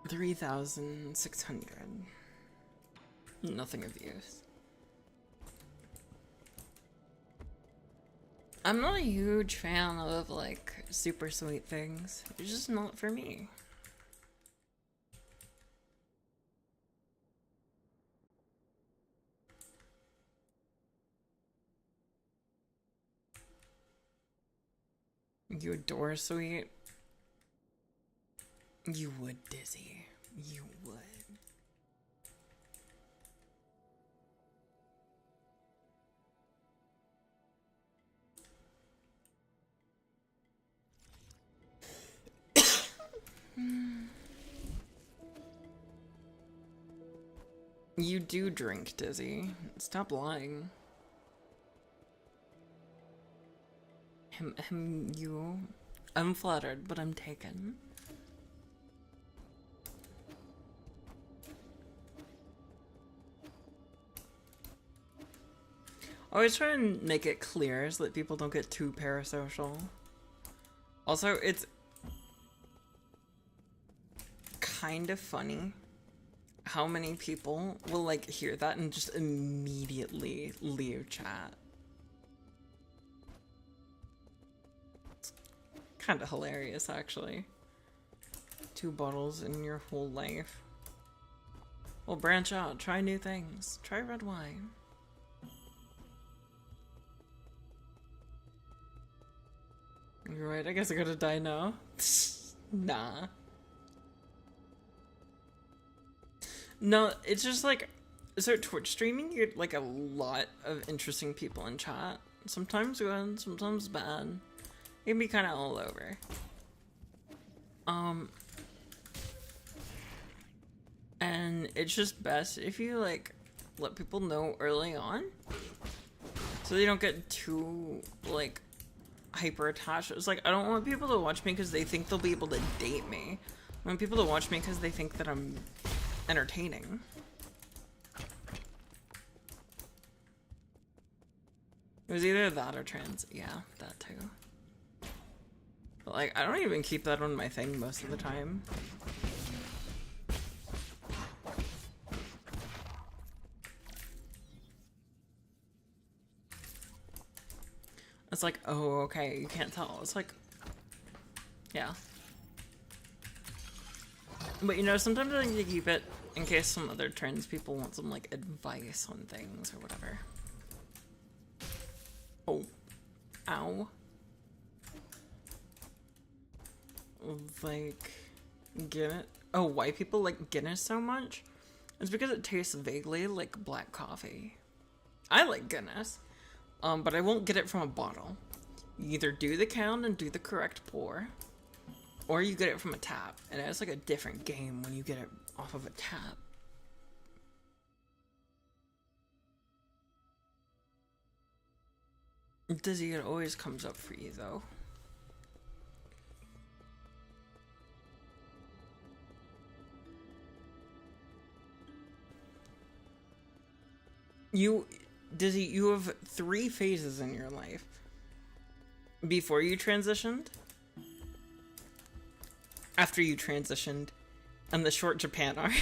3,600. Nothing of use. I'm not a huge fan of like super sweet things. It's just not for me. You adore sweet? You would, Dizzy. You would. You do drink, Dizzy. Stop lying. You. I'm flattered, but I'm taken. Always try and make it clear so that people don't get too parasocial. Also, it's kind of funny how many people will like hear that and just immediately leave chat. It's kind of hilarious, actually. 2 bottles in your whole life. Well, branch out, try new things. Try red wine. You're right, I guess I gotta die now. Nah. No, it's just like, so Twitch streaming, you get like a lot of interesting people in chat. Sometimes good, sometimes bad. It can be kind of all over. And it's just best if you like let people know early on, so they don't get too like hyper attached. It's like, I don't want people to watch me because they think they'll be able to date me. I want people to watch me because they think that I'm entertaining. It was either that or trans. Yeah, that too. But like, I don't even keep that on my thing most of the time. It's like, oh, okay, you can't tell. It's like, yeah. But you know, sometimes I like to keep it in case some other trans people want some like advice on things or whatever. Oh. Ow. Like, Guinness. Oh, why people like Guinness so much? It's because it tastes vaguely like black coffee. I like Guinness. But I won't get it from a bottle. You either do the count and do the correct pour, or you get it from a tap, and it's like a different game when you get it off of a tap. Dizzy, it always comes up for you though. Dizzy, you have 3 phases in your life. Before you transitioned, after you transitioned, and the short Japan arc.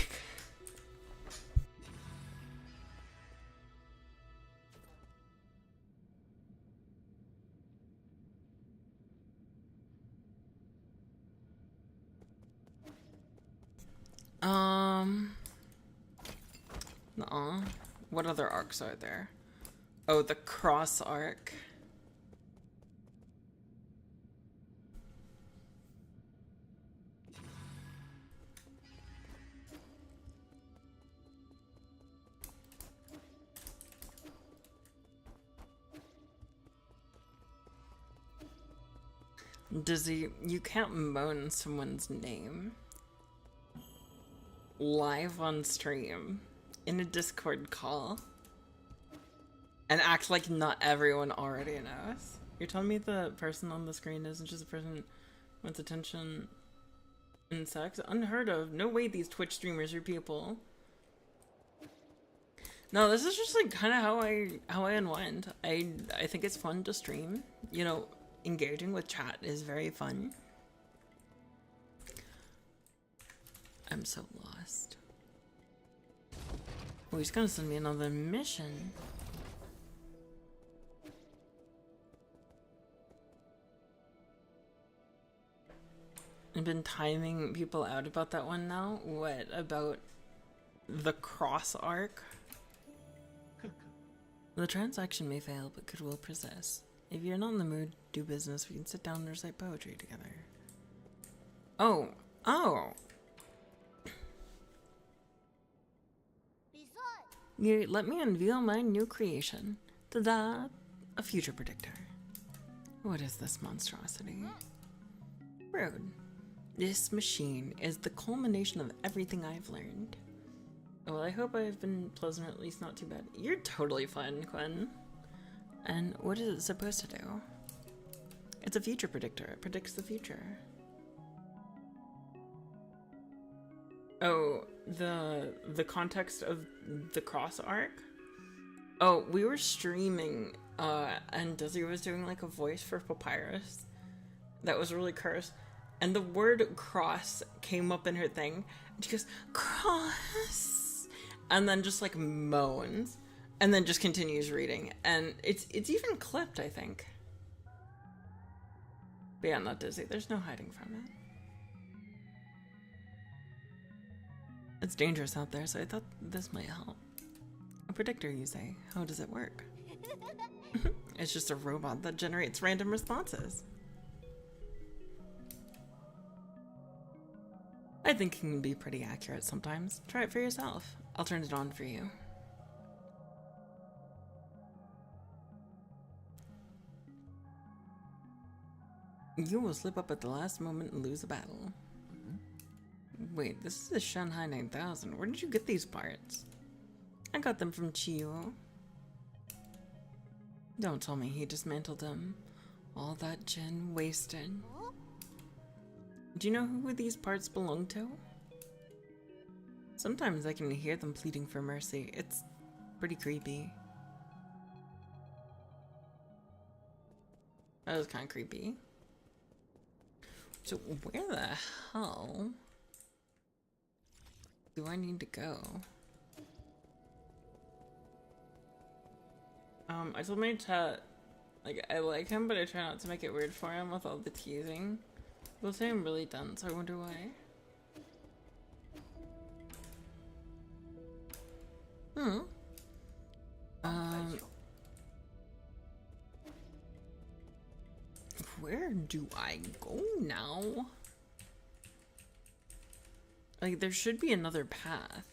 Nuh-uh. What other arcs are there? Oh, the cross arc. Dizzy, you can't moan someone's name live on stream in a Discord call and act like not everyone already knows. You're telling me the person on the screen isn't just a person who wants attention and sex? Unheard of. No way these Twitch streamers are people. No, this is just like kind of how I unwind. I think it's fun to stream. You know, engaging with chat is very fun. I'm so lost. Oh, he's gonna send me another mission. I've been timing people out about that one now. What about the cross arc? The transaction may fail, but goodwill persists. If you're not in the mood to do business, we can sit down and recite poetry together. Oh. You let me unveil my new creation. Ta-da! A future predictor. What is this monstrosity? Rude. This machine is the culmination of everything I've learned. Well, I hope I've been pleasant, or at least not too bad. You're totally fine, Quinn. And what is it supposed to do? It's a future predictor. It predicts the future. Oh, the context of the cross arc? Oh, we were streaming, and Dizzy was doing like a voice for Papyrus that was really cursed. And the word cross came up in her thing. And she goes, cross! And then just like moans. And then just continues reading. And it's even clipped, I think. But yeah, not Dizzy. There's no hiding from it. It's dangerous out there, so I thought this might help. A predictor, you say? How does it work? It's just a robot that generates random responses. I think it can be pretty accurate sometimes. Try it for yourself. I'll turn it on for you. You will slip up at the last moment and lose a battle. Wait, this is the Shanghai 9000. Where did you get these parts? I got them from Chiyo. Don't tell me he dismantled them. All that gin wasted. Do you know who these parts belong to? Sometimes I can hear them pleading for mercy. It's pretty creepy. That was kind of creepy. So where the hell do I need to go? I told my chat, like, I like him, but I try not to make it weird for him with all the teasing. They'll say I'm really dense, so I wonder why. Where do I go now? Like, there should be another path.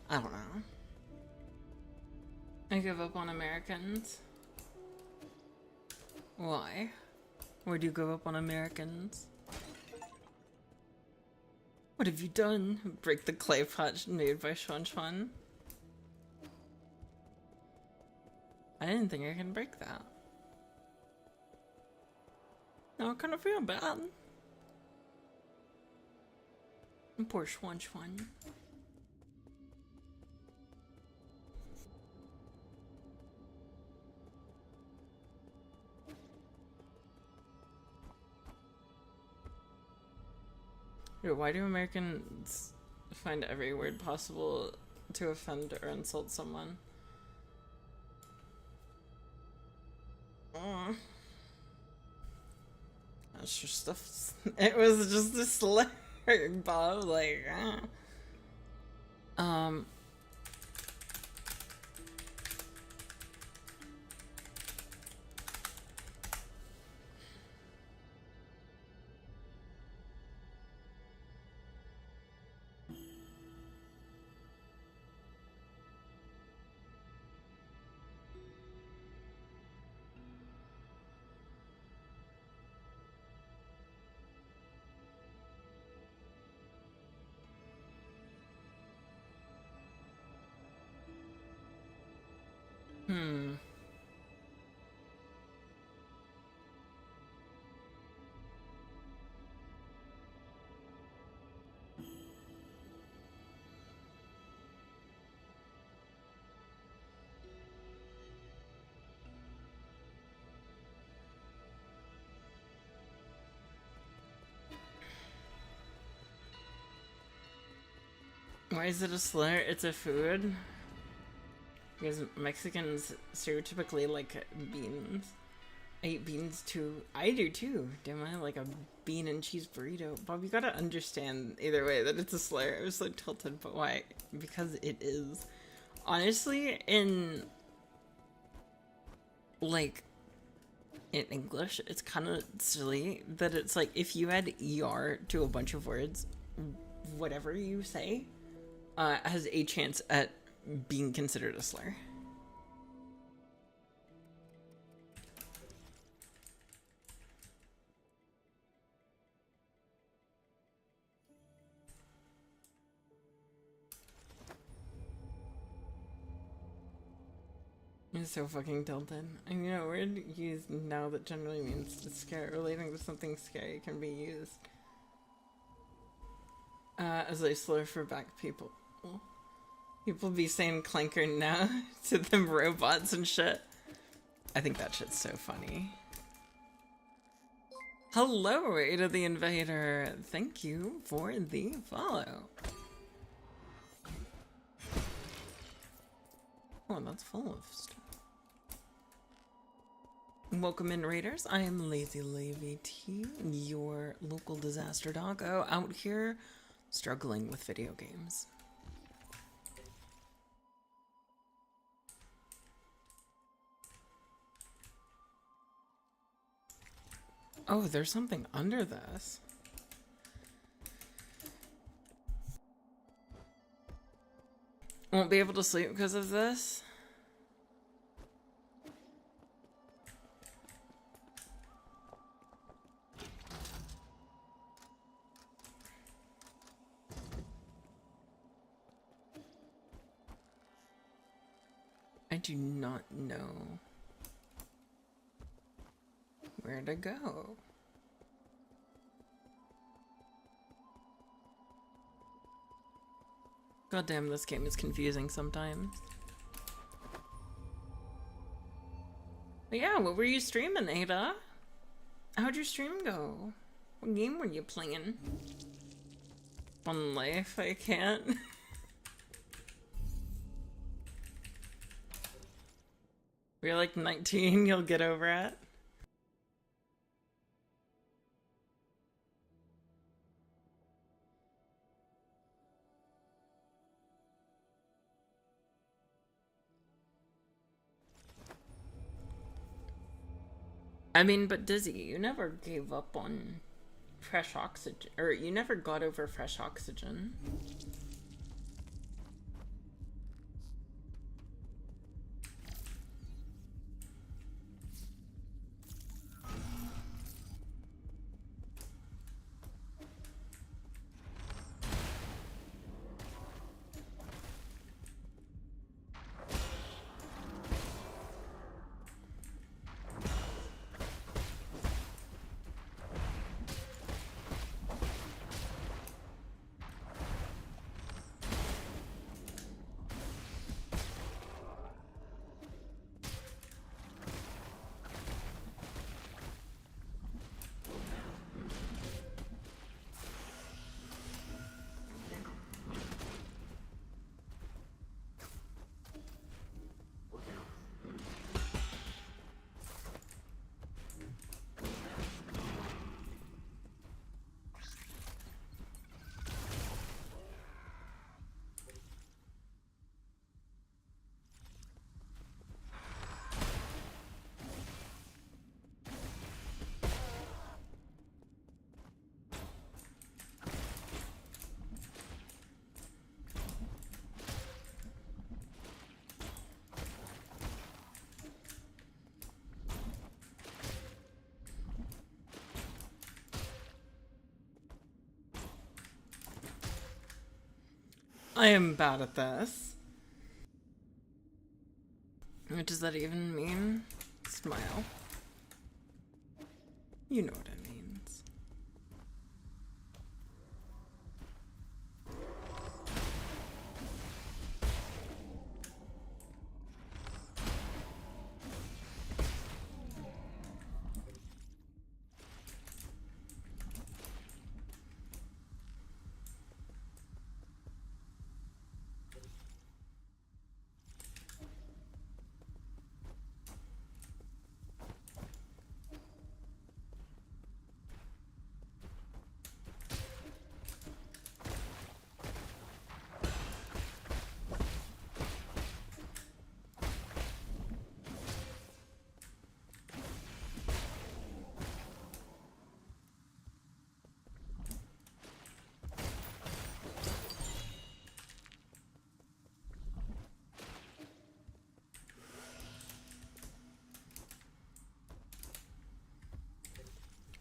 I don't know. I give up on Americans. Why? Why do you give up on Americans? What have you done? Break the clay pot made by Xuan Xuan? I didn't think I can break that. Now I kind of feel bad. Poor Xuan Xuan. Dude, why do Americans find every word possible to offend or insult someone? That's just stuff. It was just a slur, Bob. Like, why is it a slur? It's a food. Because Mexicans stereotypically like beans. I eat beans too. I do too. Damn, I like a bean and cheese burrito. Bob, you gotta understand either way that it's a slur. I was so tilted, but why? Because it is. Honestly, in like in English, it's kind of silly that it's like if you add ER to a bunch of words, whatever you say has a chance at being considered a slur. It's so fucking tilted. I mean, a word used now that generally means scary, relating to something scary can be used as a slur for black people. People be saying clanker now to them robots and shit. I think that shit's so funny. Hello, Ada the Invader. Thank you for the follow. Oh, that's full of stuff. Welcome in, Raiders. I am Lazy Levy T, your local disaster doggo out here struggling with video games. Oh, there's something under this. Won't be able to sleep because of this. I do not know where to go. God damn, this game is confusing sometimes. But yeah, what were you streaming, Ada? How'd your stream go? What game were you playing? One Life, I can't. We're like 19, you'll get over it. I mean, but Dizzy, you never gave up on fresh oxygen, or you never got over fresh oxygen. I am bad at this. What does that even mean? Smile. You know what it means.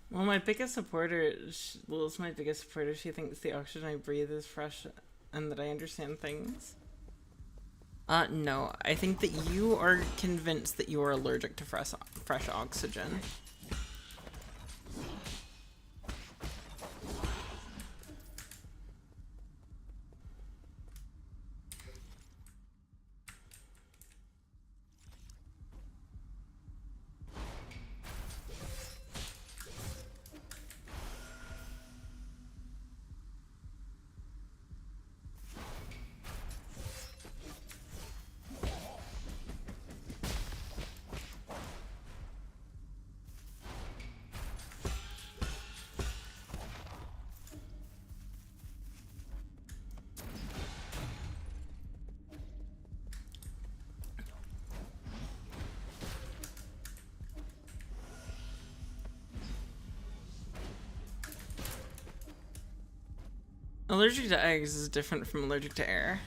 Well, my biggest supporter, Lil's my biggest supporter. She thinks the oxygen I breathe is fresh and that I understand things. No. I think that you are convinced that you are allergic to fresh oxygen. Allergic to eggs is different from allergic to air.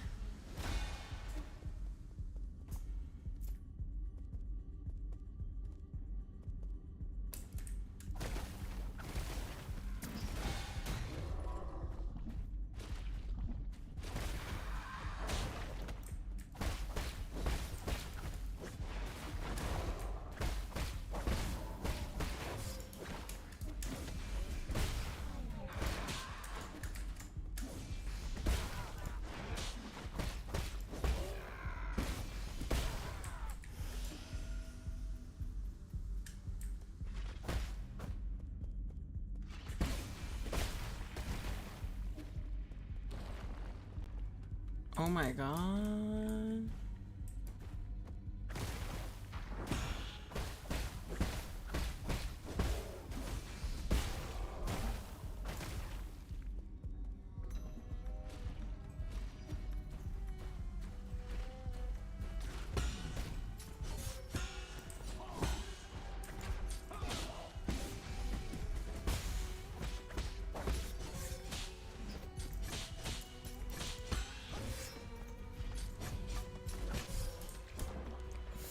Oh my god.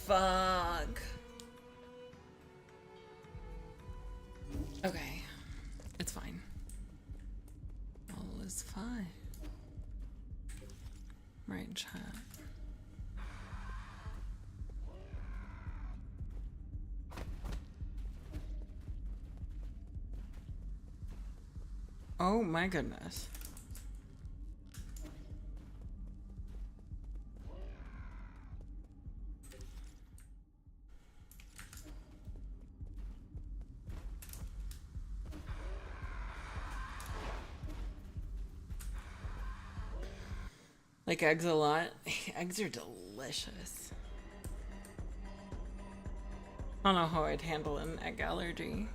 Fuck. Okay. It's fine. All is fine. Right, chat. Oh my goodness. Like eggs a lot. Eggs are delicious. I don't know how I'd handle an egg allergy.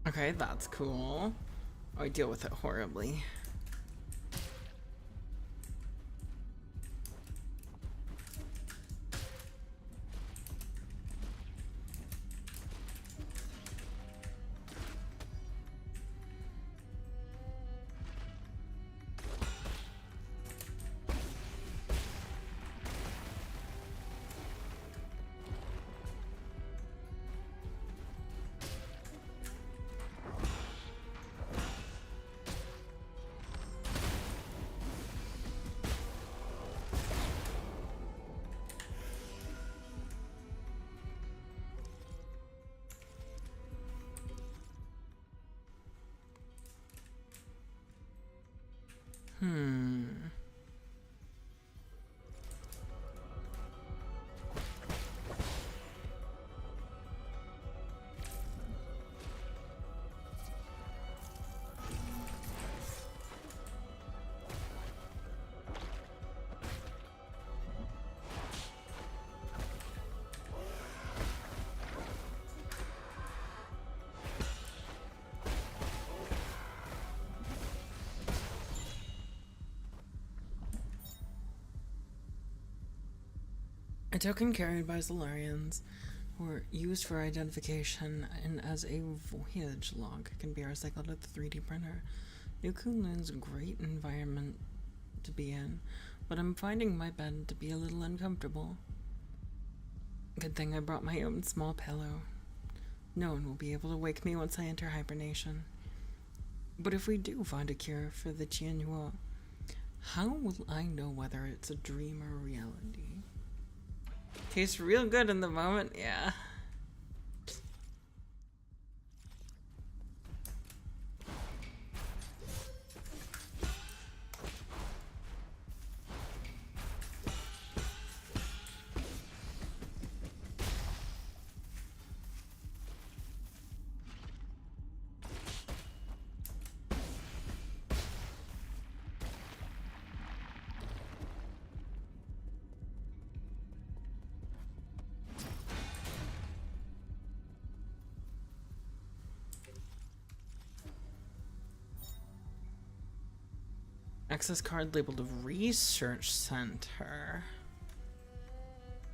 Okay, that's cool. Oh, I deal with it horribly. A token carried by Solarians or used for identification and as a voyage log can be recycled at the 3D printer. New Kunlun's a great environment to be in, but I'm finding my bed to be a little uncomfortable. Good thing I brought my own small pillow. No one will be able to wake me once I enter hibernation. But if we do find a cure for the Qianhua, how will I know whether it's a dream or reality? Tastes real good in the moment, yeah. Access card labeled Research Center.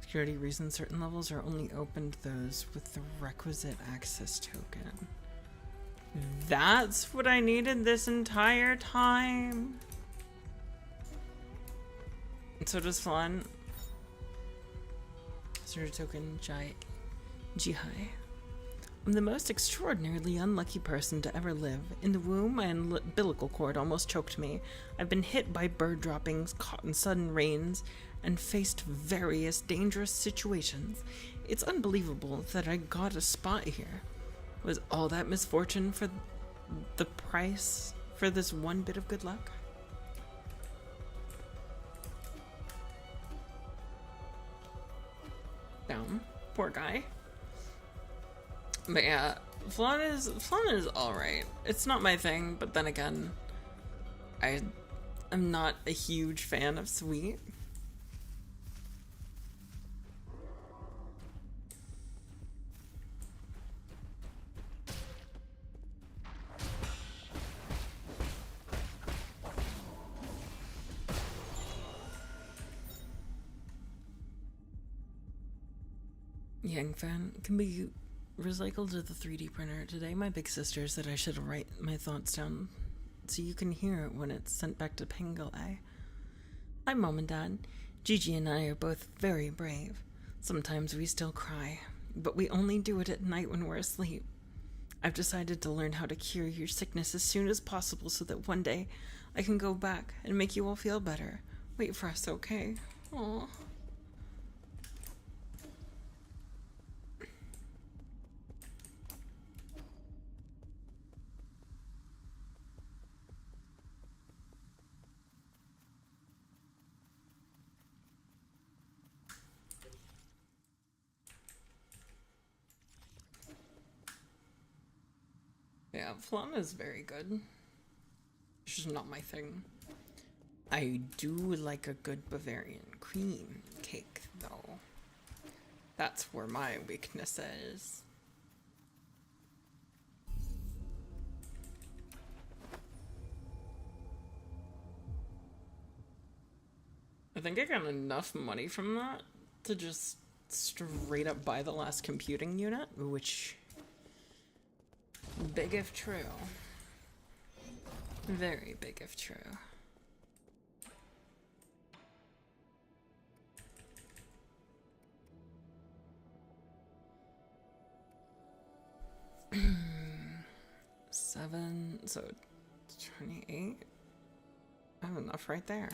Security reasons certain levels are only open to those with the requisite access token. That's what I needed this entire time. And so does Flan. Search token Jihai. I'm the most extraordinarily unlucky person to ever live. In the womb, my umbilical cord almost choked me. I've been hit by bird droppings, caught in sudden rains, and faced various dangerous situations. It's unbelievable that I got a spot here. Was all that misfortune for the price for this one bit of good luck? Down. Poor guy. But yeah, flan is alright. It's not my thing, but then again, I'm not a huge fan of sweet. Yang fan can be recycled to the 3D printer. Today my big sister said I should write my thoughts down so you can hear it when it's sent back to Pengalai. Hi Mom and Dad. Gigi and I are both very brave. Sometimes we still cry, but we only do it at night when we're asleep. I've decided to learn how to cure your sickness as soon as possible so that one day I can go back and make you all feel better. Wait for us, okay? Aww. Yeah, flan is very good. It's just not my thing. I do like a good Bavarian cream cake, though. That's where my weakness is. think I got enough money from that to just straight up buy the last computing unit, which, big if true. Very big if true. Seven, so 28. I have enough right there.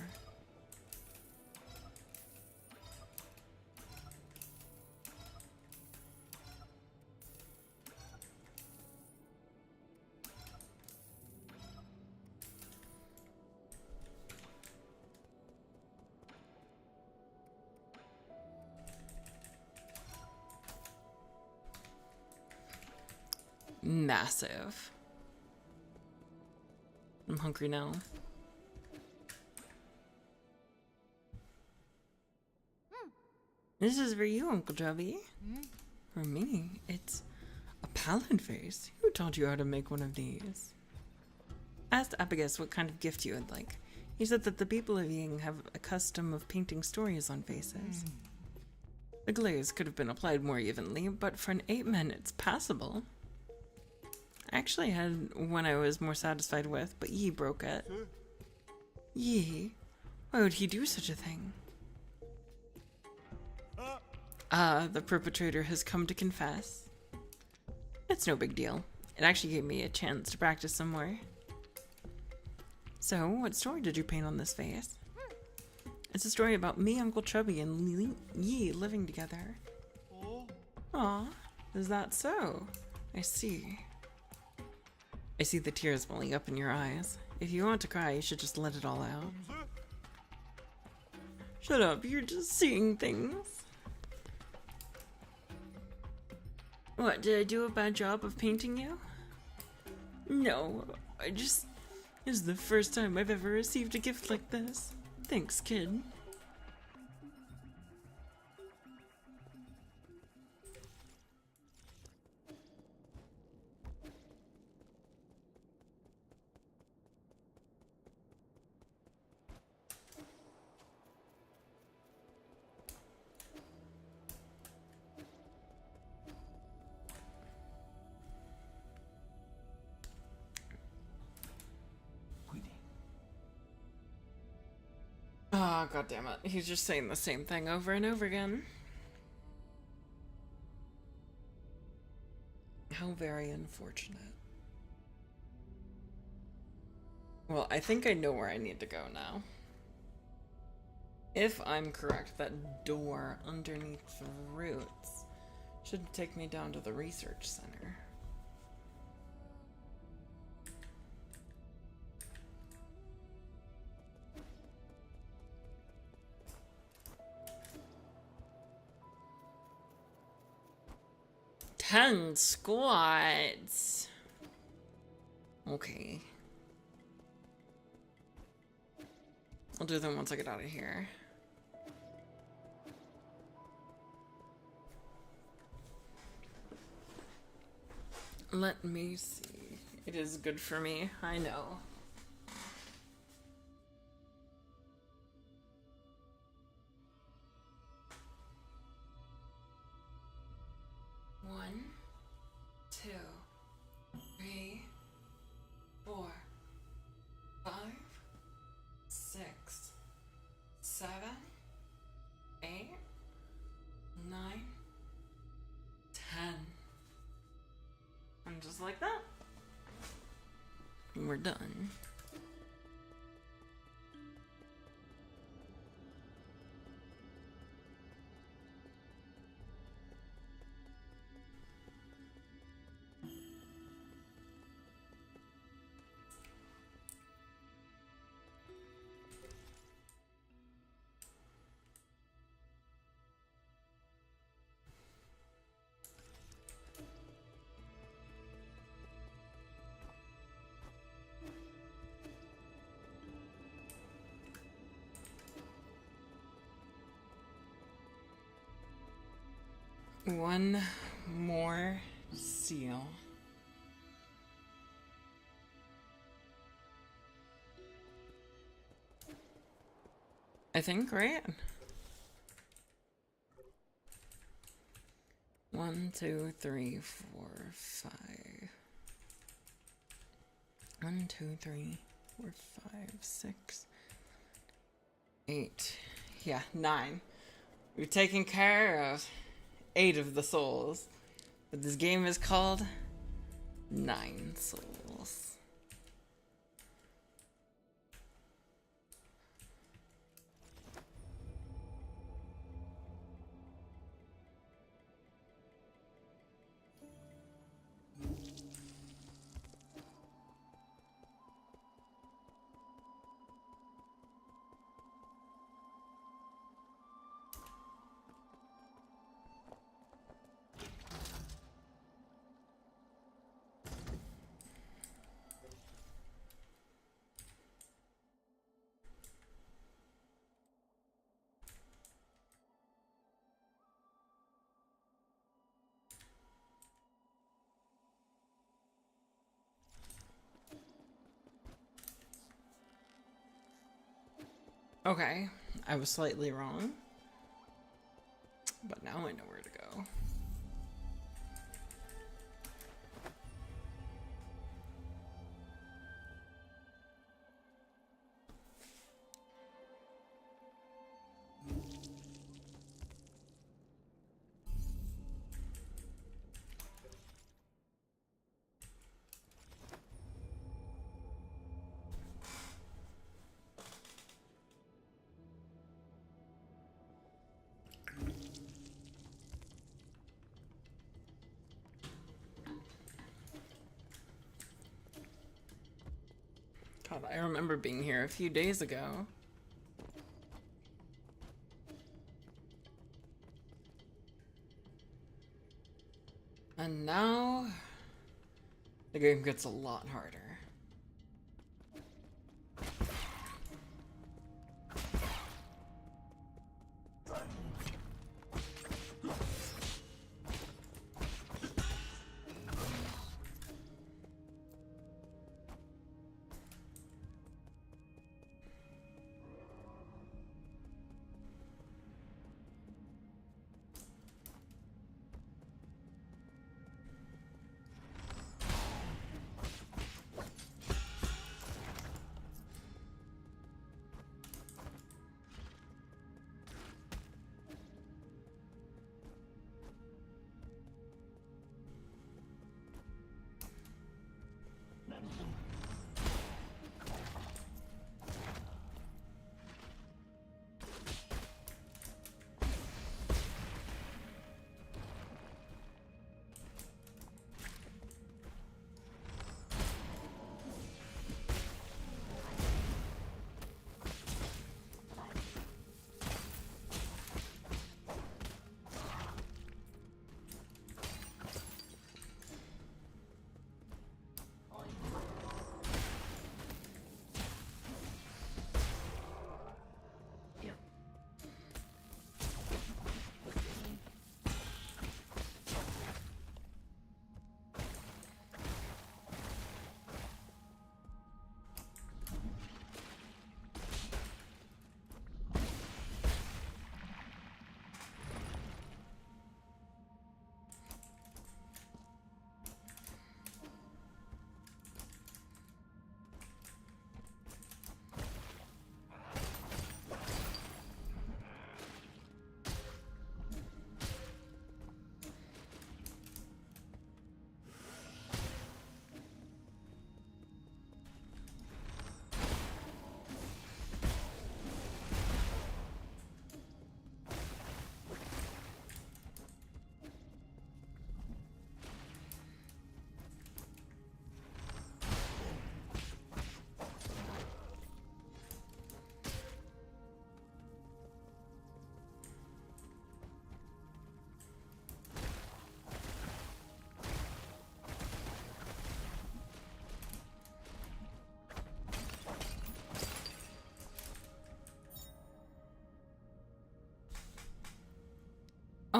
Massive. I'm hungry now. This is for you, Uncle Chubby. For me, it's a pallid face. Who taught you how to make one of these? Asked Abigus what kind of gift you would like. He said that the people of Ying have a custom of painting stories on faces. The glaze could have been applied more evenly, but for an ape man, it's passable. I actually had one I was more satisfied with, but Yi broke it. Yi? Why would he do such a thing? The perpetrator has come to confess. It's no big deal. It actually gave me a chance to practice some more. So, what story did you paint on this face? It's a story about me, Uncle Chubby, and Yi living together. Aw, is that so? I see. I see the tears welling up in your eyes. If you want to cry, you should just let it all out. Shut up, you're just seeing things. What, did I do a bad job of painting you? No, this is the first time I've ever received a gift like this. Thanks, kid. Oh, god damn it. He's just saying the same thing over and over again. How very unfortunate. Well, I think I know where I need to go now. If I'm correct, that door underneath the roots should take me down to the research center. Ten squads. Okay. I'll do them once I get out of here. Let me see. It is good for me, I know. One, two, three, 4, 5, 6, 7, 8, 9, 10. And just like that, we're done. One more seal. I think, right? 1, 2, 3, 4, 5. 1, 2, 3, 4, 5, 6, 8. Yeah, 9. We've taken care of 8 of the souls. But this game is called 9 Souls. Okay, I was slightly wrong, but now I know where to go. God, I remember being here a few days ago. And now, the game gets a lot harder.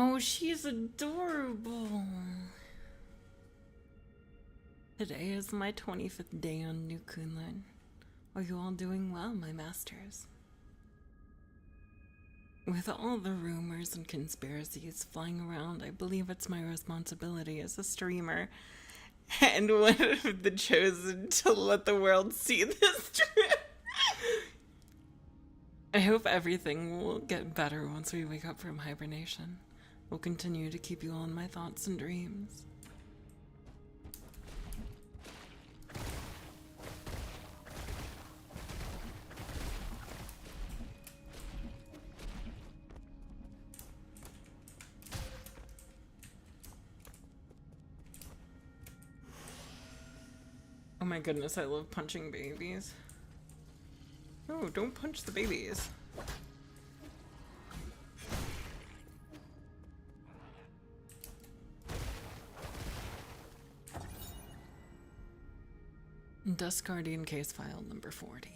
Oh, she's adorable. Today is my 25th day on New Kunlun. Are you all doing well, my masters? With all the rumors and conspiracies flying around, I believe it's my responsibility as a streamer and one of the chosen to let the world see this trip. I hope everything will get better once we wake up from hibernation. We'll continue to keep you all in my thoughts and dreams. Oh my goodness, I love punching babies. No, don't punch the babies. Dusk Guardian case file number 40.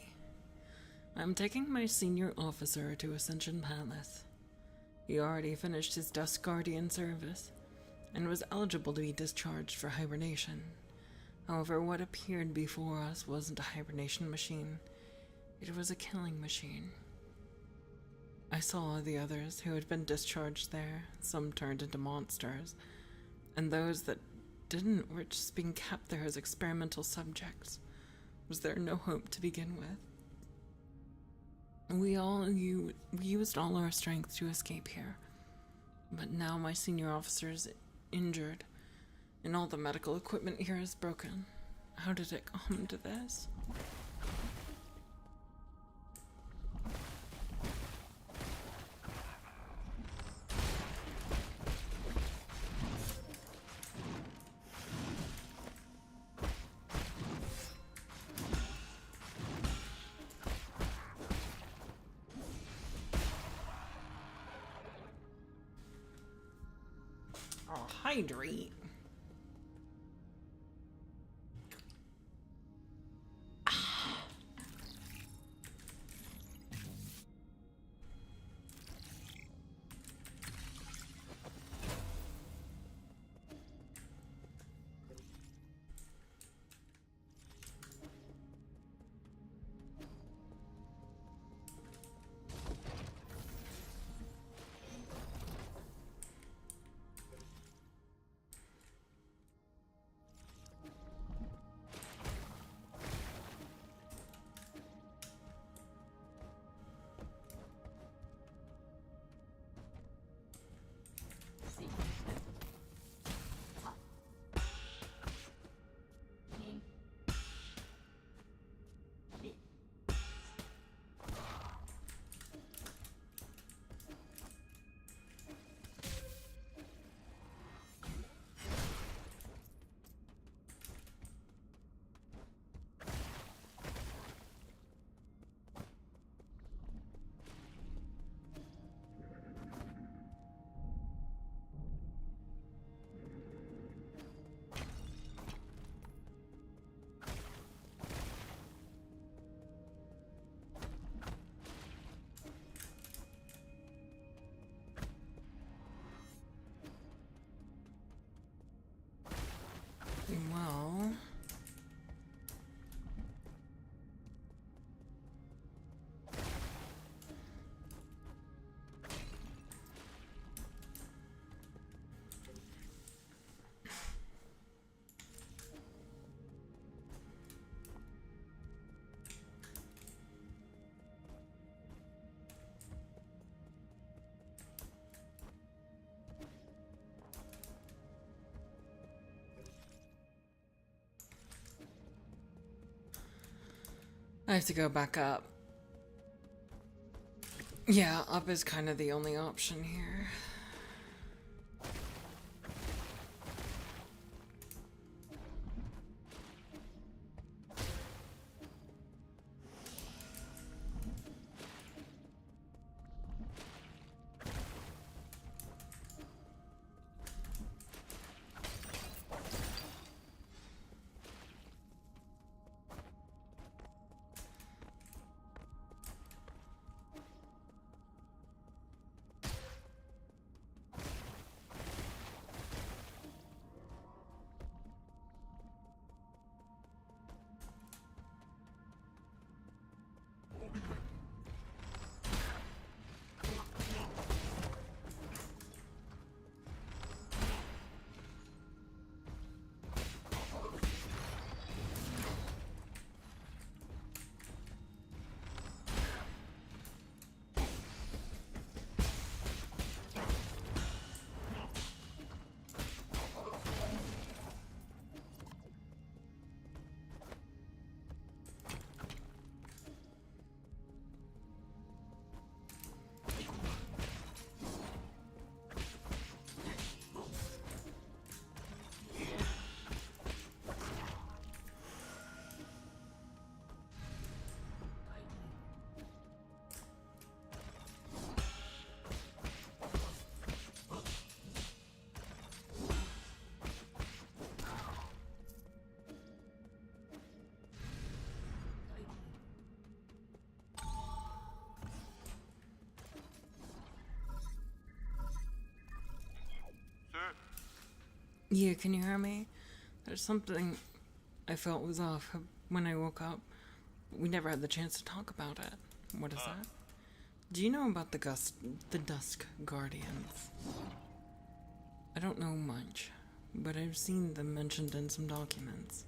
I'm taking my senior officer to Ascension Palace. He already finished his Dusk Guardian service and was eligible to be discharged for hibernation. However, what appeared before us wasn't a hibernation machine. It was a killing machine. I saw the others who had been discharged there. Some turned into monsters, and those that didn't were just being kept there as experimental subjects. Was there no hope to begin with? We used all our strength to escape here, but now my senior officer's injured, and all the medical equipment here is broken. How did it come to this? Oh, hydrate. Well, I have to go back up. Yeah, up is kind of the only option here. Yeah, can you hear me? There's something I felt was off when I woke up. We never had the chance to talk about it. What is that? Do you know about the Dusk Guardians? I don't know much, but I've seen them mentioned in some documents.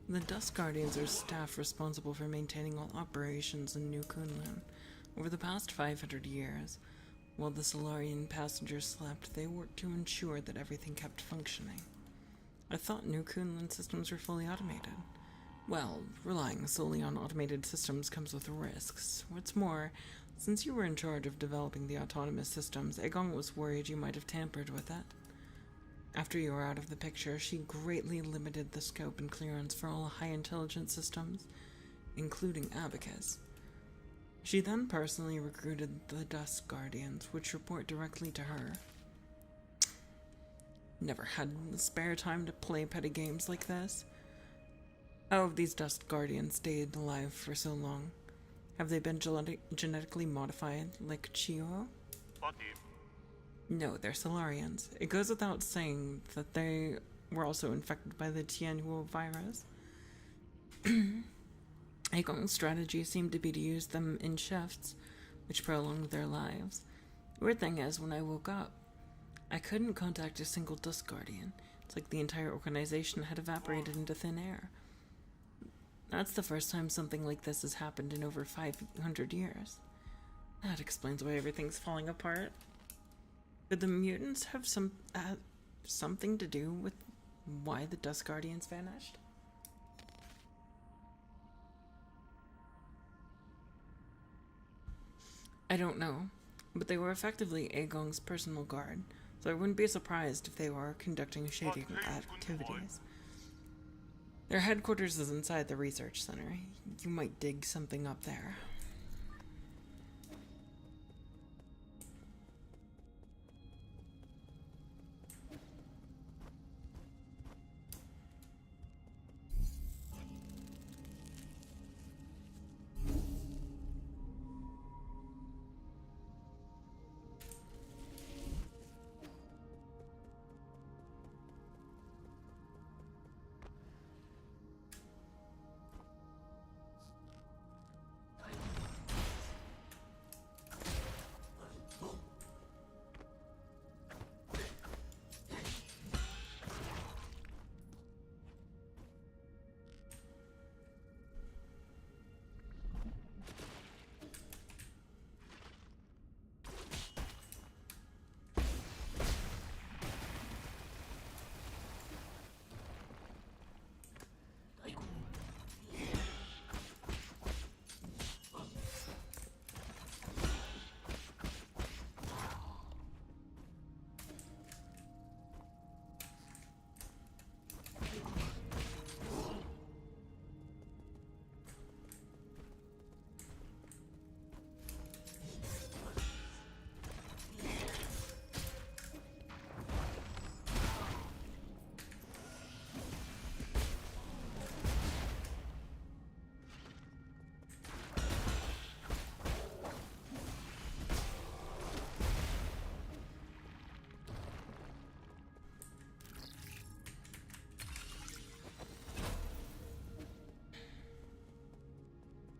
The Dusk Guardians are staff responsible for maintaining all operations in New Kunlun. Over the past 500 years, while the Solarian passengers slept, they worked to ensure that everything kept functioning. I thought New Kunlun systems were fully automated. Well, relying solely on automated systems comes with risks. What's more, since you were in charge of developing the autonomous systems, Aegon was worried you might have tampered with it. After you were out of the picture, she greatly limited the scope and clearance for all high-intelligence systems, including Abacus. She then personally recruited the Dusk Guardians, which report directly to her. Never had the spare time to play petty games like this. How have these Dusk Guardians stayed alive for so long? Have they been genetically modified like Chio? No, they're Solarians. It goes without saying that they were also infected by the Tianhuo virus. Aegon's strategy seemed to be to use them in shifts, which prolonged their lives. The weird thing is, when I woke up, I couldn't contact a single Dusk Guardian. It's like the entire organization had evaporated into thin air. That's the first time something like this has happened in over 500 years. That explains why everything's falling apart. Did the mutants have something to do with why the Dusk Guardians vanished? I don't know, but they were effectively Aegon's personal guard, so I wouldn't be surprised if they were conducting shady activities. Their headquarters is inside the research center. You might dig something up there.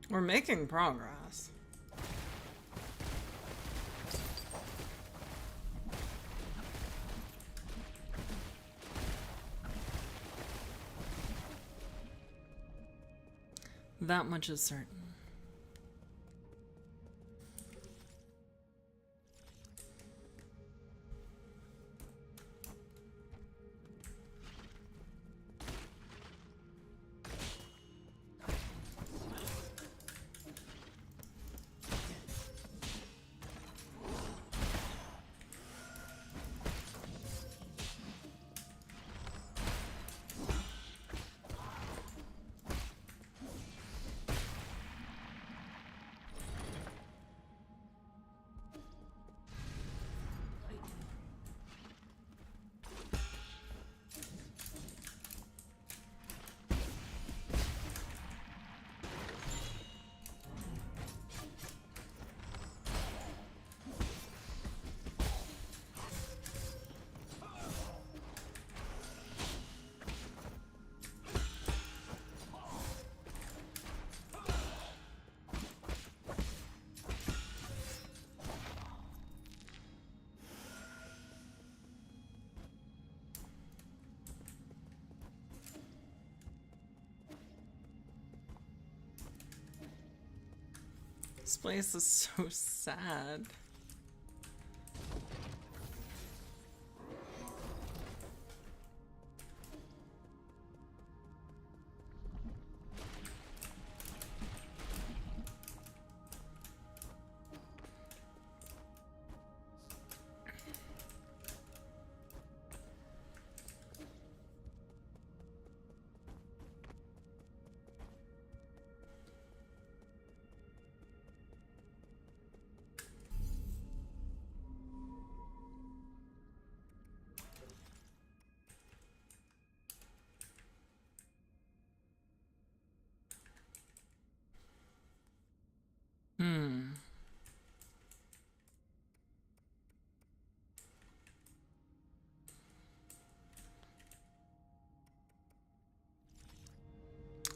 We're making progress. That much is certain. This place is so sad.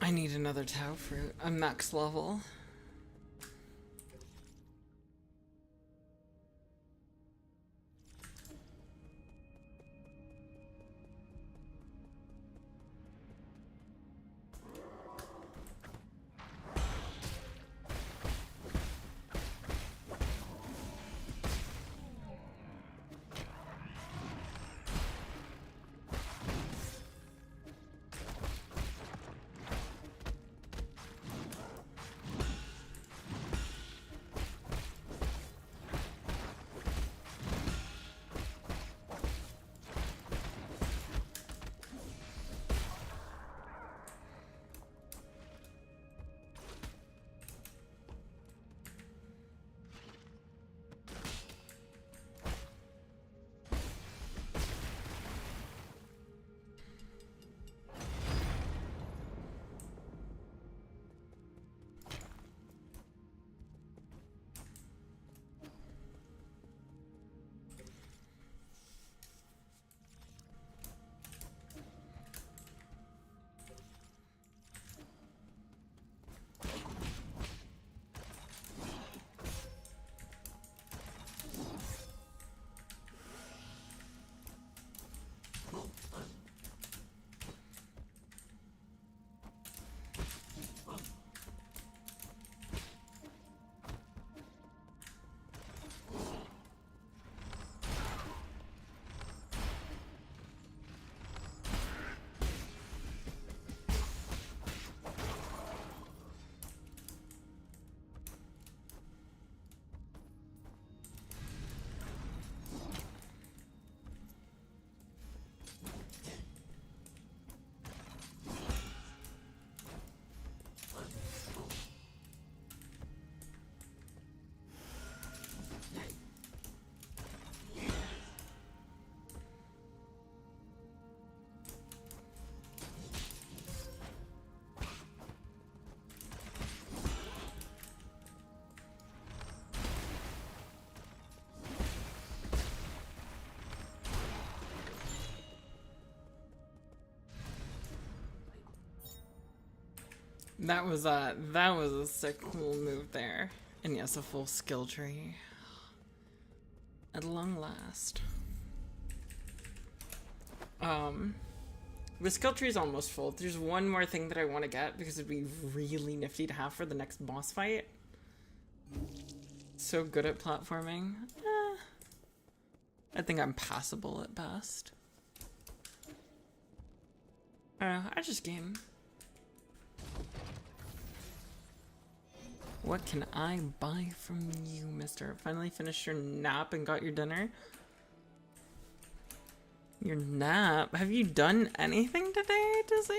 I need another Tau fruit. I'm max level. That was a sick cool move there. And yes, a full skill tree. At long last. The skill tree is almost full. There's one more thing that I want to get because it'd be really nifty to have for the next boss fight. So good at platforming. I think I'm passable at best. I don't know, I just game. What can I buy from you, mister? Finally finished your nap and got your dinner? Your nap? Have you done anything today, Desire?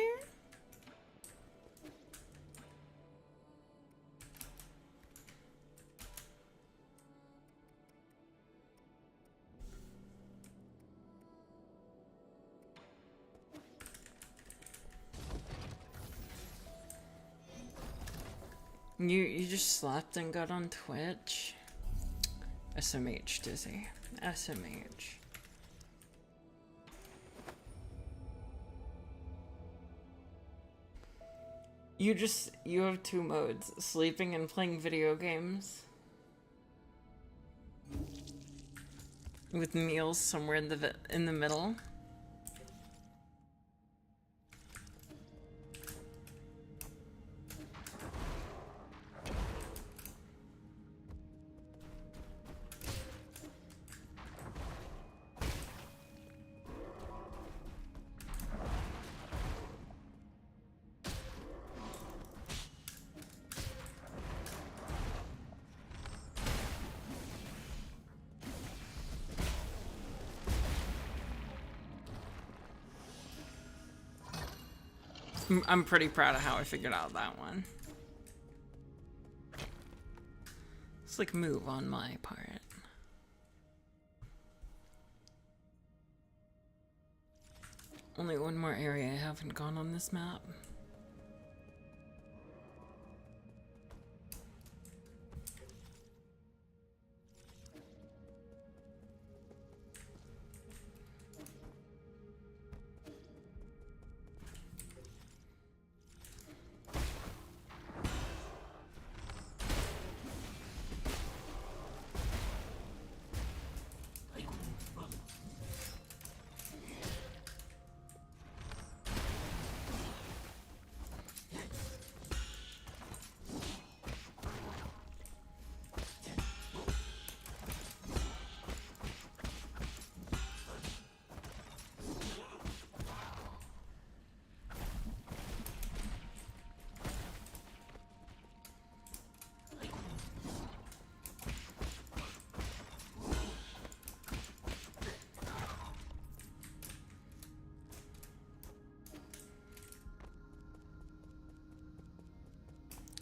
You just slept and got on Twitch? SMH, Dizzy. SMH. You have two modes, sleeping and playing video games. With meals somewhere in the middle. I'm pretty proud of how I figured out that one. Slick move on my part. Only one more area I haven't gone on this map.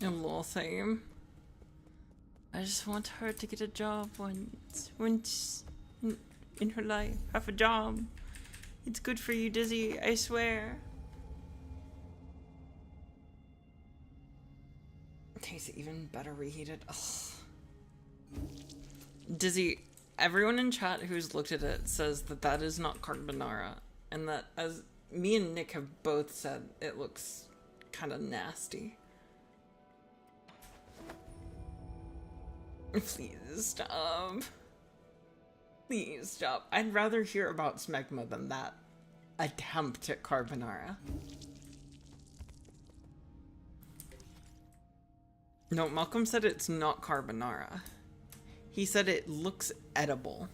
A little theme. I just want her to get a job once in her life. Have a job. It's good for you, Dizzy, I swear. Tastes even better reheated. Ugh. Dizzy, everyone in chat who's looked at it says that that is not carbonara. And that, as me and Nick have both said, it looks kind of nasty. Please stop. Please stop. I'd rather hear about smegma than that attempt at carbonara. No, Malcolm said it's not carbonara. He said it looks edible.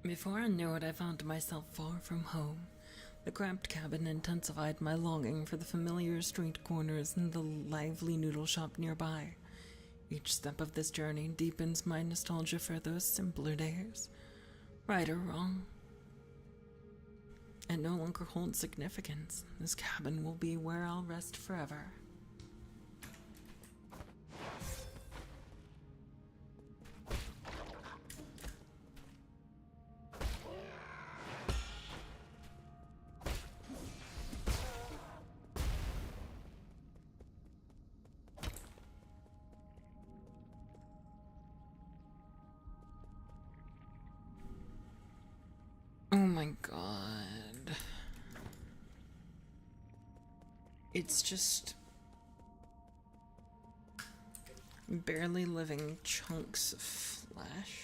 Before I knew it, I found myself far from home. The cramped cabin intensified my longing for the familiar street corners and the lively noodle shop nearby. Each step of this journey deepens my nostalgia for those simpler days. Right or wrong, it no longer holds significance. This cabin will be where I'll rest forever. Oh my god. It's just barely living chunks of flesh.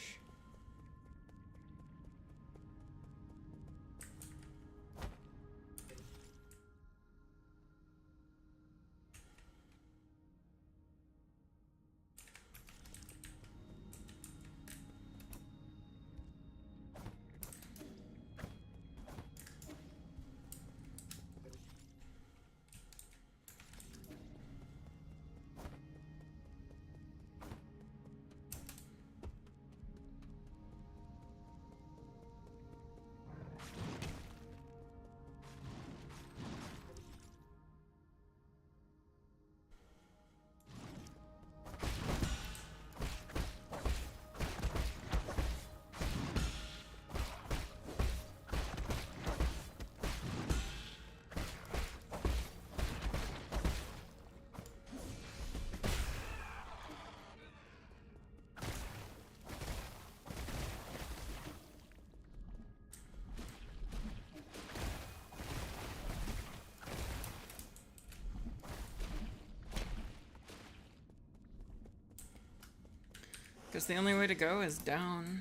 Because the only way to go is down.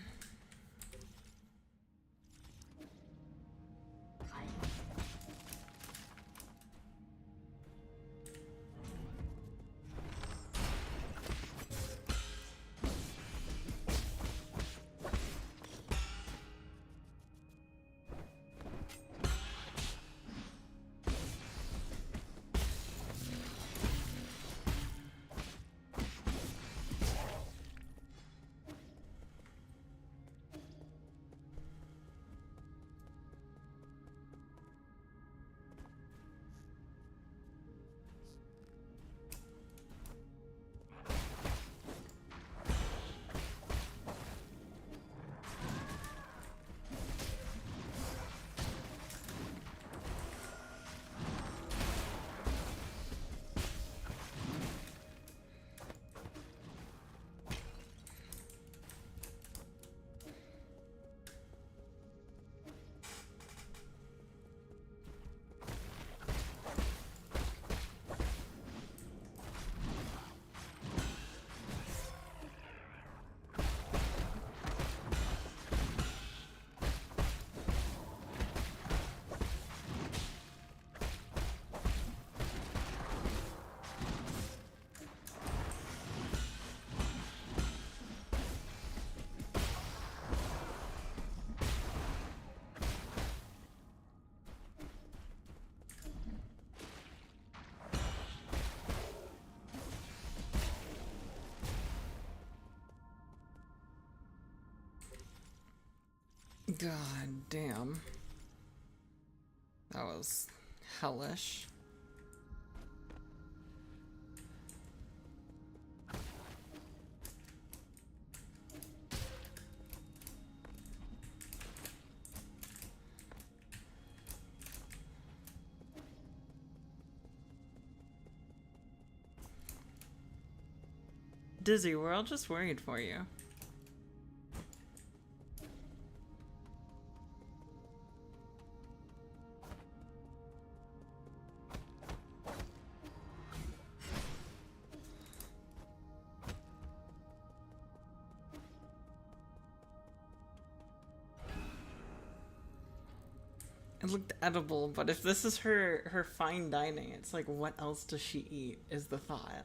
God damn. That was hellish. Dizzy, we're all just worried for you. It looked edible, but if this is her fine dining, it's like, what else does she eat, is the thought.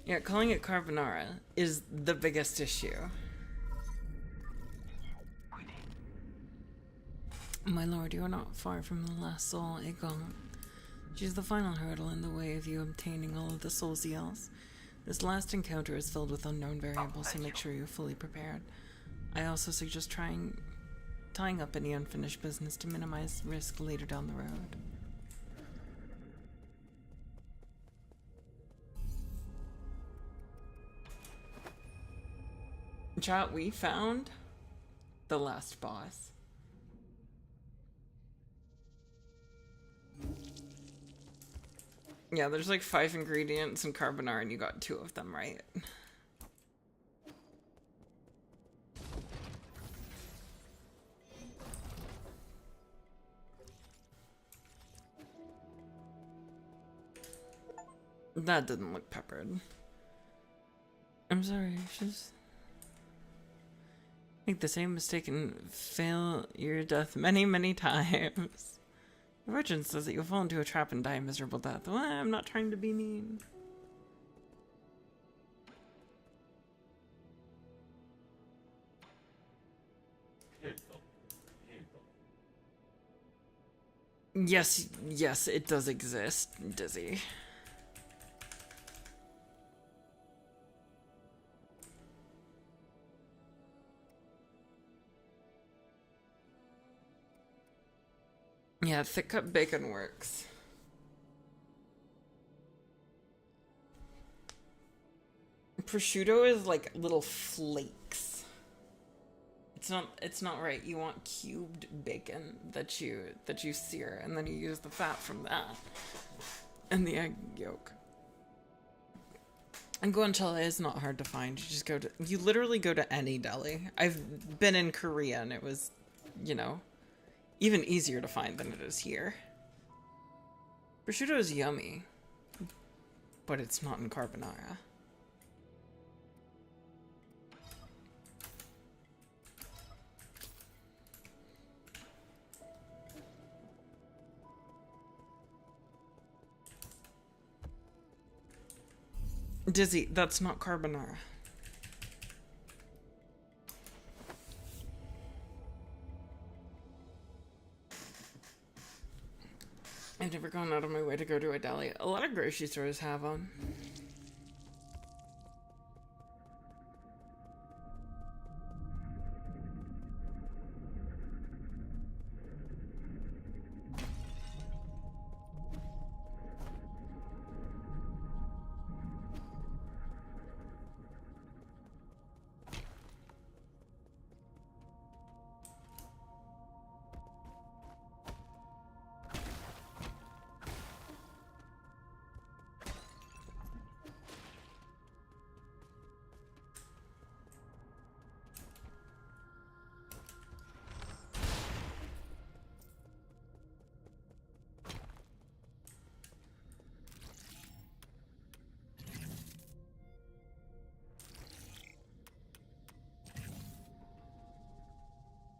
Yeah, calling it carbonara is the biggest issue. My lord, you are not far from the last soul, Aegon. She's the final hurdle in the way of you obtaining all of the soul seals. This last encounter is filled with unknown variables, so make sure you're fully prepared. I also suggest tying up any unfinished business to minimize risk later down the road. Chat, we found the last boss. Yeah, there's like 5 ingredients in carbonara and you got 2 of them right. That didn't look peppered. I'm sorry, she's... Make the same mistake and fail your death many, many times. The Virgin says that you'll fall into a trap and die a miserable death. Well, I'm not trying to be mean. Yes, it does exist, Dizzy. Yeah, thick cut bacon works. Prosciutto is like little flakes. It's not right. You want cubed bacon that you sear, and then you use the fat from that and the egg yolk. And guanciale is not hard to find. You literally go to any deli. I've been in Korea and it was, you know, even easier to find than it is here. Prosciutto is yummy, but it's not in carbonara. Dizzy, that's not carbonara. I've never gone out of my way to go to a deli. A lot of grocery stores have them.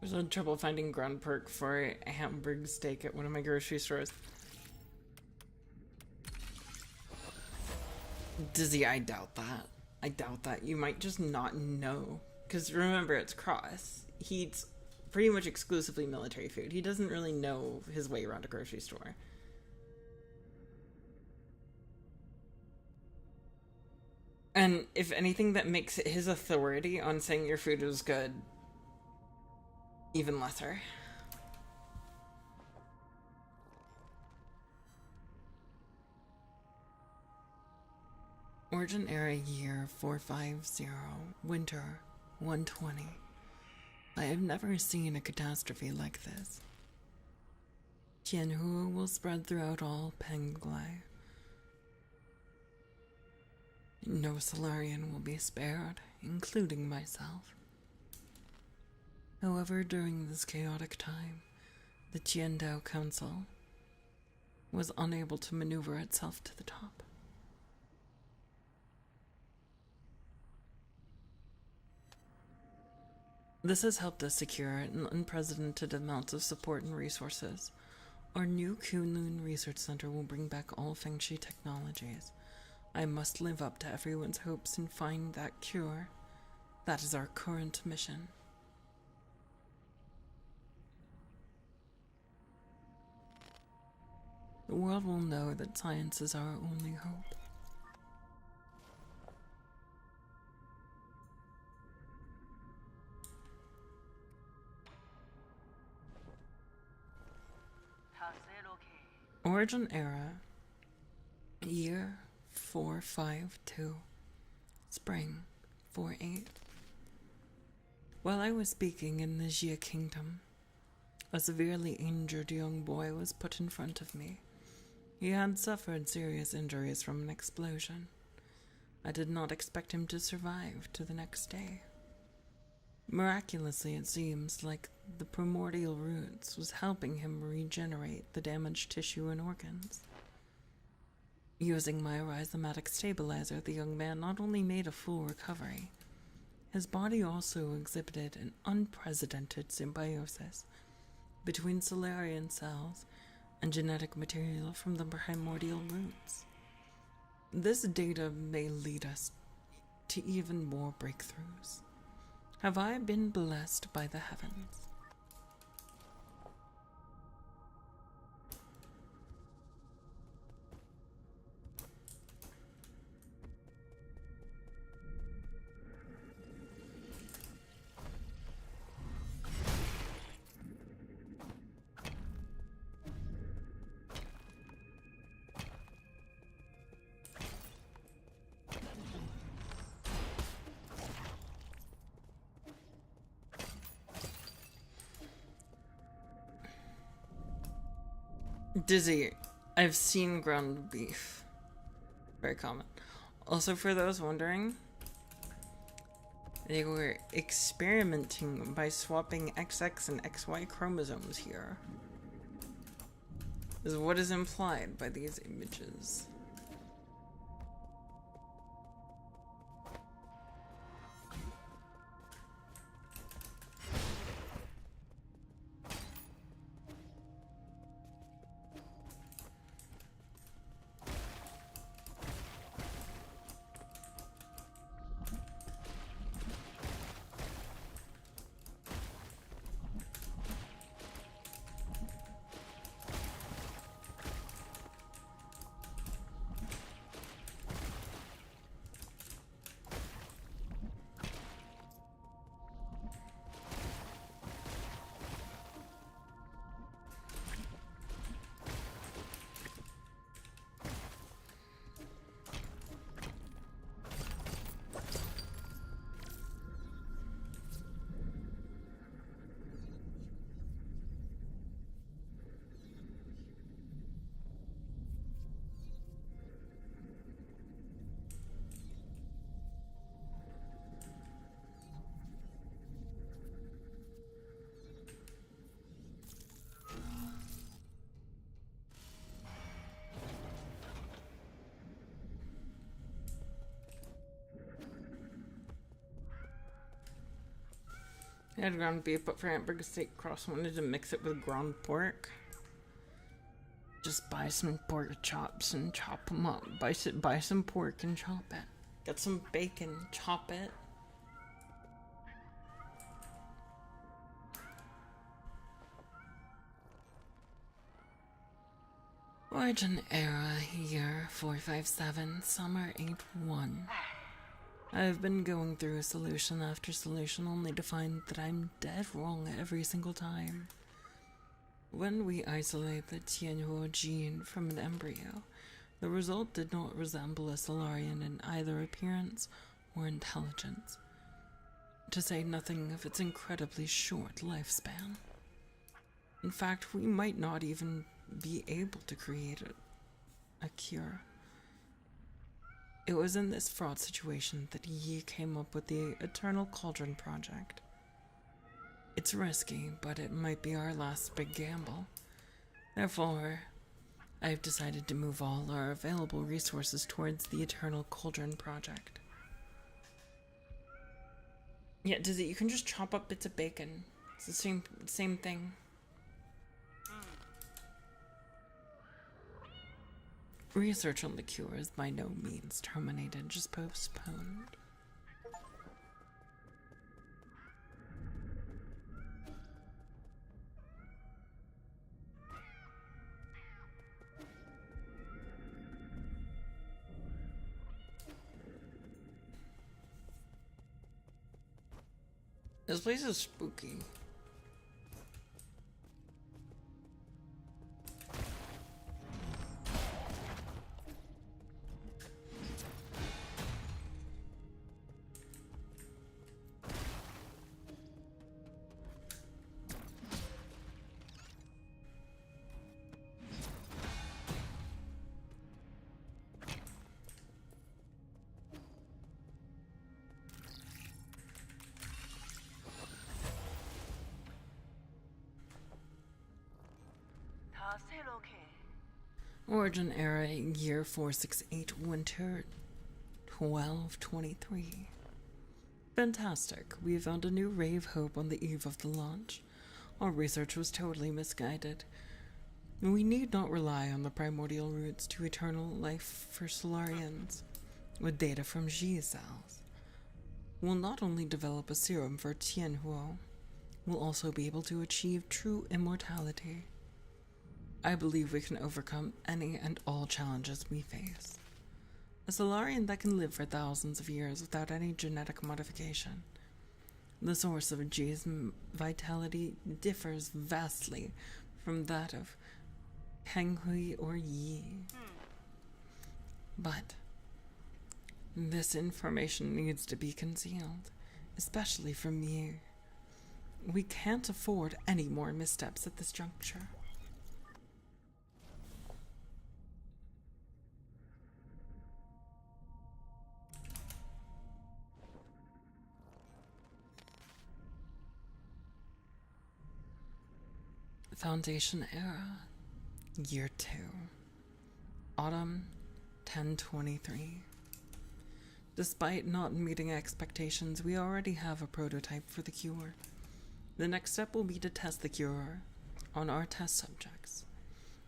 I was having trouble finding ground perk for a hamburg steak at one of my grocery stores. Dizzy, I doubt that. I doubt that. You might just not know. Because remember, it's Cross. He eats pretty much exclusively military food. He doesn't really know his way around a grocery store. And if anything, that makes his authority on saying your food is good even lesser. Origin era year 450, winter 120. I have never seen a catastrophe like this. Tianhua will spread throughout all Penglai. No Solarian will be spared, including myself. However, during this chaotic time, the Qiandao Council was unable to maneuver itself to the top. This has helped us secure an unprecedented amount of support and resources. Our new Kunlun Research Center will bring back all Fengshi technologies. I must live up to everyone's hopes and find that cure. That is our current mission. The world will know that science is our only hope. Origin era, year 452, spring 48. While I was speaking in the Jia Kingdom, a severely injured young boy was put in front of me. He had suffered serious injuries from an explosion. I did not expect him to survive to the next day. Miraculously, it seems like the primordial roots was helping him regenerate the damaged tissue and organs. Using my rhizomatic stabilizer, the young man not only made a full recovery, his body also exhibited an unprecedented symbiosis between Solarian cells and genetic material from the primordial roots. This data may lead us to even more breakthroughs. Have I been blessed by the heavens? Dizzy, I've seen ground beef. Very common. Also, for those wondering, they were experimenting by swapping XX and XY chromosomes here. Is what is implied by these images. I had ground beef, but for hamburger steak, Cross wanted to mix it with ground pork. just buy some pork chops and chop them up. Buy some pork and chop it. Get some bacon, chop it. Origin era, year 457, summer 81. I've been going through solution after solution only to find that I'm dead wrong every single time. When we isolate the Tianhuo gene from an embryo, the result did not resemble a Solarian in either appearance or intelligence, to say nothing of its incredibly short lifespan. In fact, we might not even be able to create a cure. It was in this fraught situation that Yi came up with the Eternal Cauldron Project. It's risky, but it might be our last big gamble. Therefore, I've decided to move all our available resources towards the Eternal Cauldron Project. Yeah, you can just chop up bits of bacon. It's the same thing. Research on the cure is by no means terminated, just postponed. This place is spooky. Origin era, year 468, winter 1223. Fantastic. We found a new ray of hope on the eve of the launch. Our research was totally misguided. We need not rely on the primordial roots to eternal life for Solarians. With data from Xi cells, we'll not only develop a serum for Tianhuo, we'll also be able to achieve true immortality. I believe we can overcome any and all challenges we face. A Solarian that can live for thousands of years without any genetic modification. The source of Ji's vitality differs vastly from that of Henghui or Yi. But this information needs to be concealed, especially from you. We can't afford any more missteps at this juncture. Foundation era, year 2, autumn 1023. Despite not meeting expectations, we already have a prototype for the cure. The next step will be to test the cure on our test subjects.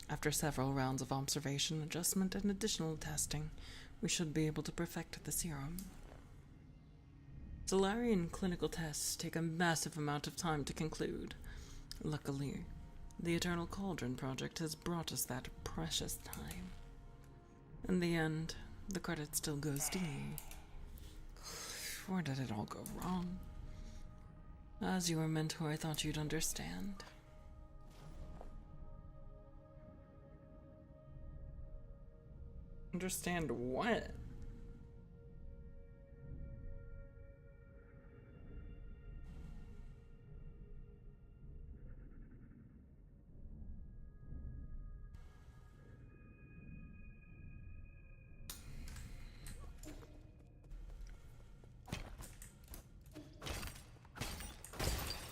After several rounds of observation, adjustment, and additional testing, we should be able to perfect the serum. Solarian clinical tests take a massive amount of time to conclude. Luckily, the Eternal Cauldron Project has brought us that precious time. In the end, the credit still goes to you. Where did it all go wrong? As your mentor, I thought you'd understand. Understand what?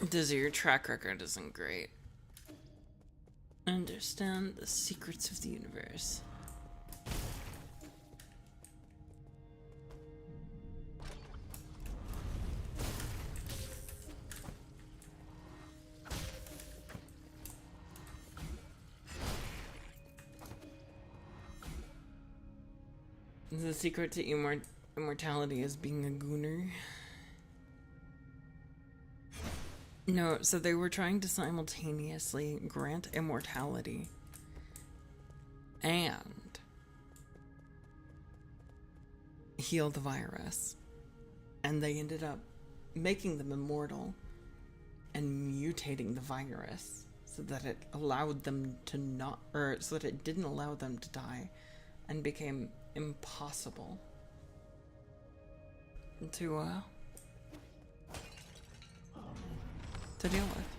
Dizzy, your track record isn't great. Understand the secrets of the universe. The secret to immortality is being a gooner. No, so they were trying to simultaneously grant immortality and heal the virus. And they ended up making them immortal and mutating the virus so that it allowed them to not, or so that it didn't allow them to die and became impossible to deal with.